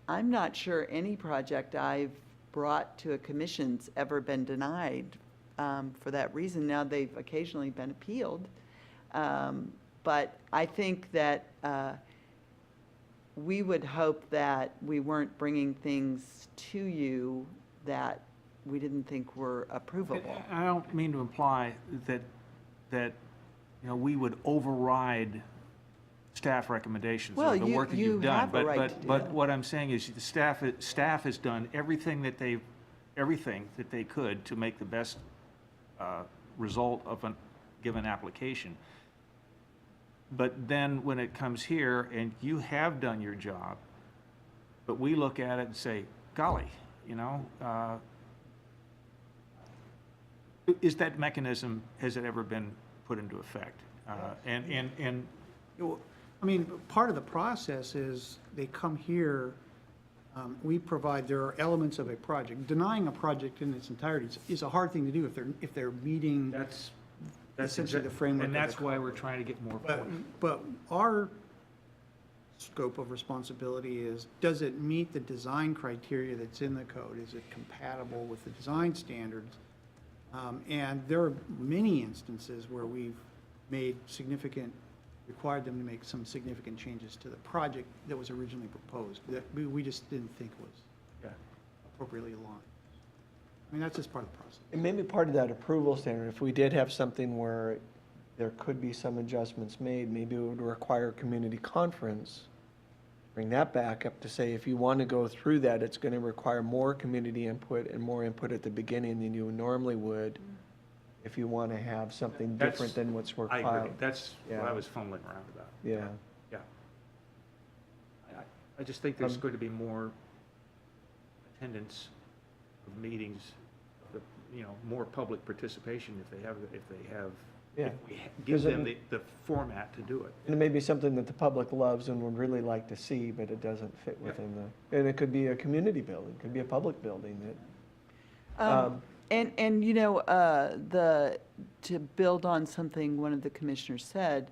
not sure any project I've brought to a commission's ever been denied for that reason. Now, they've occasionally been appealed. But I think that we would hope that we weren't bringing things to you that we didn't think were approvable. I don't mean to imply that, we would override staff recommendations Well, or the work that you you've done. have a right to do But that. what I'm saying is the staff has done everything that they could to make the best result of a given application. But then when it comes here and you have done your job, but we look at it and say, golly, is that mechanism, has it ever been put into effect? And I mean, part of the process is they come here, we provide, there are elements of a project. Denying a project in its entirety is a hard thing to do if they're meeting that's essentially the framework. And of that's the why we're trying to get more. But our scope of responsibility is, does it meet the design criteria that's in the code? Is it compatible with the design standards? And there are many instances where we've required them to make some significant changes to the project that was originally proposed, that we just didn't think was appropriately aligned. I mean, that's just part of the process. And maybe part of that approval standard, if we did have something where there could be some adjustments made, maybe it would require a community conference. Bring that back up to say, if you want to go through that, it's going to require more community input and more input at the beginning than you normally would if you want to have something different than what's I required. agree. That's what Yeah. I was fumbling around about. Yeah. Yeah. I just think there's going to be more attendance of meetings, more public participation if they have, Yeah. if we give Because them the format to do it. And it may be something that the public loves and would really like to see, but it doesn't fit within and it could be a community building, could be a public building that. To build on something one of the commissioners said,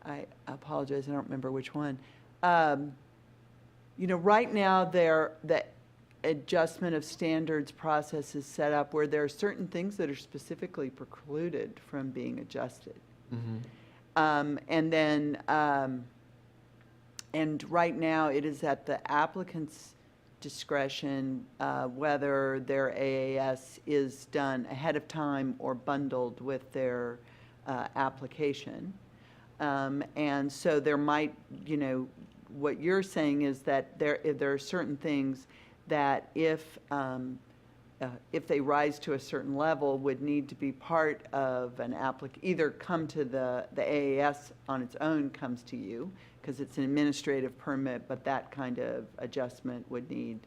I apologize, I don't remember which one. Right now, the adjustment of standards process is set up where there are certain things that are specifically precluded from being adjusted. And right now, it is at the applicant's discretion whether their AAS is done ahead of time or bundled with their application. And so there might, what you're saying is that there are certain things that if they rise to a certain level, would need to be part of an either come to the AAS on its own comes to you, because it's an administrative permit, but that kind of adjustment would need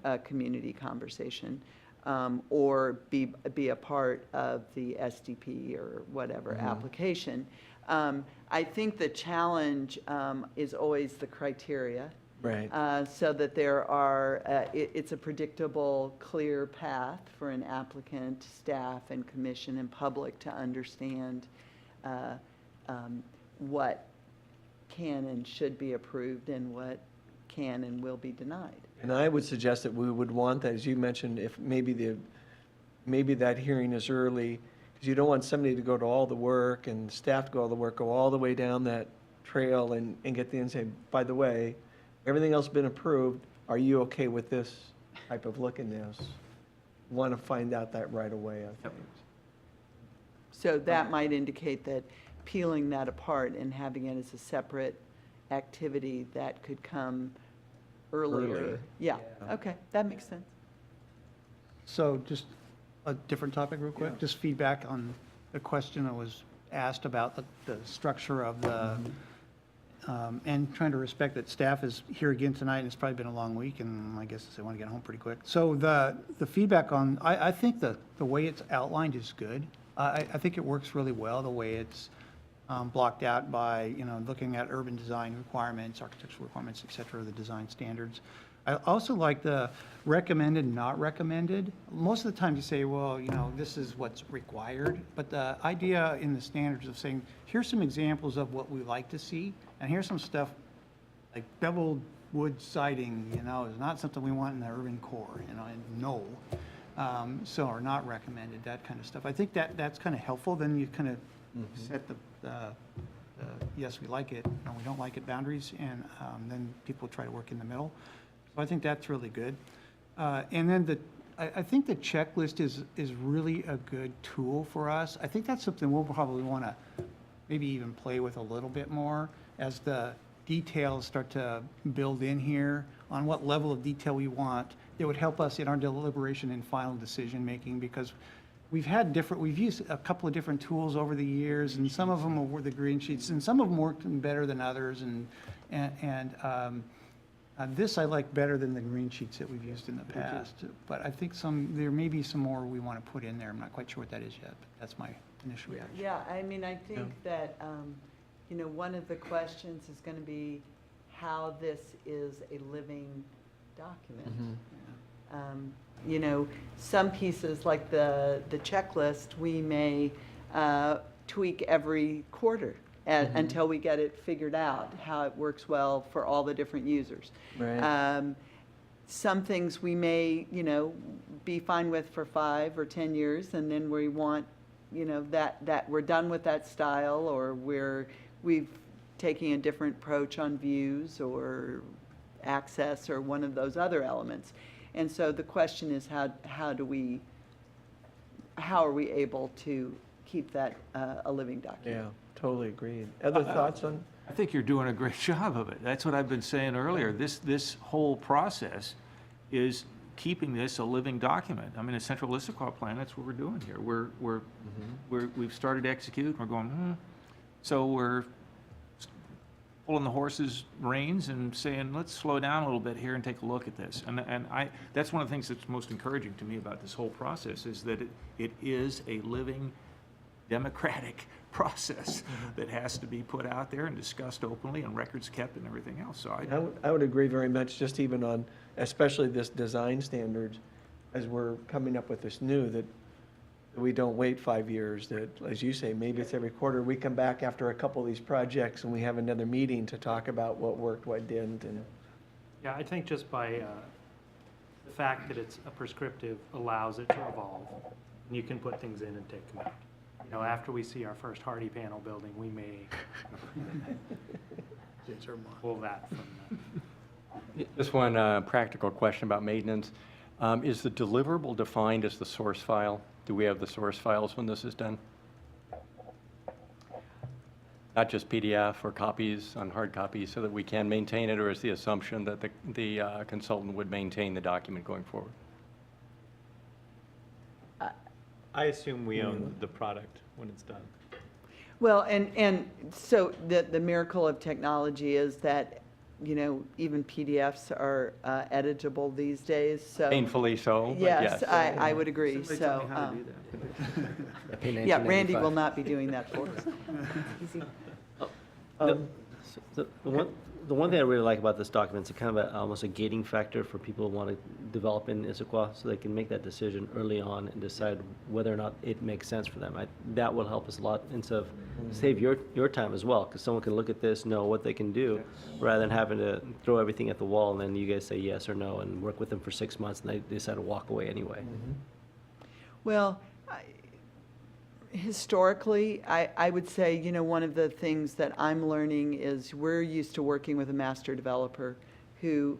a community conversation, or be a part of the SDP or whatever application. I think the challenge is always the criteria. Right. So that there are, it's a predictable, clear path for an applicant, staff, and commission and public to understand what can and should be approved and what can and will be denied. And I would suggest that we would want that, as you mentioned, if maybe that hearing is early, because you don't want somebody to go to all the work and staff to go all the work, go all the way down that trail and get the end and say, by the way, everything else has been approved, are you okay with this type of look in this? Want to find out that right away, I think. So that might indicate that peeling that apart and having it as a separate activity that could come earlier. Earlier. Yeah, okay, that makes sense. So just a different topic real quick, just feedback on the question that was asked about the structure of the, and trying to respect that staff is here again tonight, and it's probably been a long week, and I guess they want to get home pretty quick. So the feedback on, I think the way it's outlined is good. I think it works really well, the way it's blocked out by, looking at urban design requirements, architectural requirements, et cetera, the design standards. I also like the recommended, not recommended. Most of the time you say, well, this is what's required, but the idea in the standards of saying, here's some examples of what we like to see, and here's some stuff like beveled wood siding, is not something we want in the urban core, and no. So are not recommended, that kind of stuff. I think that's kind of helpful. Then you kind of set the yes, we like it, no, we don't like it boundaries, and then people try to work in the middle. So I think that's really good. And then I think the checklist is really a good tool for us. I think that's something we'll probably want to maybe even play with a little bit more as the details start to build in here on what level of detail we want. It would help us in our deliberation and final decision-making, because we've used a couple of different tools over the years, and some of them were the green sheets, and some of them worked better than others, and this I like better than the green sheets that we've used in the past. But I think there may be some more we want to put in there. I'm not quite sure what that is yet, but that's my initial reaction. Yeah, I mean, I think that, one of the questions is going to be how this is a living document. Some pieces, like the checklist, we may tweak every quarter until we get it figured out, how it works well for all the different users. Right. Some things we may, be fine with for 5 or 10 years, and then we want, that we're done with that style, or we've taking a different approach on views or access or one of those other elements. And so the question is, how are we able to keep that a living document? Yeah, totally agreed. Other thoughts on? I think you're doing a great job of it. That's what I've been saying earlier. This whole process is keeping this a living document. I mean, a central Issaquah plan, that's what we're doing here. We've started to execute, we're going, So we're pulling the horse's reins and saying, let's slow down a little bit here and take a look at this. And that's one of the things that's most encouraging to me about this whole process, is that it is a living, democratic process that has to be put out there and discussed openly, and records kept and everything else. So I would agree very much, just even on, especially this design standards, as we're coming up with this new, that we don't wait 5 years, that, as you say, maybe it's every quarter. We come back after a couple of these projects and we have another meeting to talk about what worked, what didn't, and. Yeah, I think just by the fact that it's a prescriptive allows it to evolve. And you can put things in and take them out. After we see our first Hardy panel building, we may pull that from Just one practical question about maintenance. Is the deliverable defined as the source file? Do we have the source files when this is done? Not just PDF or copies on hard copies, so that we can maintain it, or is the assumption that the consultant would maintain the document going forward? I assume we own the product when it's done. Well, and so the miracle of technology is that, even PDFs are editable these days, so. Painfully so, but Yes, yes. I would agree, Somebody so. tell me how to do that. Yeah, Randy will not be doing that for us. Easy. The one thing I really like about this document is kind of almost a gating factor for people who want to develop in Issaquah, so they can make that decision early on and decide whether or not it makes sense for them. That will help us a lot, instead of save your time as well, because someone can look at this, know what they can do, rather than having to throw everything at the wall and then you guys say yes or no and work with them for 6 months and they decide to walk away anyway. Well, historically, I would say, one of the things that I'm learning is we're used to working with a master developer who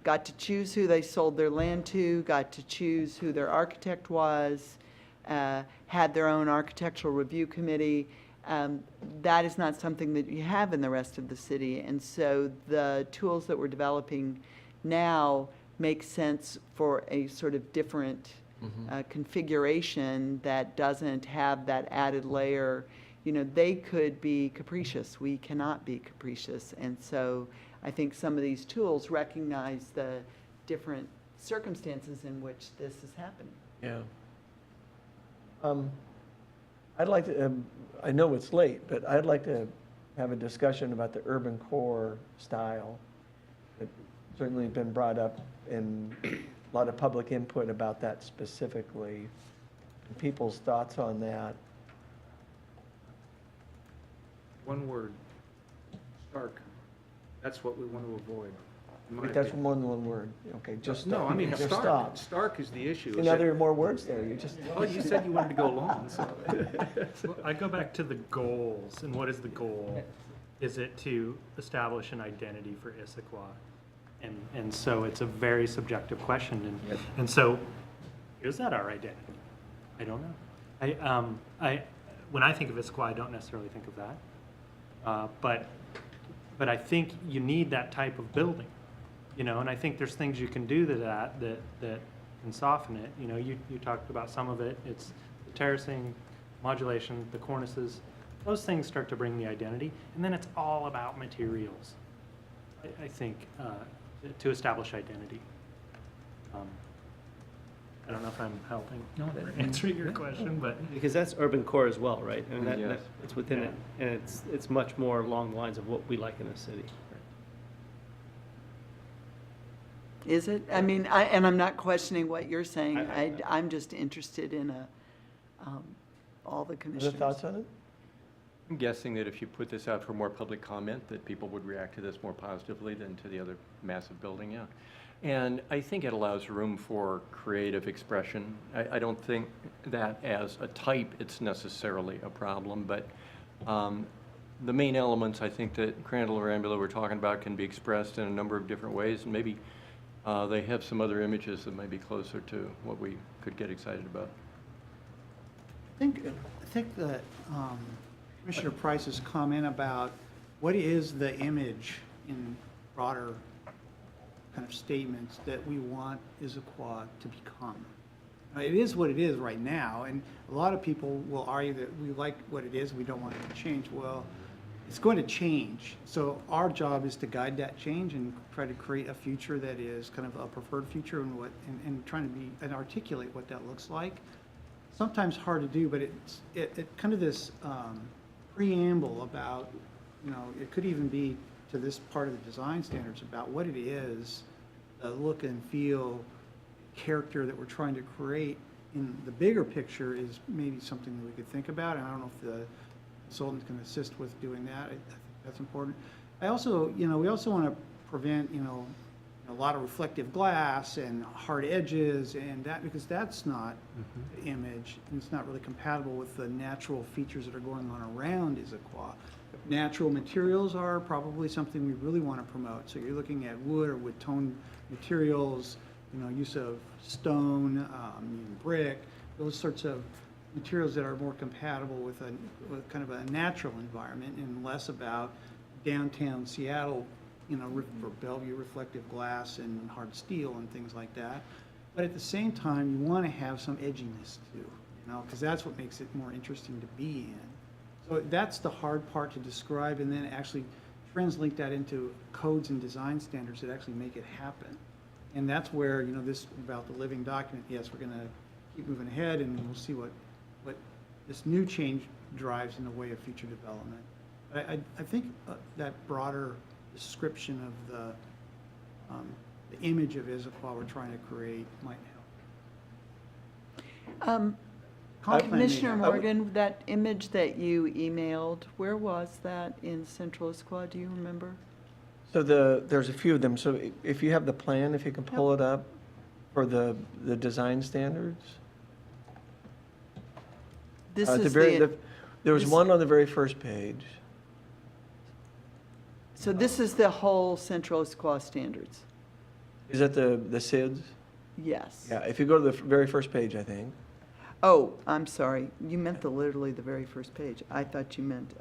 got to choose who they sold their land to, got to choose who their architect was, had their own architectural review committee. That is not something that you have in the rest of the city. And so the tools that we're developing now make sense for a sort of different configuration that doesn't have that added layer. They could be capricious. We cannot be capricious. And so I think some of these tools recognize the different circumstances in which this is happening. Yeah. I'd like to, I know it's late, but I'd like to have a discussion about the urban core style. It certainly been brought up in a lot of public input about that specifically. People's thoughts on that. One word, stark. That's what we want to avoid. in my Wait, that's opinion. more than one word. Okay, just No, stop. I mean, Just Stark. stop. Stark is the issue. See, now there are more words there. You just. Well, you said you wanted to go long, so. Well, I go back to the goals, and what is the goal? Is it to establish an identity for Issaquah? And so it's a very subjective question, and so, is that our identity? I don't know. When I think of Issaquah, I don't necessarily think of that. But I think you need that type of building, you know, and I think there's things you can do to that can soften it. You know, you talked about some of it. It's the terracing, modulation, the cornices. Those things start to bring the identity, and then it's all about materials, I think, to establish identity. I don't know if I'm helping or answering your question, but Because that's urban core as well, right? And Yes. it's within it, and it's much more along the lines of what we like in a city. Is it? I mean, and I'm not questioning what you're saying. I'm just interested in all the Other commissioners. thoughts on it? I'm guessing that if you put this out for more public comment, that people would react to this more positively than to the other massive building, yeah. And I think it allows room for creative expression. I don't think that as a type, it's necessarily a problem, but the main elements, I think, that Crandall or Ambula were talking about can be expressed in a number of different ways, and maybe they have some other images that might be closer to what we could get excited about. I think that Commissioner Price's comment about what is the image in broader kind of statements that we want Issaquah to become. It is what it is right now, and a lot of people will argue that we like what it is, we don't want it to change. Well, it's going to change, so our job is to guide that change and try to create a future that is kind of a preferred future and trying to be and articulate what that looks like. Sometimes hard to do, but it kind of this preamble about, you know, it could even be to this part of the design standards about what it is, the look and feel, character that we're trying to create in the bigger picture is maybe something that we could think about. And I don't know if the consultant can assist with doing that. I think that's important. I also, you know, we also want to prevent, you know, a lot of reflective glass and hard edges and that, because that's not the image, and it's not really compatible with the natural features that are going on around Issaquah. Natural materials are probably something we really want to promote. So you're looking at wood or wood tone materials, you know, use of stone, brick, those sorts of materials that are more compatible with kind of a natural environment and less about downtown Seattle, you know, for Bellevue reflective glass and hard steel and things like that. But at the same time, you want to have some edginess too, you know, because that's what makes it more interesting to be in. So that's the hard part to describe, and then actually translate that into codes and design standards that actually make it happen. And that's where, you know, this about the living document, yes, we're going to keep moving ahead, and we'll see what this new change drives in the way of future development. But I think that broader description of the image of Issaquah we're trying to create might help. Commissioner Morgan, that image that you emailed, where was that in Central Issaquah? Do you remember? So there's a few of them. So if you have the plan, if you can pull it up for the design standards. This At the is very- the, There was this- one on the very first page. so this is the whole Central Issaquah standards? Is that the SIDS? Yes. Yeah, if you go to the very first page, I think. Oh, I'm sorry. You meant literally the very first page. I thought you meant,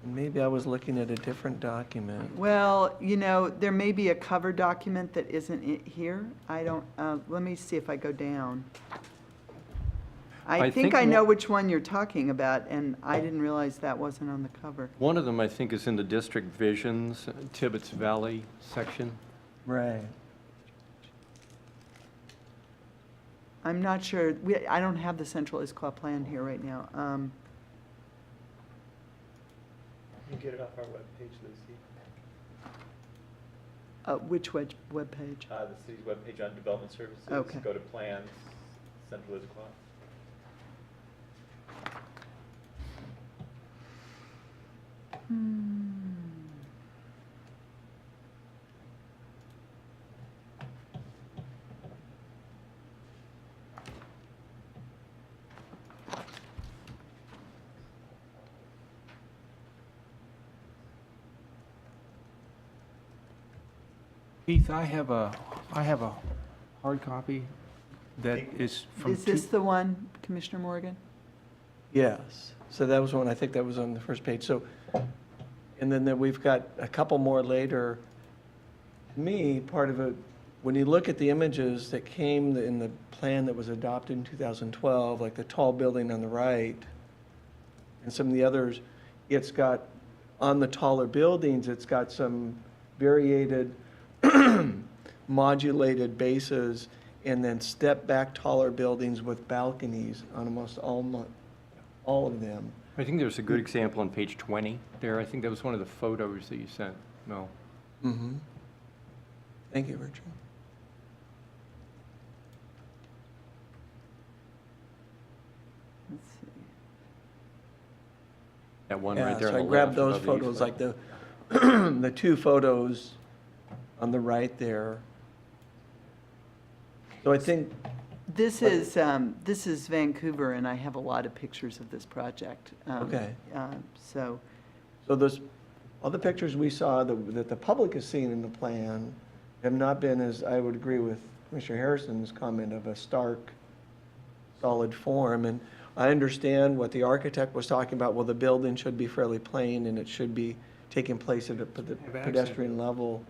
Maybe I was looking at a different document. well, you know, there may be a cover document that isn't here. I don't, let me see if I go down. I I think think I know mo- which one you're talking about, and I didn't realize that wasn't on the cover. One of them, I think, is in the district visions, Tibbetts Valley section. Right. I'm not sure, I don't have the Central Issaquah plan here right now. You get it off our webpage, Lucy. Which webpage? The city's webpage on development services. Okay. Go to plans, Central Issaquah. Keith, I have a hard copy that is from. Is this the one, Commissioner Morgan? Yes, so that was one, I think that was on the first page, so, and then we've got a couple more later. To me, part of it, when you look at the images that came in the plan that was adopted in 2012, like the tall building on the right, and some of the others, it's got, on the taller buildings, it's got some variated, modulated bases, and then step-back taller buildings with balconies on almost all of them. I think there's a good example on page 20 there. I think that was one of the photos that you sent, Mel. Mm-hmm. Thank you, Richard. Let's see. That one Yeah, right there on so the I grabbed left those above the photos, like easel. the two photos on the right there. So I think, This is Vancouver, and I have a lot of pictures of this project. Okay. So, so those, all the pictures we saw that the public has seen in the plan have not been, as I would agree with Commissioner Harrison's comment, of a stark, solid form. And I understand what the architect was talking about. Well, the building should be fairly plain and it should be taking place at the pedestrian level.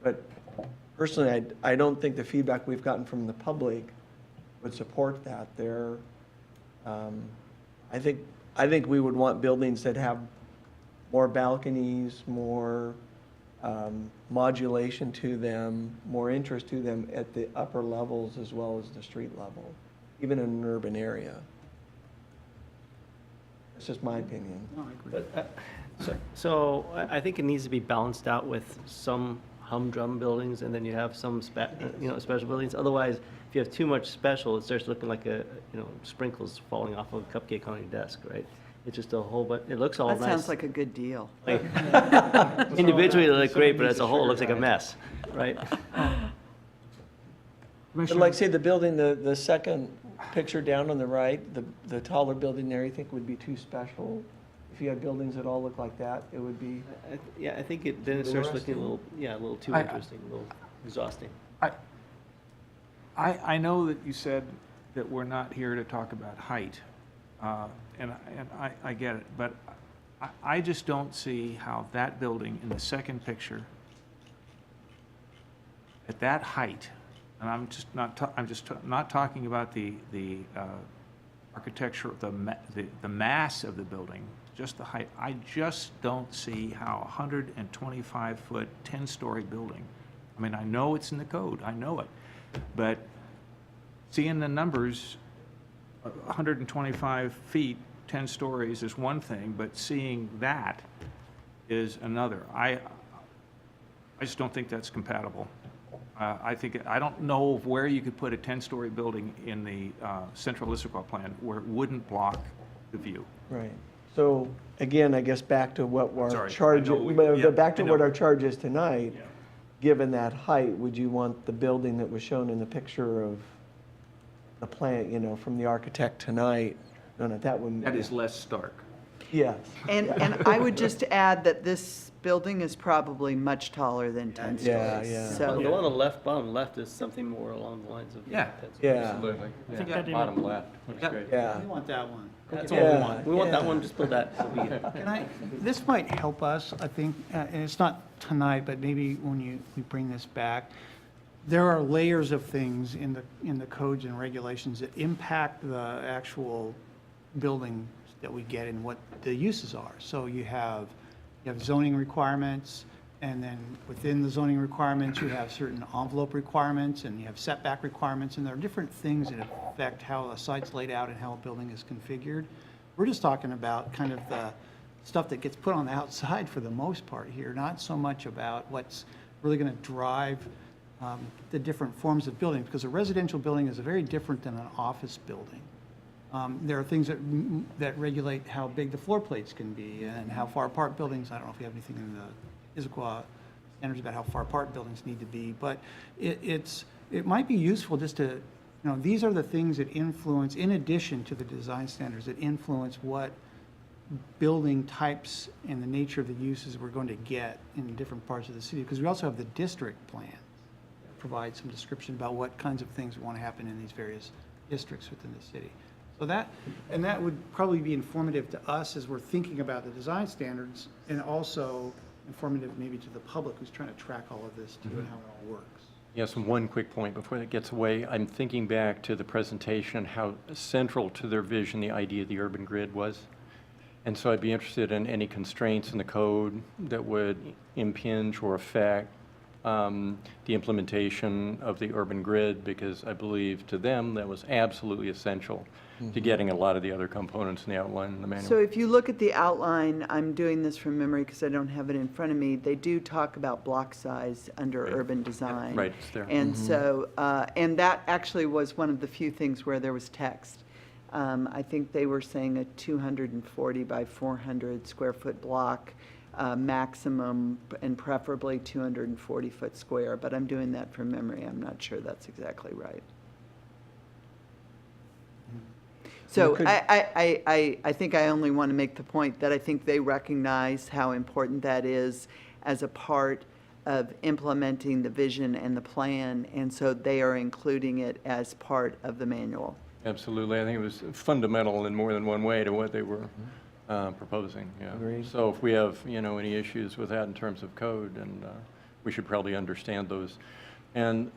But personally, I don't think the feedback we've gotten from the public would support that. I think we would want buildings that have more balconies, more modulation to them, more interest to them at the upper levels as well as the street level, even in an urban area. That's just my opinion. So I think it needs to be balanced out with some humdrum buildings, and then you have some special buildings. Otherwise, if you have too much special, it starts looking like sprinkles falling off of a cupcake on your desk, right? It's just a whole, but it looks all nice. that sounds like a good deal. Individually, they look great, but as a whole, it looks like a mess, right? But like, say, the building, the second picture down on the right, the taller building there, you think would be too special? If you had buildings that all look like that, it would be, Yeah, I think then it starts looking a little too interesting, a little exhausting. I know that you said that we're not here to talk about height, and I get it, but I just don't see how that building in the second picture, at that height, and I'm just not talking about the architecture, the mass of the building, just the height. I just don't see how a 125-foot, 10-story building, I mean, I know it's in the code, I know it, but seeing the numbers, 125 feet, 10 stories is one thing, but seeing that is another. I just don't think that's compatible. I don't know of where you could put a 10-story building in the Central Issaquah plan where it wouldn't block the view. right. So, again, I guess back to what our Sorry, charge, I know yeah, back to I know. what our charge is tonight. Yeah. Given that height, would you want the building that was shown in the picture of the plan, from the architect tonight? No, that wouldn't. That is less stark. Yes. And I would just add that this building is probably much taller than 10 stories. Yeah, yeah. The So, one on the left, bottom left is something more along the lines of. Yeah. Yeah, Absolutely. I think Yeah, that even- bottom left, looks Yeah. great. yeah. We want that one. That's all we Yeah, want. We want that yeah. one, just build that. It'll be- This might help us, I think, and it's not tonight, but maybe when we bring this back. There are layers of things in the codes and regulations that impact the actual building that we get and what the uses are. So you have zoning requirements, and then within the zoning requirements, you have certain envelope requirements, and you have setback requirements, and there are different things that affect how a site's laid out and how a building is configured. We're just talking about kind of the stuff that gets put on the outside for the most part here, not so much about what's really going to drive the different forms of building, because a residential building is very different than an office building. There are things that regulate how big the floor plates can be and how far apart buildings, I don't know if you have anything in the Issaquah standards about how far apart buildings need to be, but it might be useful just to, these are the things that influence, in addition to the design standards, that influence what building types and the nature of the uses we're going to get in different parts of the city, because we also have the district plan that provides some description about what kinds of things want to happen in these various districts within the city. So that would probably be informative to us as we're thinking about the design standards, and also informative maybe to the public who's trying to track all of this too, and how it all works. Yes, and one quick point before that gets away. I'm thinking back to the presentation, how central to their vision the idea of the urban grid was. And so I'd be interested in any constraints in the code that would impinge or affect the implementation of the urban grid, because I believe to them that was absolutely essential to getting a lot of the other components in the outline in the manual. So if you look at the outline, I'm doing this from memory because I don't have it in front of me, they do talk about block size under urban design. Right, it's there. And so, and that actually was one of the few things where there was text. I think they were saying a 240 by 400 square foot block, maximum, and preferably 240 foot square, but I'm doing that from memory. I'm not sure that's exactly right. So I think I only want to make the point that I think they recognize how important that is as a part of implementing the vision and the plan, and so they are including it as part of the manual. Absolutely. I think it was fundamental in more than one way to what they were proposing. Yeah. Agreed. So if we have, any issues with that in terms of code, and we should probably understand those. And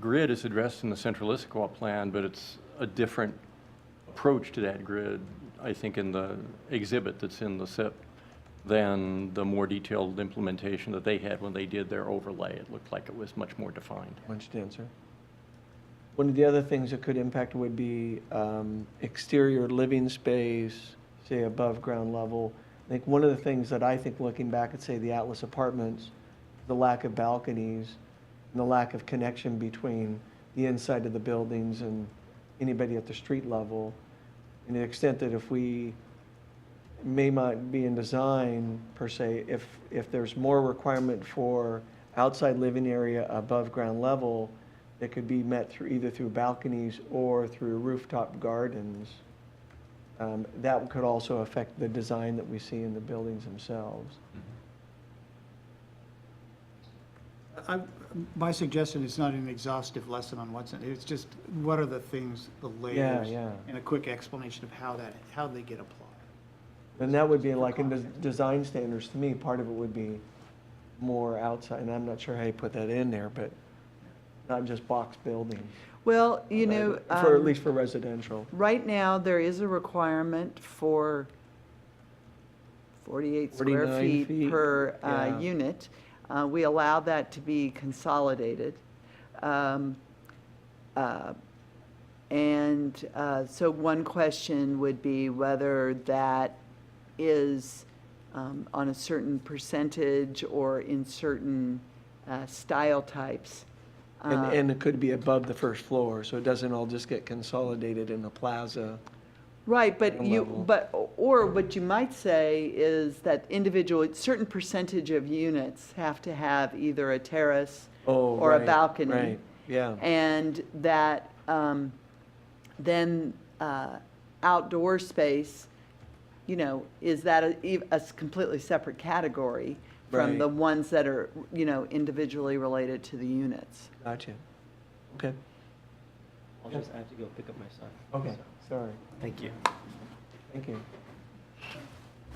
grid is addressed in the Central Issaquah plan, but it's a different approach to that grid, I think, in the exhibit that's in the SIP than the more detailed implementation that they had when they did their overlay. It looked like it was much more defined. Much denser. One of the other things that could impact would be exterior living space, say above ground level. I think one of the things that I think, looking back at, say, the Atlas Apartments, the lack of balconies and the lack of connection between the inside of the buildings and anybody at the street level, and the extent that if we may not be in design per se, if there's more requirement for outside living area above ground level, that could be met through either through balconies or through rooftop gardens, that could also affect the design that we see in the buildings themselves. My suggestion is not an exhaustive lesson on what's in it. It's just what are the things, the layers, and a quick explanation of how they get applied. And that would be like in the design standards, to me, part of it would be more outside, and I'm not sure how you put that in there, but not just box buildings. Well, For at least for residential. right now, there is a requirement for 48 square 49 feet feet, per yeah. unit. We allow that to be consolidated. So one question would be whether that is on a certain percentage or in certain style types. And it could be above the first floor, so it doesn't all just get consolidated in the plaza. Right, but level. or what you might say is that certain percentage of units have to have either a terrace or a balcony. Right, yeah. And that then outdoor space, is that a completely separate category from Right. the ones that are, individually related to the units. Gotcha. Okay, I have to go pick up my son. okay, sorry. Thank you. Thank you.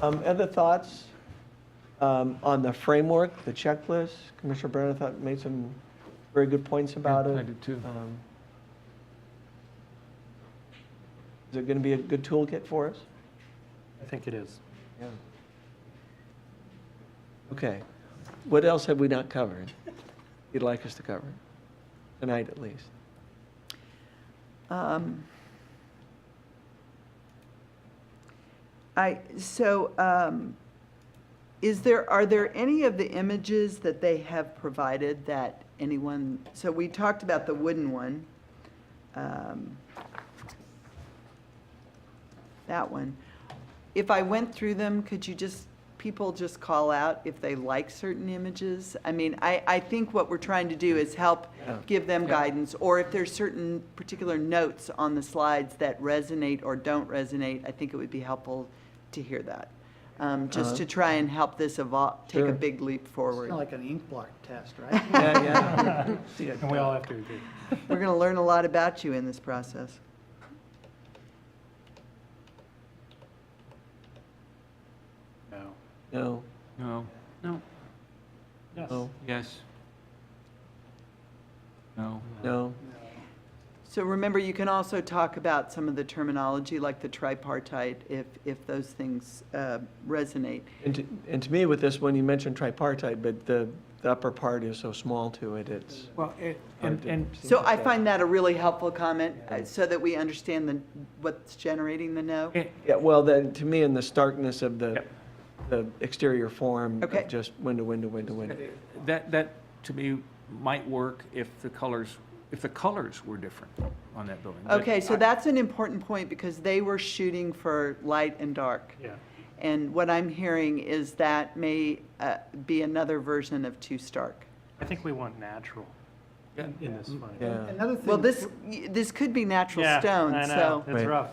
Other thoughts on the framework, the checklist? Commissioner Brown, I thought, made some very good points about it. I did too. Is it going to be a good toolkit for us? I think it is. Yeah. Okay. What else have we not covered you'd like us to cover? Tonight, at least. Are there any of the images that they have provided that anyone, so we talked about the wooden one. That one. If I went through them, could you people just call out if they like certain images? I mean, I think what we're trying to do is help give them guidance, or if there's certain particular notes on the slides that resonate or don't resonate, I think it would be helpful to hear that. Just to try and help this evolve, take Sure. a big leap It's forward. kind of like an ink blot test, right? Yeah, yeah. And we all have to agree. We're going to learn a lot about you in this process. No. No, No, No. no, yes. No. no. So remember, you can also talk about some of the terminology, like the tripartite, if those things resonate. And to me, with this one, you mentioned tripartite, but the upper part is so small to it, it's. Well, hard to and see So what I that- find that a really helpful comment, so that we understand what's generating the no. Yeah, well, then, to me, in the starkness of the, Yep. the exterior form Okay. of just window, window, window, window. that, to me, might work if the colors were different on that building. But Okay, so I- that's an important point, because they were shooting for light and dark. Yeah. And what I'm hearing is that may be another version of too stark. I think we want natural in this one. Yeah. Another thing. Well, this could be natural Yeah, stone, I so. know, it's Right. rough.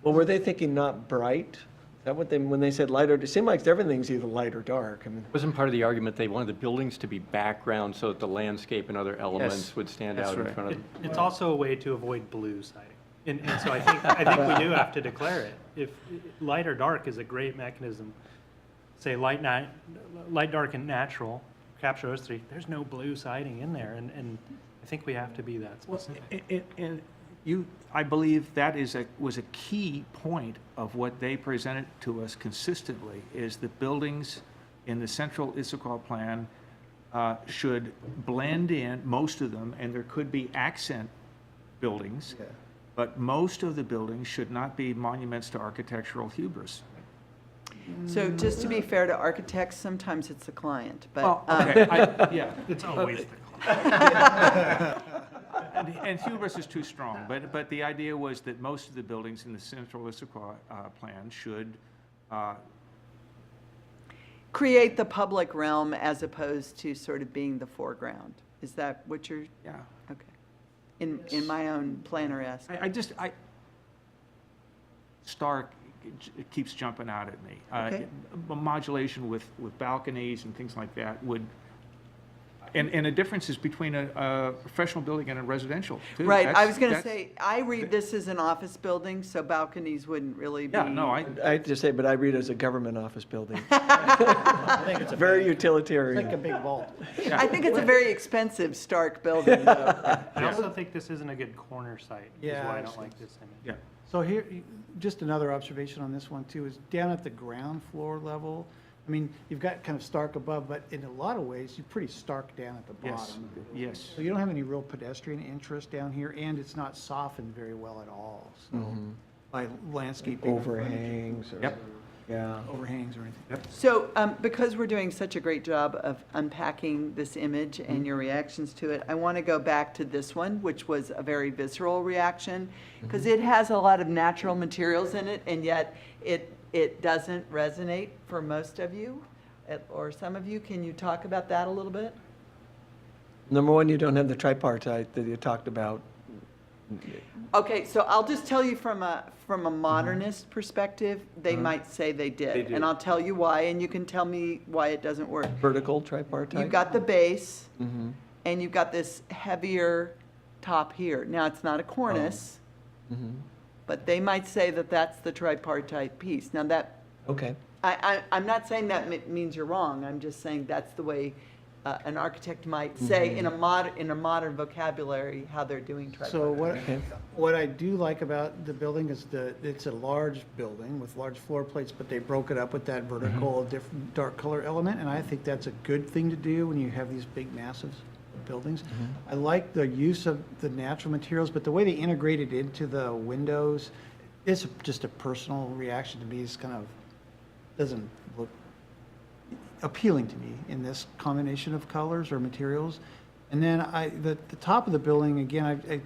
Well, were they thinking not bright? Is that what they, when they said light or, it seemed like everything's either light or dark. I mean, Wasn't part of the argument they wanted the buildings to be background so that the landscape and other elements would stand that's out in right. front of them? It's also a way to avoid blue siding. And so I think we do have to declare it. If light or dark is a great mechanism, say light, dark, and natural, capture those three, there's no blue siding in there. And I think we have to be that specific. And I believe that was a key point of what they presented to us consistently, is that buildings in the central Issaquah plan should blend in, most of them, and there could be accent buildings, but most of the buildings should not be monuments to architectural hubris. So just to be fair to architects, sometimes it's the client, but. Well, okay, yeah. It's always the And hubris is too strong, but the idea was that most of the buildings in the central Issaquah plan should, Create the public realm as opposed to sort of being the foreground. Is that what you're, yeah. okay. In my own planner-esque. Stark, it keeps jumping out at me. Okay. Modulation with balconies and things like that would, and the differences between a professional building and a residential, too. Right, I was going to That's- say, I read this as an office building, so balconies wouldn't really be. Yeah, no, I just say, but I read it as a government office building. I think it's Very like a utilitarian. big vault. I think it's a very expensive Stark building, though. I also think this isn't a good corner site, is Yeah, why I I don't like this image. Yeah. So here, just another observation on this one too, is down at the ground floor level, I mean, you've got kind of stark above, but in a lot of ways, you're pretty stark down at the Yes, bottom. yes. So you don't have any real pedestrian interest down here, and it's not softened very well at all, so, by landscaping. or furniture, Overhangs or. Yep. Yeah. Overhangs or anything. So, because we're doing such a great job of unpacking this image and your reactions to it, I want to go back to this one, which was a very visceral reaction, because it has a lot of natural materials in it, and yet it doesn't resonate for most of you, or some of you. Can you talk about that a little bit? Number one, you don't have the tripartite that you talked about. Okay, so I'll just tell you from a modernist perspective, they might say they did. They do. And I'll tell you why, and you can tell me why it doesn't work. Vertical tripartite? You've got the base, Mhm. and you've got this heavier top here. Now, it's not a cornice, Mhm. but they might say that that's the tripartite piece. Now, that, Okay. I'm not saying that means you're wrong, I'm just saying that's the way an architect might say in a modern vocabulary how they're doing tripartite. So Okay. what I do like about the building is it's a large building with large floor plates, but they broke it up with that vertical, different dark color element, and I think that's a good thing to do when you have these big massive buildings. I like the use of the natural materials, but the way they integrated into the windows, it's just a personal reaction to me, is kind of, doesn't look appealing to me in this combination of colors or materials. And then the top of the building, again,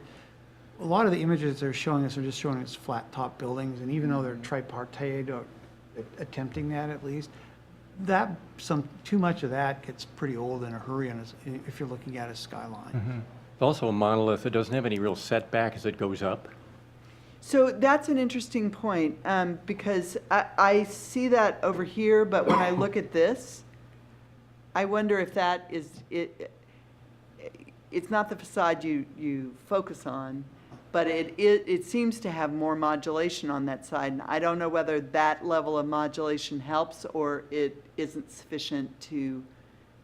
a lot of the images they're showing us are just showing us flat top buildings, and even though they're tripartite or attempting that at least, too much of that gets pretty old in a hurry if you're looking at a skyline. It's also a monolith. It doesn't have any real setback as it goes up. So that's an interesting point, because I see that over here, but when I look at this, I wonder if that is, it's not the facade you focus on, but it seems to have more modulation on that side. And I don't know whether that level of modulation helps or it isn't sufficient to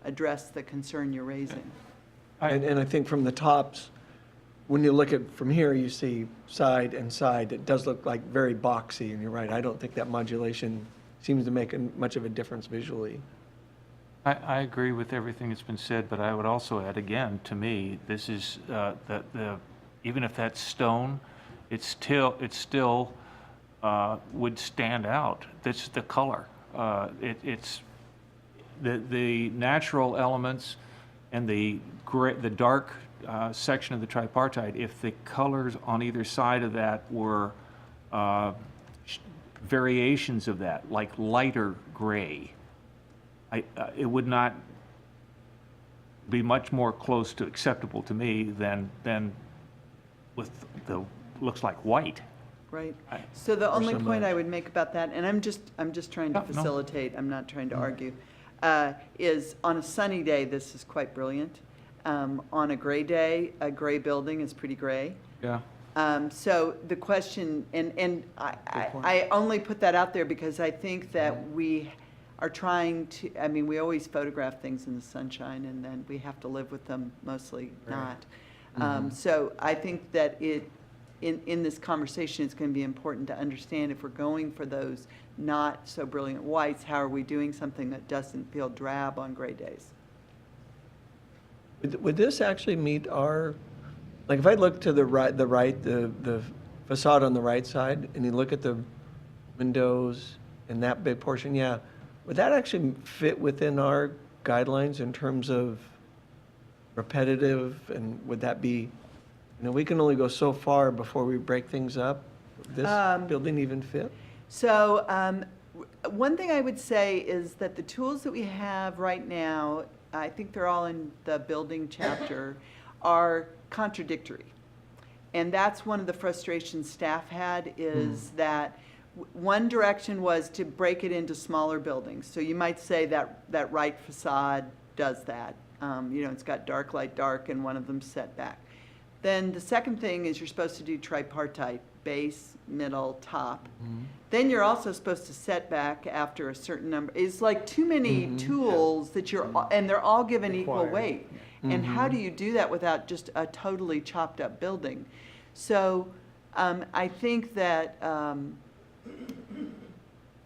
address the concern you're raising. And I think from the tops, when you look at from here, you see side and side. It does look like very boxy, and you're right. I don't think that modulation seems to make much of a difference visually. I agree with everything that's been said, but I would also add, again, to me, this is, even if that's stone, it still would stand out. That's the color. It's the natural elements and the dark section of the tripartite. If the colors on either side of that were variations of that, like lighter gray, it would not be much more close to acceptable to me than with looks like white. Right. So the only so point much. I would make about that, and I'm just trying to No. facilitate, I'm not trying to argue, is on a sunny day, this is quite brilliant. On a gray day, a gray building is pretty gray. Yeah. So the question, and I only put that out there because I think that we are trying to, I mean, we always photograph things in the sunshine and then we have to live with them, mostly not. So I think that in this conversation, it's going to be important to understand if we're going for those not so brilliant whites, how are we doing something that doesn't feel drab on gray days? Would this actually meet our, like if I look to the facade on the right side, and you look at the windows and that big portion, yeah, would that actually fit within our guidelines in terms of repetitive, and would that be, we can only go so far before we break things up? Would this building even fit? So one thing I would say is that the tools that we have right now, I think they're all in the building chapter, are contradictory. And that's one of the frustrations staff had, is that one direction was to break it into smaller buildings. So you might say that right facade does that. It's got dark, light, dark, and one of them set back. Then the second thing is you're supposed to do tripartite, base, middle, top. Then you're also supposed to set back after a certain number. It's like too many tools that and they're all given equal weight. And how do you do that without just a totally chopped up building? So I think that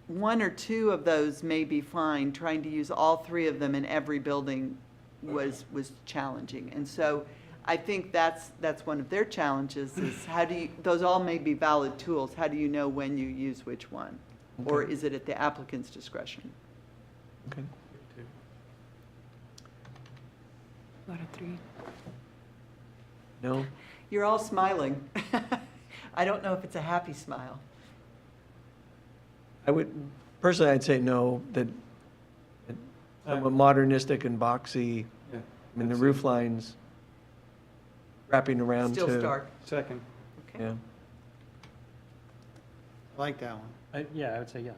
one or two of those may be fine. Trying to use all three of them in every building was challenging. And so I think that's one of their challenges, is how do you, those all may be valid tools, how do you know when you use which one? Or is it at the applicant's discretion? Okay. No? You're all smiling. I don't know if it's a happy smile. Personally, I'd say no, that somewhat modernistic and boxy. Yeah. I mean, the roof lines wrapping around to. Still stark. Second. Okay. Yeah. I like that one. Yeah, I would say yes.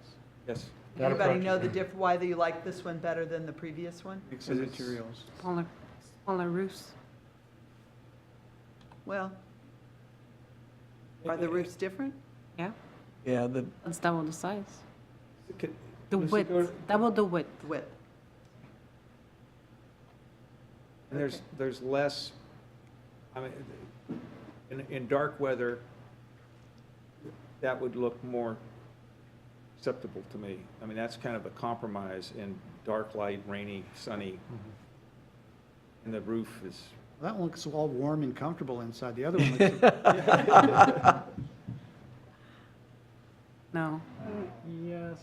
Yes. That Anybody approach know is why you like this one better than the previous one? Mix of materials. Smaller roofs. Well, are the roofs different? Yeah, Yeah, it's double the size. Can- The Mr. width, Gordon? double the width. Width. And there's less, I mean, in dark weather, that would look more acceptable to me. I mean, that's kind of a compromise in dark, light, rainy, sunny. And the roof is, That one looks all warm and comfortable inside. The other one looks, No. Yes.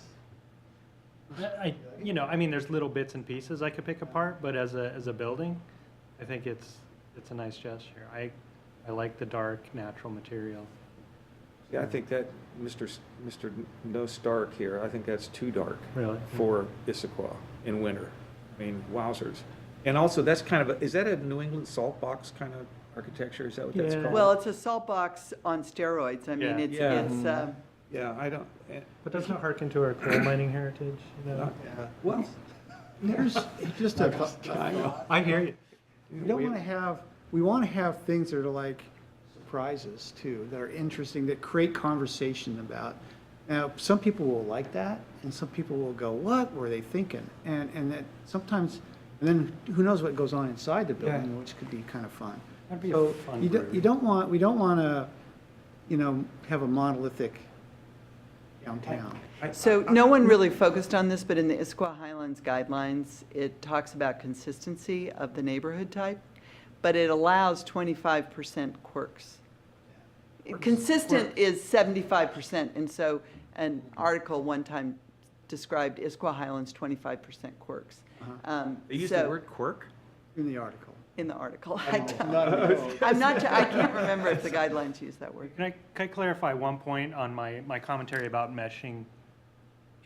I mean, there's little bits and pieces I could pick apart, but as a building, I think it's a nice gesture. I like the dark, natural material. Yeah, I think that, Mr. No Stark here, I think that's too dark Really? for Issaquah in winter. I mean, wowzers. And also, that's kind of, is that a New England salt box kind of architecture? Is that what that's Yeah. called? Well, it's a salt box on steroids. I mean, Yeah. it's, Yeah, I don't, But doesn't it harken to our coal mining heritage? You know? well, There's just I hear you. we want to have things that are like surprises too, that are interesting, that create conversation about. Now, some people will like that, and some people will go, what were they thinking? And that sometimes, and then who knows what goes on inside the building, which could be kind of fun. That'd be a So fun we group. don't want to, have a monolithic downtown. so no one really focused on this, but in the Issaquah Highlands guidelines, it talks about consistency of the neighborhood type, but it allows 25% quirks. Consistent is 75%, and so an article one time described Issaquah Highlands 25% quirks. they use So- the word quirk? In the article. In the article. I'm I can't remember if the guidelines use that word. Can I clarify one point on my commentary about meshing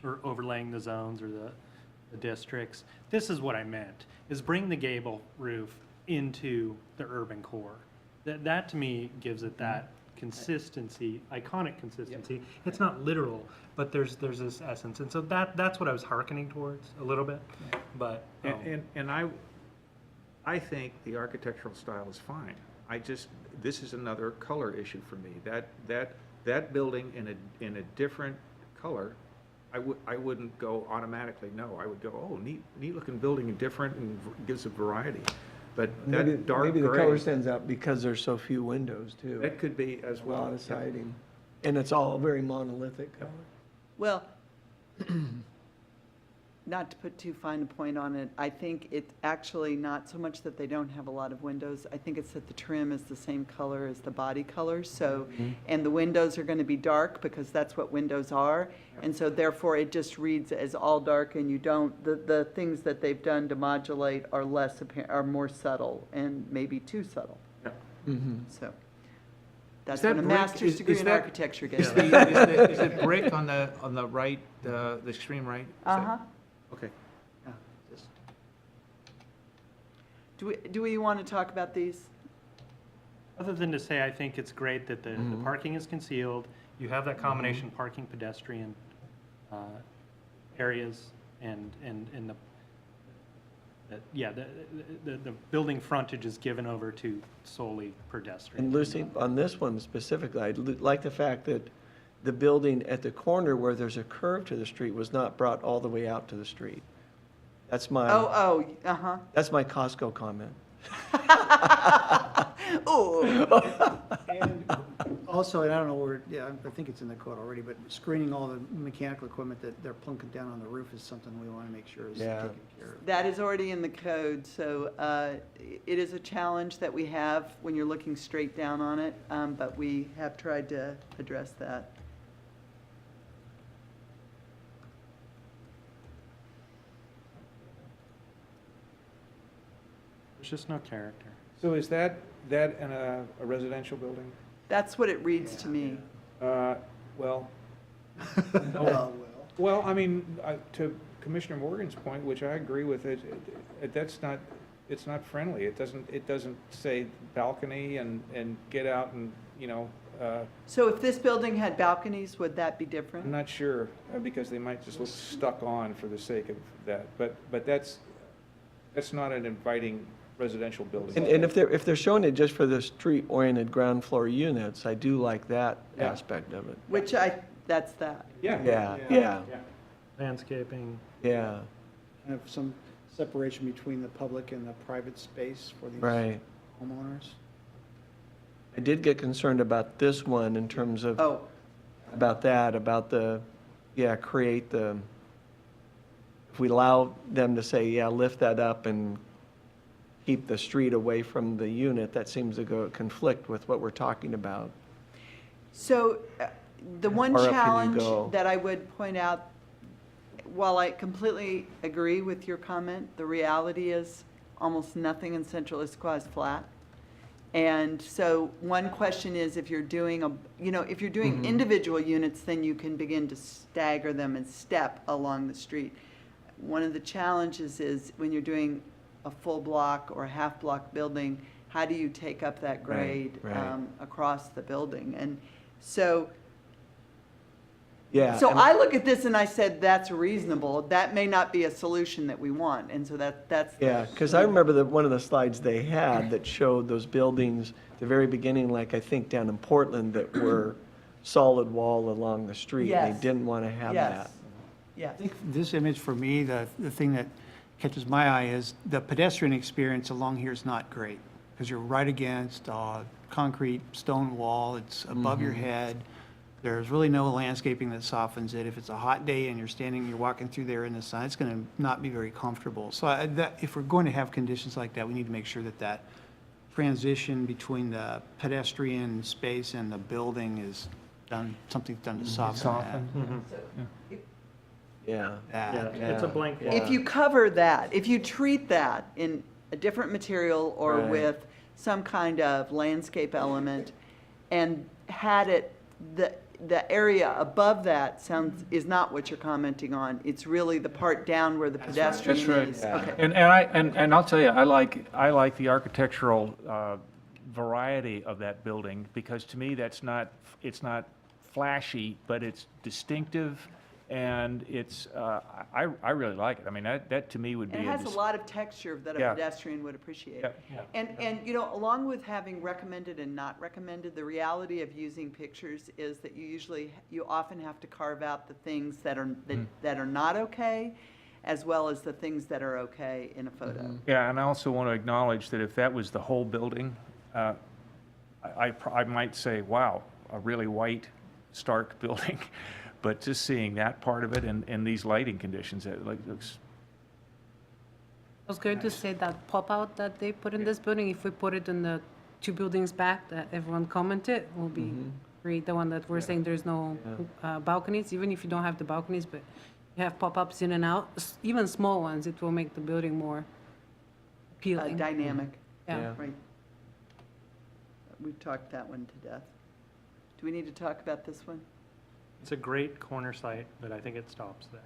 or overlaying the zones or the districts? This is what I meant, is bring the gable roof into the urban core. That to me gives it that consistency, iconic consistency. It's not literal, but there's this essence. And so that's what I was hearkening towards a little bit, but. And I think the architectural style is fine. This is another color issue for me. That building in a different color, I wouldn't go automatically, no. I would go, oh, neat looking building and different and gives a variety. But that dark Maybe the color gray, stands out because there's so few windows too. that could be as A well. lot of siding. And it's all very monolithic color. Well, not to put too fine a point on it, I think it's actually not so much that they don't have a lot of windows. I think it's that the trim is the same color as the body color, so, and the windows are going to be dark because that's what windows are. And so therefore, it just reads as all dark, and you don't, the things that they've done to modulate are less, are more subtle and maybe too subtle. So that's that what a brick- master's degree is in that- architecture gets. Is it brick on the right, the extreme right? Is that- Uh-huh. Okay. Do we want to talk about these? Other than to say, I think it's great that the parking is concealed. You have that combination parking pedestrian areas and the building frontage is given over to solely pedestrian. And Lucy, on this one specifically, I like the fact that the building at the corner where there's a curve to the street was not brought all the way out to the street. That's my Uh-huh. that's my Costco comment. Oh, And also, and I don't know where, I think it's in the code already, but screening all the mechanical equipment that they're plunking down on the roof is something we want to make sure is Yeah. taken care of. that is already in the code, so it is a challenge that we have when you're looking straight down on it, but we have tried to address that. There's just no character. So is that in a residential building? That's what it reads to me. Well, Well, well, I mean, to Commissioner Morgan's point, which I agree with, it's not friendly. It doesn't say balcony and get out and, So if this building had balconies, would that be I'm different? not sure, because they might just look stuck on for the sake of that. But that's not an inviting residential building. And if they're showing it just for the street-oriented ground floor units, I do like that Yeah. aspect of it. Which that's that. Yeah. Landscaping. Yeah, kind of some separation between the public and the private space for these right. homeowners. I did get concerned about this one in terms of, Oh, about create the, if we allow them to say, lift that up and keep the street away from the unit, that seems to conflict with what we're talking about. so the one Or up can you challenge go? that I would point out, while I completely agree with your comment, the reality is almost nothing in central Issaquah is flat. And so one question is, if you're doing if you're doing individual units, then you can begin to stagger them and step along the street. One of the challenges is when you're doing a full block or a half block building, how do you take up that grade right. across the building? And so, Yeah. so and- I look at this and I said, that's reasonable. That may not be a solution that we want. And so that's. Yeah, because I remember one of the slides they had that showed those buildings, at the very beginning, like I think down in Portland, that were solid wall along the street. Yes. They didn't want to have Yes. that. Yes. I think this image for me, the thing that catches my eye is the pedestrian experience along here is not great because you're right against a concrete stone wall. It's above your head. There's really no landscaping that softens it. If it's a hot day and you're walking through there in the sun, it's going to not be very comfortable. So if we're going to have conditions like that, we need to make sure that that transition between the pedestrian space and the building is done, something's done to soften that. Yeah. That. It's a blank wall. If you cover that, if you treat that in a different material or Right. with some kind of landscape element and had it, the area above that is not what you're commenting on. It's really the part down where the pedestrian That's right. is. Yeah. Okay. And I'll tell you, I like the architectural variety of that building, because to me, it's not flashy, but it's distinctive, and it's, I really like it. I mean, that to me would be. It has a lot of texture that a Yeah. pedestrian would appreciate. Yeah. And along with having recommended and not recommended, the reality of using pictures is that you often have to carve out the things that are not okay, as well as the things that are okay in a photo. Yeah, and I also want to acknowledge that if that was the whole building, I might say, wow, a really white, stark building. But just seeing that part of it and these lighting conditions, it looks. I was going to say that pop-out that they put in this building, if we put it in the two buildings back that everyone commented, will be great. The one that we're saying there's no balconies, even if you don't have the balconies, but you have pop-ups in and out, even small ones, it will make the building more appealing. Dynamic. Yeah. Right. We've talked that one to death. Do we need to talk about this one? It's a great corner site, but I think it stops there.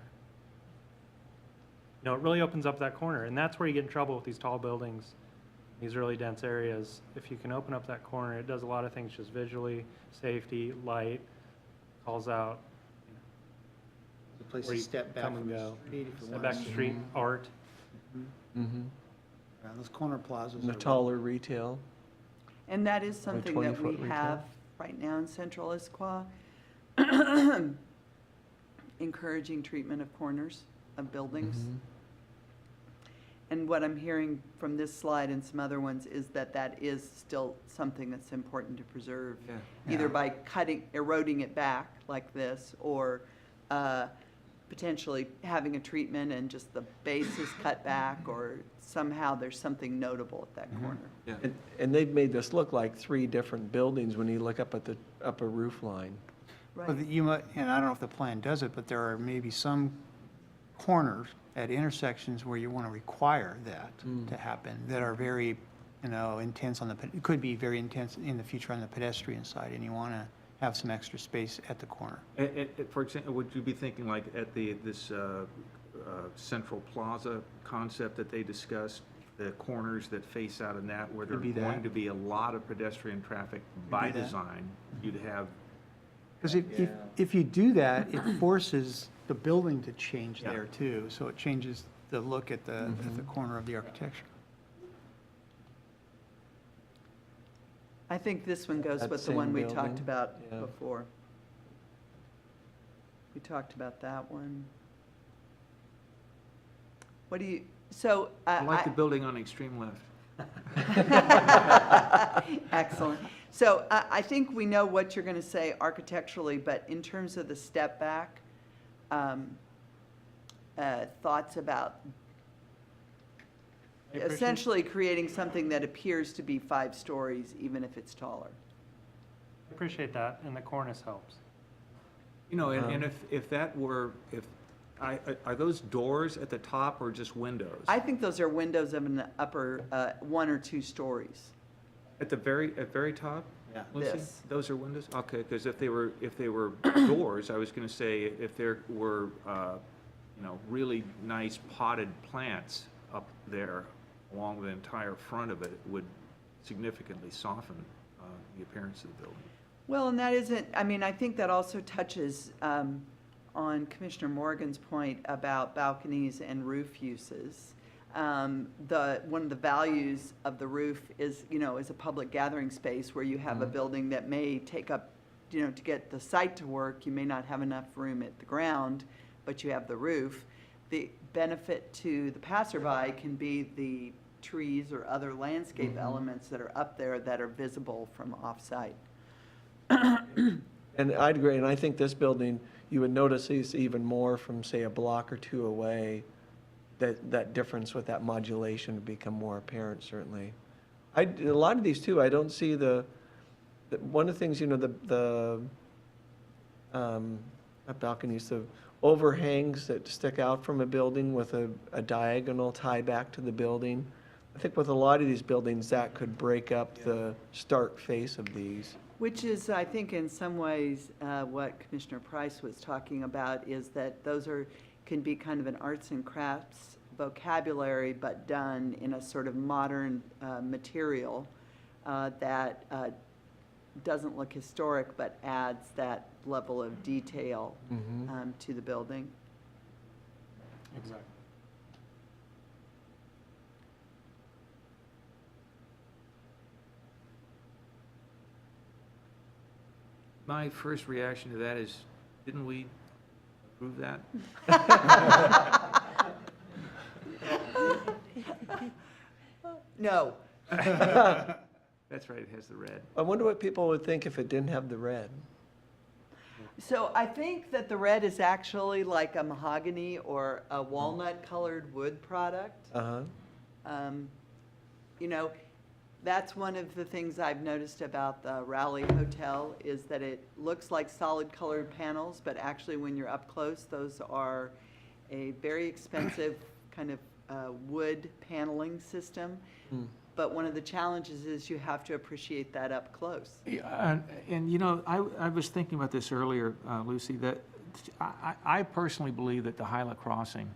It really opens up that corner, and that's where you get in trouble with these tall buildings, these really dense areas. If you can open up that corner, it does a lot of things just visually, safety, light, calls out. The place Where to you step back come and from the go. street if you Step want. back to street, art. Those corner plazas And the are. taller retail. And that is something that we 20-foot retail. have right now in central Issaquah. Encouraging treatment of corners of buildings. And what I'm hearing from this slide and some other ones is that is still something that's important to preserve. Either by eroding it back like this, or potentially having a treatment and just the base is cut back, or somehow there's something notable at that corner. And they've made this look like 3 different buildings when you look up at the upper roof line. Right. But you might, and I don't know if the plan does it, but there are maybe some corners at intersections where you want to require that to happen, that are very, intense it could be very intense in the future on the pedestrian side, and you want to have some extra space at the corner. For example, would you be thinking like at this Central Plaza concept that they discussed, the corners that face out in that, where there's Could be going that. to be a lot of pedestrian traffic by be that. design, you'd have. Because if you do that, it forces the building to change Yeah. there too, so it changes the look at the corner of the architecture. I think this one goes That with the one same we building? talked about Yeah. before. We talked about that one. What do you, so, I like the building on the extreme left. excellent. So I think we know what you're going to say architecturally, but in terms of the step back, thoughts about essentially creating something that appears to be 5 stories, even if it's taller. I appreciate that, and the cornice helps. And if that were, Are those doors at the top or just windows? I think those are windows of an upper, 1 or 2 stories. At the very top? Yeah. Lucy? This. Those are windows? Okay, because if they were doors, I was gonna say if there were, really nice potted plants up there along the entire front of it, it would significantly soften the appearance of the building. Well, and that isn't, I mean, I think that also touches on Commissioner Morgan's point about balconies and roof uses. One of the values of the roof is, is a public gathering space where you have a building that may take up, to get the site to work, you may not have enough room at the ground, but you have the roof. The benefit to the passerby can be the trees or other landscape elements that are up there that are visible from off-site. And I'd agree, and I think this building, you would notice these even more from, say, a block or 2 away, that difference with that modulation would become more apparent, certainly. A lot of these, too, I don't see one of the things, not balconies, the overhangs that stick out from a building with a diagonal tie back to the building. I think with a lot of these buildings, that could break up the stark face of these. Which is, I think, in some ways, what Commissioner Price was talking about, is that those can be kind of an arts and crafts vocabulary, but done in a sort of modern material that doesn't look historic, but adds that level of detail to the building. Exactly. My first reaction to that is, didn't we approve that? No. That's right, it has the red. I wonder what people would think if it didn't have the red. So I think that the red is actually like a mahogany or a walnut-colored wood product. Uh-huh. That's one of the things I've noticed about the Raleigh Hotel, is that it looks like solid colored panels, but actually when you're up close, those are a very expensive kind of wood paneling system. But one of the challenges is you have to appreciate that up close. Yeah, and I was thinking about this earlier, Lucy, that I personally believe that the Hyla Crossing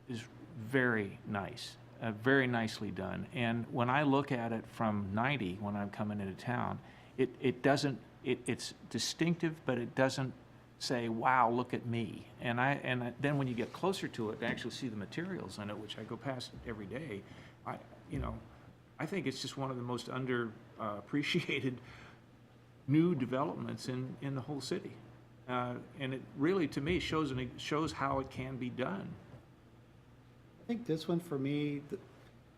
is very nice, very nicely done. And when I look at it from 90, when I'm coming into town, it's distinctive, but it doesn't say, wow, look at me. And then when you get closer to it, and actually see the materials in it, which I go past every day, I think it's just one of the most underappreciated new developments in the whole city. And it really, to me, shows how it can be done. I think this one, for me,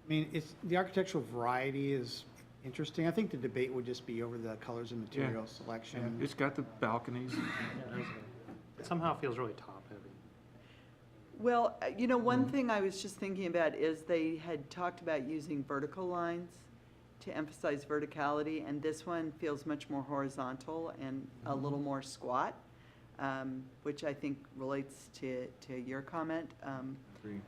it's, the architectural variety is interesting. I think the debate would just be over the colors and material selection. It's got the balconies. It somehow feels really top-heavy. Well, one thing I was just thinking about is they had talked about using vertical lines to emphasize verticality, and this one feels much more horizontal and a little more squat, which I think relates to your comment. Agree.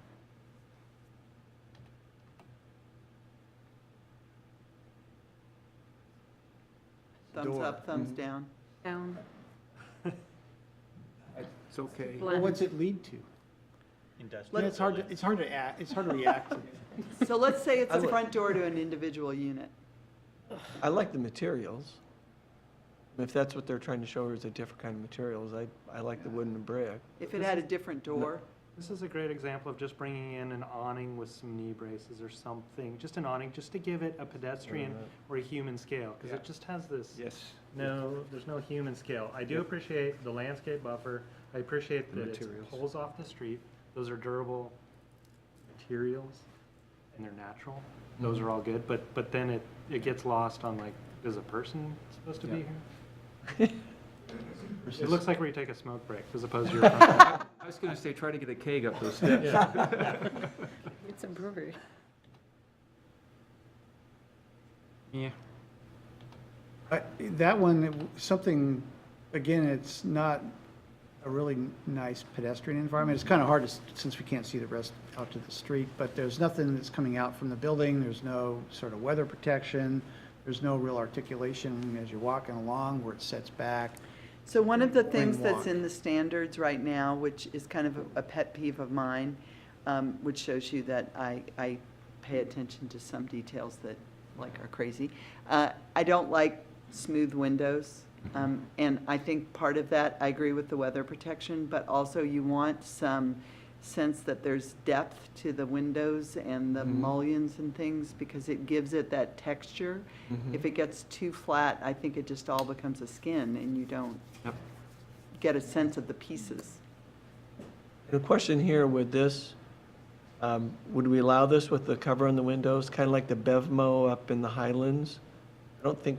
Thumbs up, thumbs down. Down. It's okay. Well, what's it lead to? Industrial. It's hard to react to. So let's say it's a front door to an individual unit. I like the materials. If that's what they're trying to show is a different kind of materials, I like the wooden and brick. If it had a different door. This is a great example of just bringing in an awning with some knee braces or something, just an awning, just to give it a pedestrian or a human scale, because it just has this. Yes. There's no human scale. I do appreciate the landscape buffer. I appreciate that it pulls off the street. Those are durable materials, and they're natural. Those are all good, but then it gets lost on, like, is a person supposed to be here? It looks like where you take a smoke break, as opposed to your front door. I was going to say, try to get a keg up those steps. It's a brewery. Yeah. That one, something, again, it's not a really nice pedestrian environment. It's kind of hard to, since we can't see the rest out to the street, but there's nothing that's coming out from the building. There's no sort of weather protection. There's no real articulation as you're walking along where it sets back. So one of the Bring things that's walk. in the standards right now, which is kind of a pet peeve of mine, which shows you that I pay attention to some details that like are crazy. I don't like smooth windows. And I think part of that, I agree with the weather protection, but also you want some sense that there's depth to the windows and the mullions and things, because it gives it that texture. If it gets too flat, I think it just all becomes a skin and you don't get a sense of the pieces. The question here with this, would we allow this with the cover on the windows, kind of like the Bevmo up in the Highlands? I don't think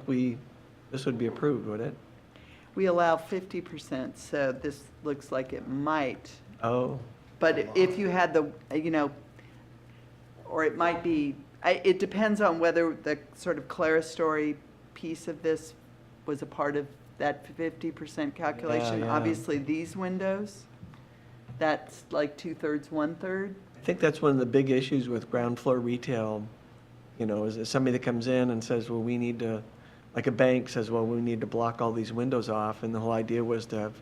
this would be approved, would it? We allow 50%, so this looks like it might. Oh, But if you had the, or it might be, it depends on whether the sort of clerestory piece of this was a part of that 50% calculation. yeah. Obviously, these windows, that's like 2/3, 1/3. I think that's one of the big issues with ground floor retail, is somebody that comes in and says, well, we need to, like a bank says, well, we need to block all these windows off, and the whole idea was to have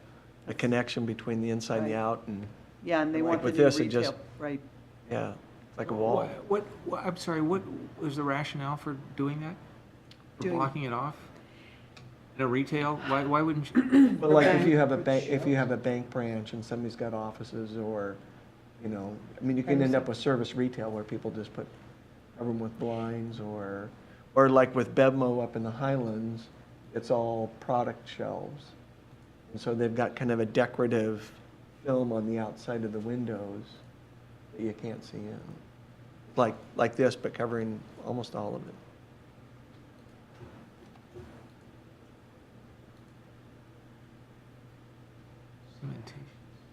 a connection between the inside and the Right. out, and, Yeah, and they Like want the with new this, it just- retail, right. yeah, like a wall. I'm sorry, what was the rationale for doing that? For Doing- blocking it off? In a retail? Why wouldn't you? But like if you have a bank branch and somebody's got offices, or, you can end up with service retail where people just cover them with blinds, or like with Bevmo up in the Highlands, it's all product shelves. And so they've got kind of a decorative film on the outside of the windows that you can't see in. Like this, but covering almost all of it.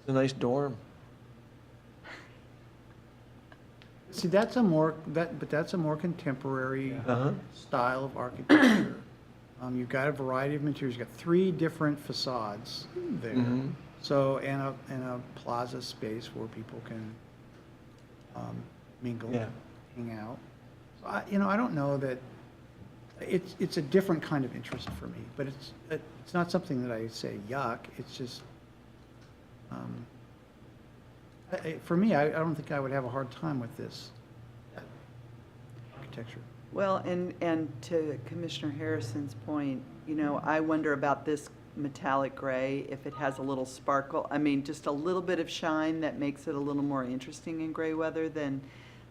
It's a nice dorm. See, that's a more contemporary Uh-huh. style of architecture. You've got a variety of materials. You've got 3 different facades there. Mhm. So, and a plaza space where people can mingle, Yeah. hang out. So I don't know that, it's a different kind of interest for me, but it's not something that I say yuck. It's just, for me, I don't think I would have a hard time with this architecture. Well, and to Commissioner Harrison's point, I wonder about this metallic gray, if it has a little sparkle, just a little bit of shine that makes it a little more interesting in gray weather than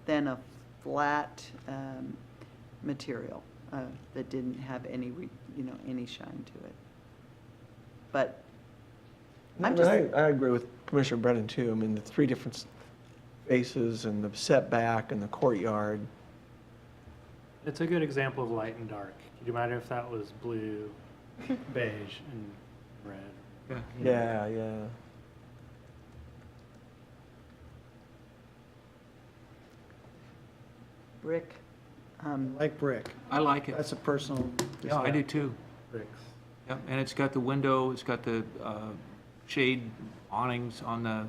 a flat material that didn't have any shine to it. But I'm just, I agree with Commissioner Brennan too. The 3 different spaces and the setback and the courtyard. It's a good example of light and dark. Could you imagine if that was blue, beige, and red? Yeah, yeah. brick, Like brick. I like it. That's a personal. Yeah, I do too. Bricks. Yep, and it's got the window, it's got the shade awnings on the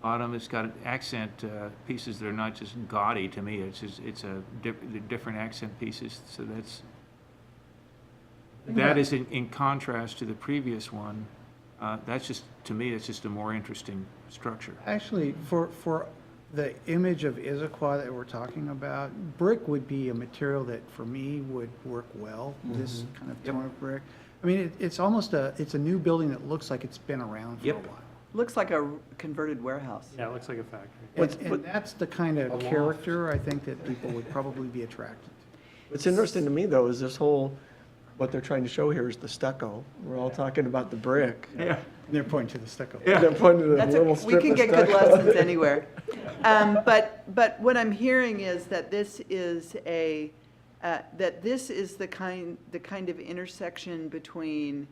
bottom, it's got accent pieces that are not just gaudy to me, it's a different accent pieces, so that is in contrast to the previous one. That's just, to me, it's just a more interesting structure. Actually, for the image of Issaquah that we're talking about, brick would be a material that, for me, would work well, this kind of tone of brick. It's almost it's a new building that looks like it's been around for a Yep. while. looks like a converted warehouse. Yeah, it looks like a factory. And that's the kind of character, I think, that people would probably be attracted to. What's interesting to me, though, is what they're trying to show here is the stucco. We're all talking about the brick. Yeah. They're pointing to the stucco. They're pointing to the That's little we strip can of get good stucco. lessons anywhere. But what I'm hearing is that this is the kind of intersection between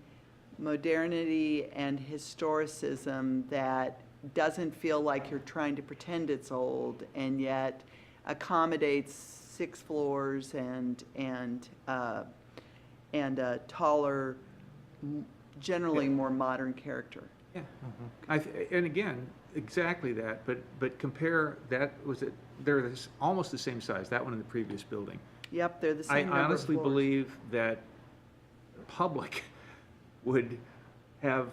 modernity and historicism that doesn't feel like you're trying to pretend it's old, and yet accommodates 6 floors and a taller, generally more modern character. Yeah. And again, exactly that, but compare that, they're almost the same size, that one in the previous building. Yep, they're the I same number of honestly floors. believe that the public would have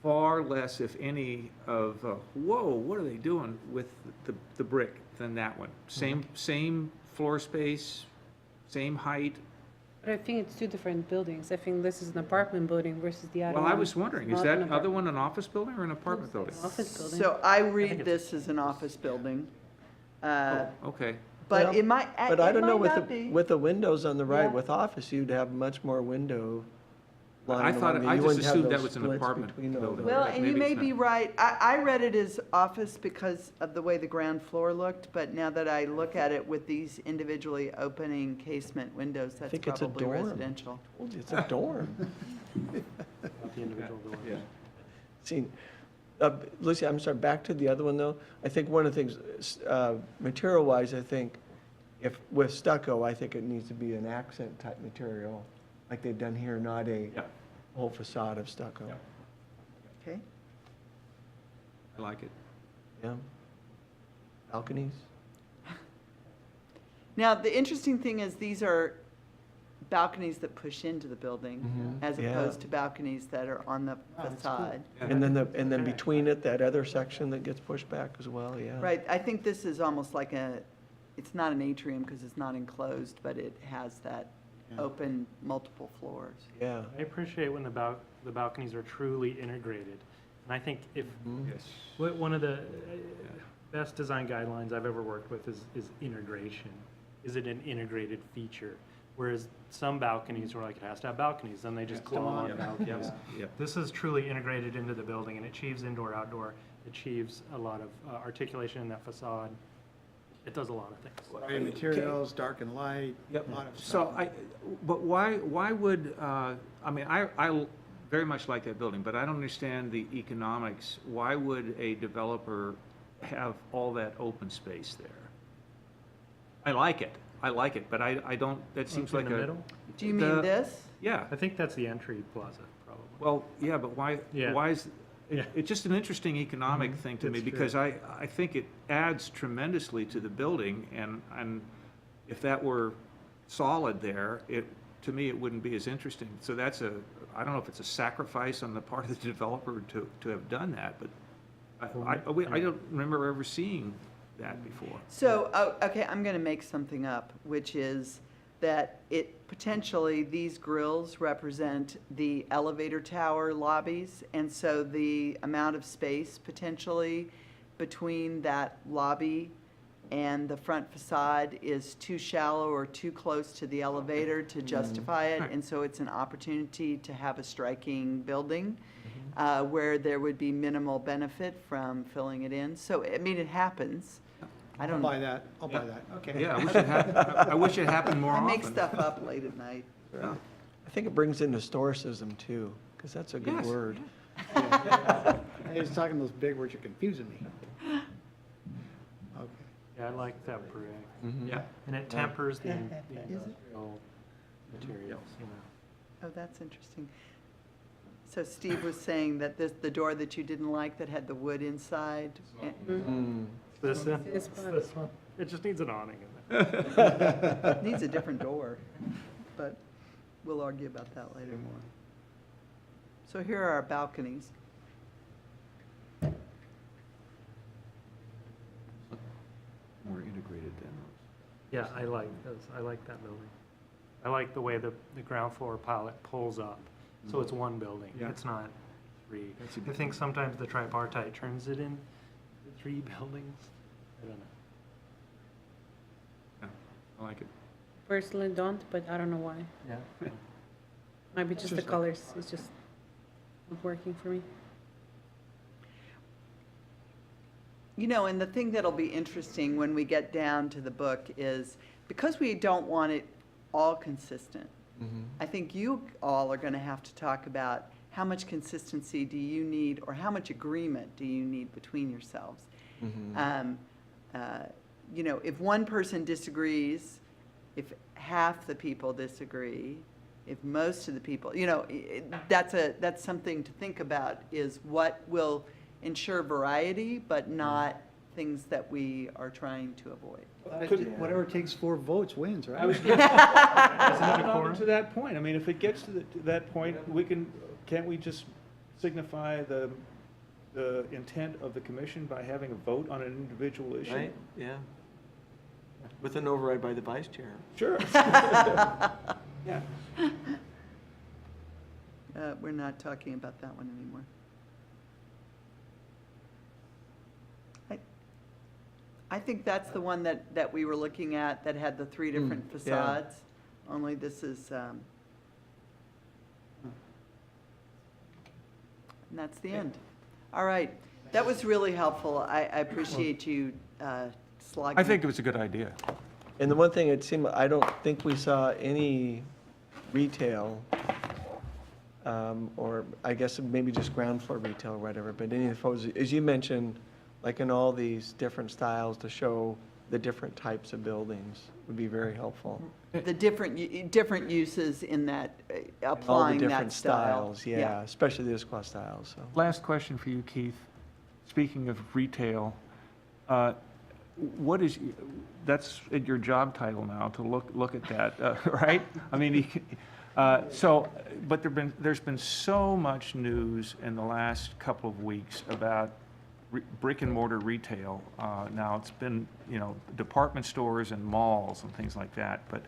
far less, if any, of, whoa, what are they doing with the brick than that one? Same floor space, same height. But I think it's two different buildings. I think this is an apartment building versus the other Well, one. I was wondering, is Not that an other apartment. one an office building or an apartment building? Office building. So I read this as an office building. Oh, okay. But Well, it might, But I it don't know, might not be. with the windows on the right, Yeah. with office, you'd have much more window I line thought, along there. I You just wouldn't have assumed that those was an splits apartment between those. building. Well, but and you maybe may it's be not. right. I read it as office because of the way the ground floor looked, but now that I look at it with these individually opening casement windows, that's think it's a probably dorm. residential. It's a dorm. Not the individual doors. Yeah. See, Lucy, I'm sorry, back to the other one, though. I think one of the things, material-wise, I think, if, with stucco, I think it needs to be an accent-type material, like they've done here, not a Yeah. whole facade of stucco. Yeah. Okay? I like it. Yeah. Balconies? Now, the interesting thing is these are balconies that push into the building Mhm. as Yeah. opposed to balconies that are on the facade. And then between it, that other section that gets pushed back as well, yeah. Right, I think this is almost like it's not an atrium because it's not enclosed, but it has that open multiple floors. Yeah. I appreciate when the balconies are truly integrated. And I think if, Yes. one of the best design guidelines I've ever worked with is integration. Is it an integrated feature? Whereas some balconies are like, it has to have balconies, then they just glom on balconies. Yeah. This is truly integrated into the building, and it achieves indoor, outdoor, achieves a lot of articulation in that facade. It does a lot of things. Varied materials, dark and light, Yep. a lot of So stuff. but why would, I mean, I very much like that building, but I don't understand the economics. Why would a developer have all that open space there? I like it, but I don't, that seems In like the a. middle? Do you mean this? Yeah, I think that's the entry plaza, probably. well, yeah, but why, Yeah. why is, Yeah. it's just an interesting economic thing to me, That's true. because I think it adds tremendously to the building, and if that were solid there, to me, it wouldn't be as interesting. So that's I don't know if it's a sacrifice on the part of the developer to have done that, but I don't remember ever seeing that before. So, okay, I'm going to make something up, which is that potentially, these grills represent the elevator tower lobbies, and so the amount of space potentially between that lobby and the front facade is too shallow or too close to the elevator to justify it, Right. and so it's an opportunity to have a striking building where there would be minimal benefit from filling it in. So, I mean, it happens. I I'll don't. buy that, I'll buy that, okay. Yeah, I wish it happened more I often. make stuff up late at night. Yeah. I think it brings in historicism, too, because that's a good Yes. word. I was talking those big words, you're confusing me. Okay. Yeah, I like that brick. Yeah. And it tempers the Is it? industrial materials, you know. Oh, that's interesting. So Steve was saying that the door that you didn't like that had the wood inside. This one? This one. This one? It just needs an awning in there. Needs a different door, but we'll argue about that later. So here are our balconies. More integrated than Yeah, I like those. I like that building. I like the way the ground floor palette pulls up. So it's one building. Yeah. It's not three. That's a I good think sometimes the tripartite turns it in three buildings. I don't know. I like it. Personally don't, but I don't know why. Yeah. Might be just the colors. It's just not working for me. You know, and the thing that'll be interesting when we get down to the book is, because we don't want it all consistent, I think you all are going to have to talk about how much consistency do you need, or how much agreement do you need between yourselves. You know, if one person disagrees, if half the people disagree, if most of the people, that's something to think about, is what will ensure variety, but not things that we are trying to avoid. Whatever takes 4 votes wins, right? To that point, I mean, if it gets to that point, can't we just signify the intent of the commission by having a vote on an individual issue? Right, yeah. With an override by the vice chair. Sure. Yeah. We're not talking about that one anymore. I think that's the one that we were looking at that had the 3 different facades, only this is, and that's the end. All right, that was really helpful. I appreciate you slogging. I think it was a good idea. And the one thing it seemed, I don't think we saw any retail, or I guess maybe just ground floor retail or whatever, but any of the photos, as you mentioned, like in all these different styles to show the different types of buildings would be very helpful. The different uses in that, All the applying that different style. styles, yeah, especially the Issaquah styles, so. Last question for you, Keith. Speaking of retail, that's in your job title now, to look at that, right? I mean, but there's been so much news in the last couple of weeks about brick and mortar retail. Now it's been, department stores and malls and things like that. But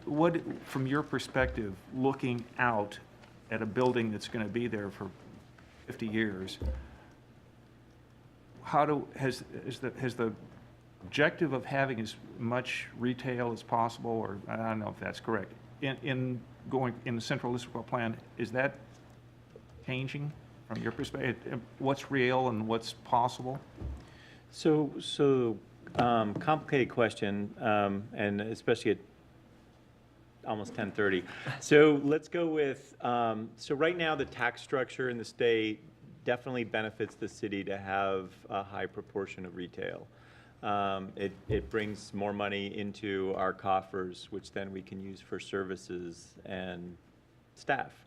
what, from your perspective, looking out at a building that's going to be there for 50 years, has the objective of having as much retail as possible, or I don't know if that's correct, in the central Issaquah plan, is that changing? From your perspective, what's real and what's possible? So complicated question, and especially at almost 10:30. So let's go with, so right now the tax structure in the state definitely benefits the city to have a high proportion of retail. It brings more money into our coffers, which then we can use for services and staff.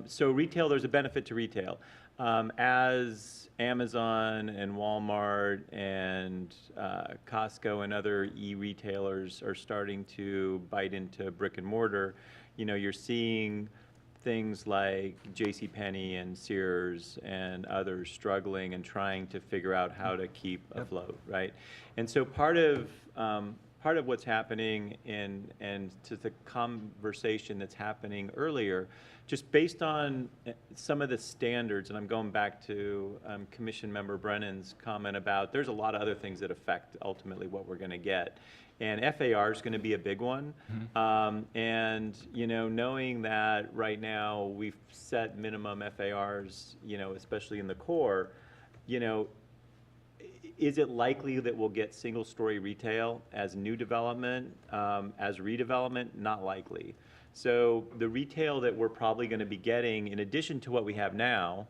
So retail, there's a benefit to retail. As Amazon and Walmart and Costco and other e-retailers are starting to bite into brick and mortar, you're seeing things like JCPenney and Sears and others struggling and trying to figure out how to keep afloat, right? And so part of what's happening and to the conversation that's happening earlier, just based on some of the standards, and I'm going back to Commission Member Brennan's comment about there's a lot of other things that affect ultimately what we're going to get. And FAR is going to be a big one. And, knowing that right now we've set minimum FARs, especially in the core, is it likely that we'll get single-story retail as new development, as redevelopment? Not likely. So the retail that we're probably going to be getting, in addition to what we have now,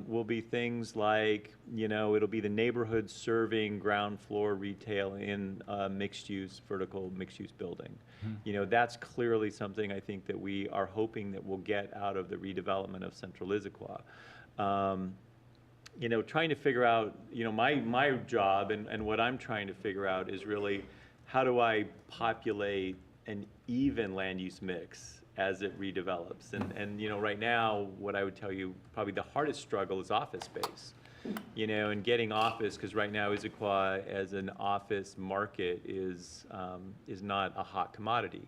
will be things like, it'll be the neighborhood serving ground floor retail in a vertical mixed-use building. That's clearly something I think that we are hoping that we'll get out of the redevelopment of Central Issaquah. Trying to figure out, my job and what I'm trying to figure out is really how do I populate an even land use mix as it redevelops. And right now, what I would tell you, probably the hardest struggle is office space. And getting office, because right now Issaquah as an office market is not a hot commodity.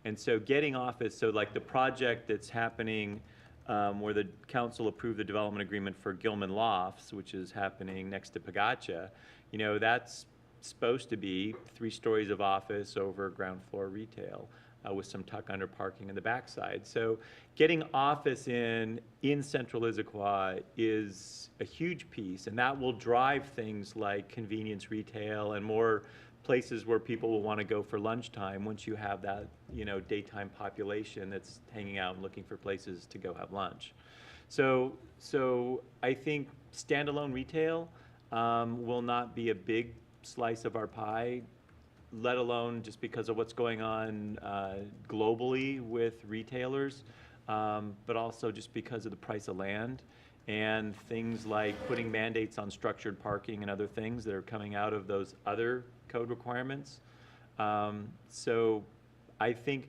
And so getting office, so like the project that's happening where the council approved the development agreement for Gilman Lofts, which is happening next to Pagacha, that's supposed to be 3 stories of office over ground floor retail with some tuck under parking in the backside. So getting office in central Issaquah is a huge piece, and that will drive things like convenience retail and more places where people will want to go for lunchtime once you have that, daytime population that's hanging out and looking for places to go have lunch. So I think standalone retail will not be a big slice of our pie let alone just because of what's going on globally with retailers, but also just because of the price of land and things like putting mandates on structured parking and other things that are coming out of those other code requirements. So I think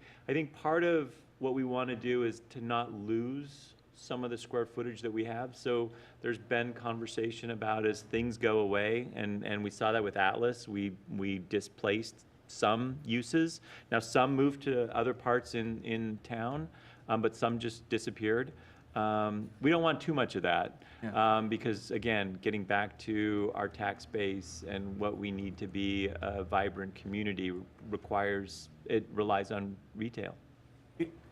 part of what we want to do is to not lose some of the square footage that we have. So there's been conversation about as things go away, and we saw that with Atlas, we displaced some uses. Now, some moved to other parts in town, but some just disappeared. We don't want too much of that, because again, getting back to our tax base and what we need to be a vibrant community relies on retail.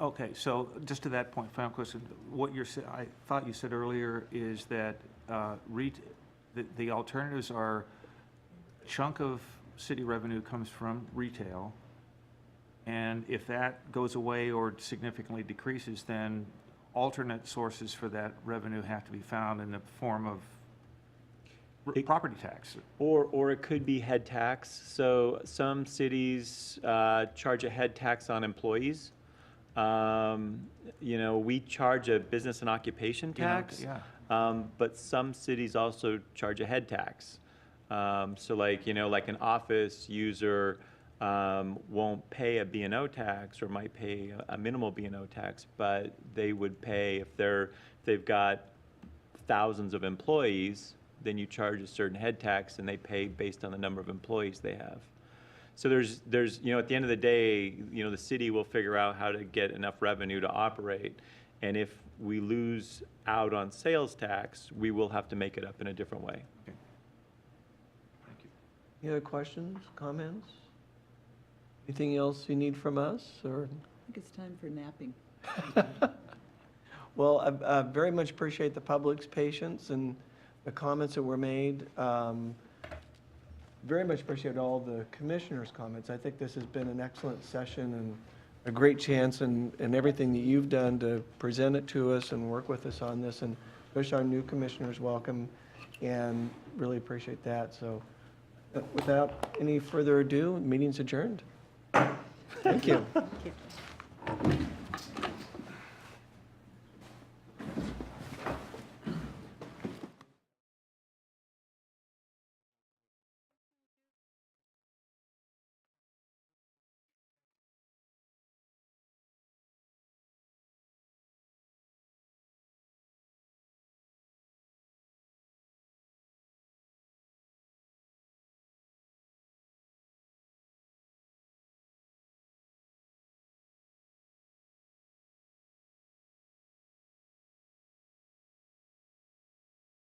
Okay, so just to that point, final question, I thought you said earlier is that the alternatives are a chunk of city revenue comes from retail, and if that goes away or significantly decreases, then alternate sources for that revenue have to be found in the form of property tax. Or it could be head tax. So some cities charge a head tax on employees. We charge a business and occupation tax. But some cities also charge a head tax. So like an office user won't pay a B&O tax or might pay a minimal B&O tax, but they would pay if they've got thousands of employees, then you charge a certain head tax and they pay based on the number of employees they have. So there's at the end of the day, the city will figure out how to get enough revenue to operate. And if we lose out on sales tax, we will have to make it up in a different way. Okay. Thank you. Any other questions, comments? Anything else you need from us, or? I think it's time for napping. Well, I very much appreciate the public's patience and the comments that were made. Very much appreciate all the commissioners' comments. I think this has been an excellent session and a great chance, and everything that you've done to present it to us and work with us on this, and wish our new commissioners welcome, and really appreciate that. So without any further ado, meeting's adjourned. Thank you. Thank you.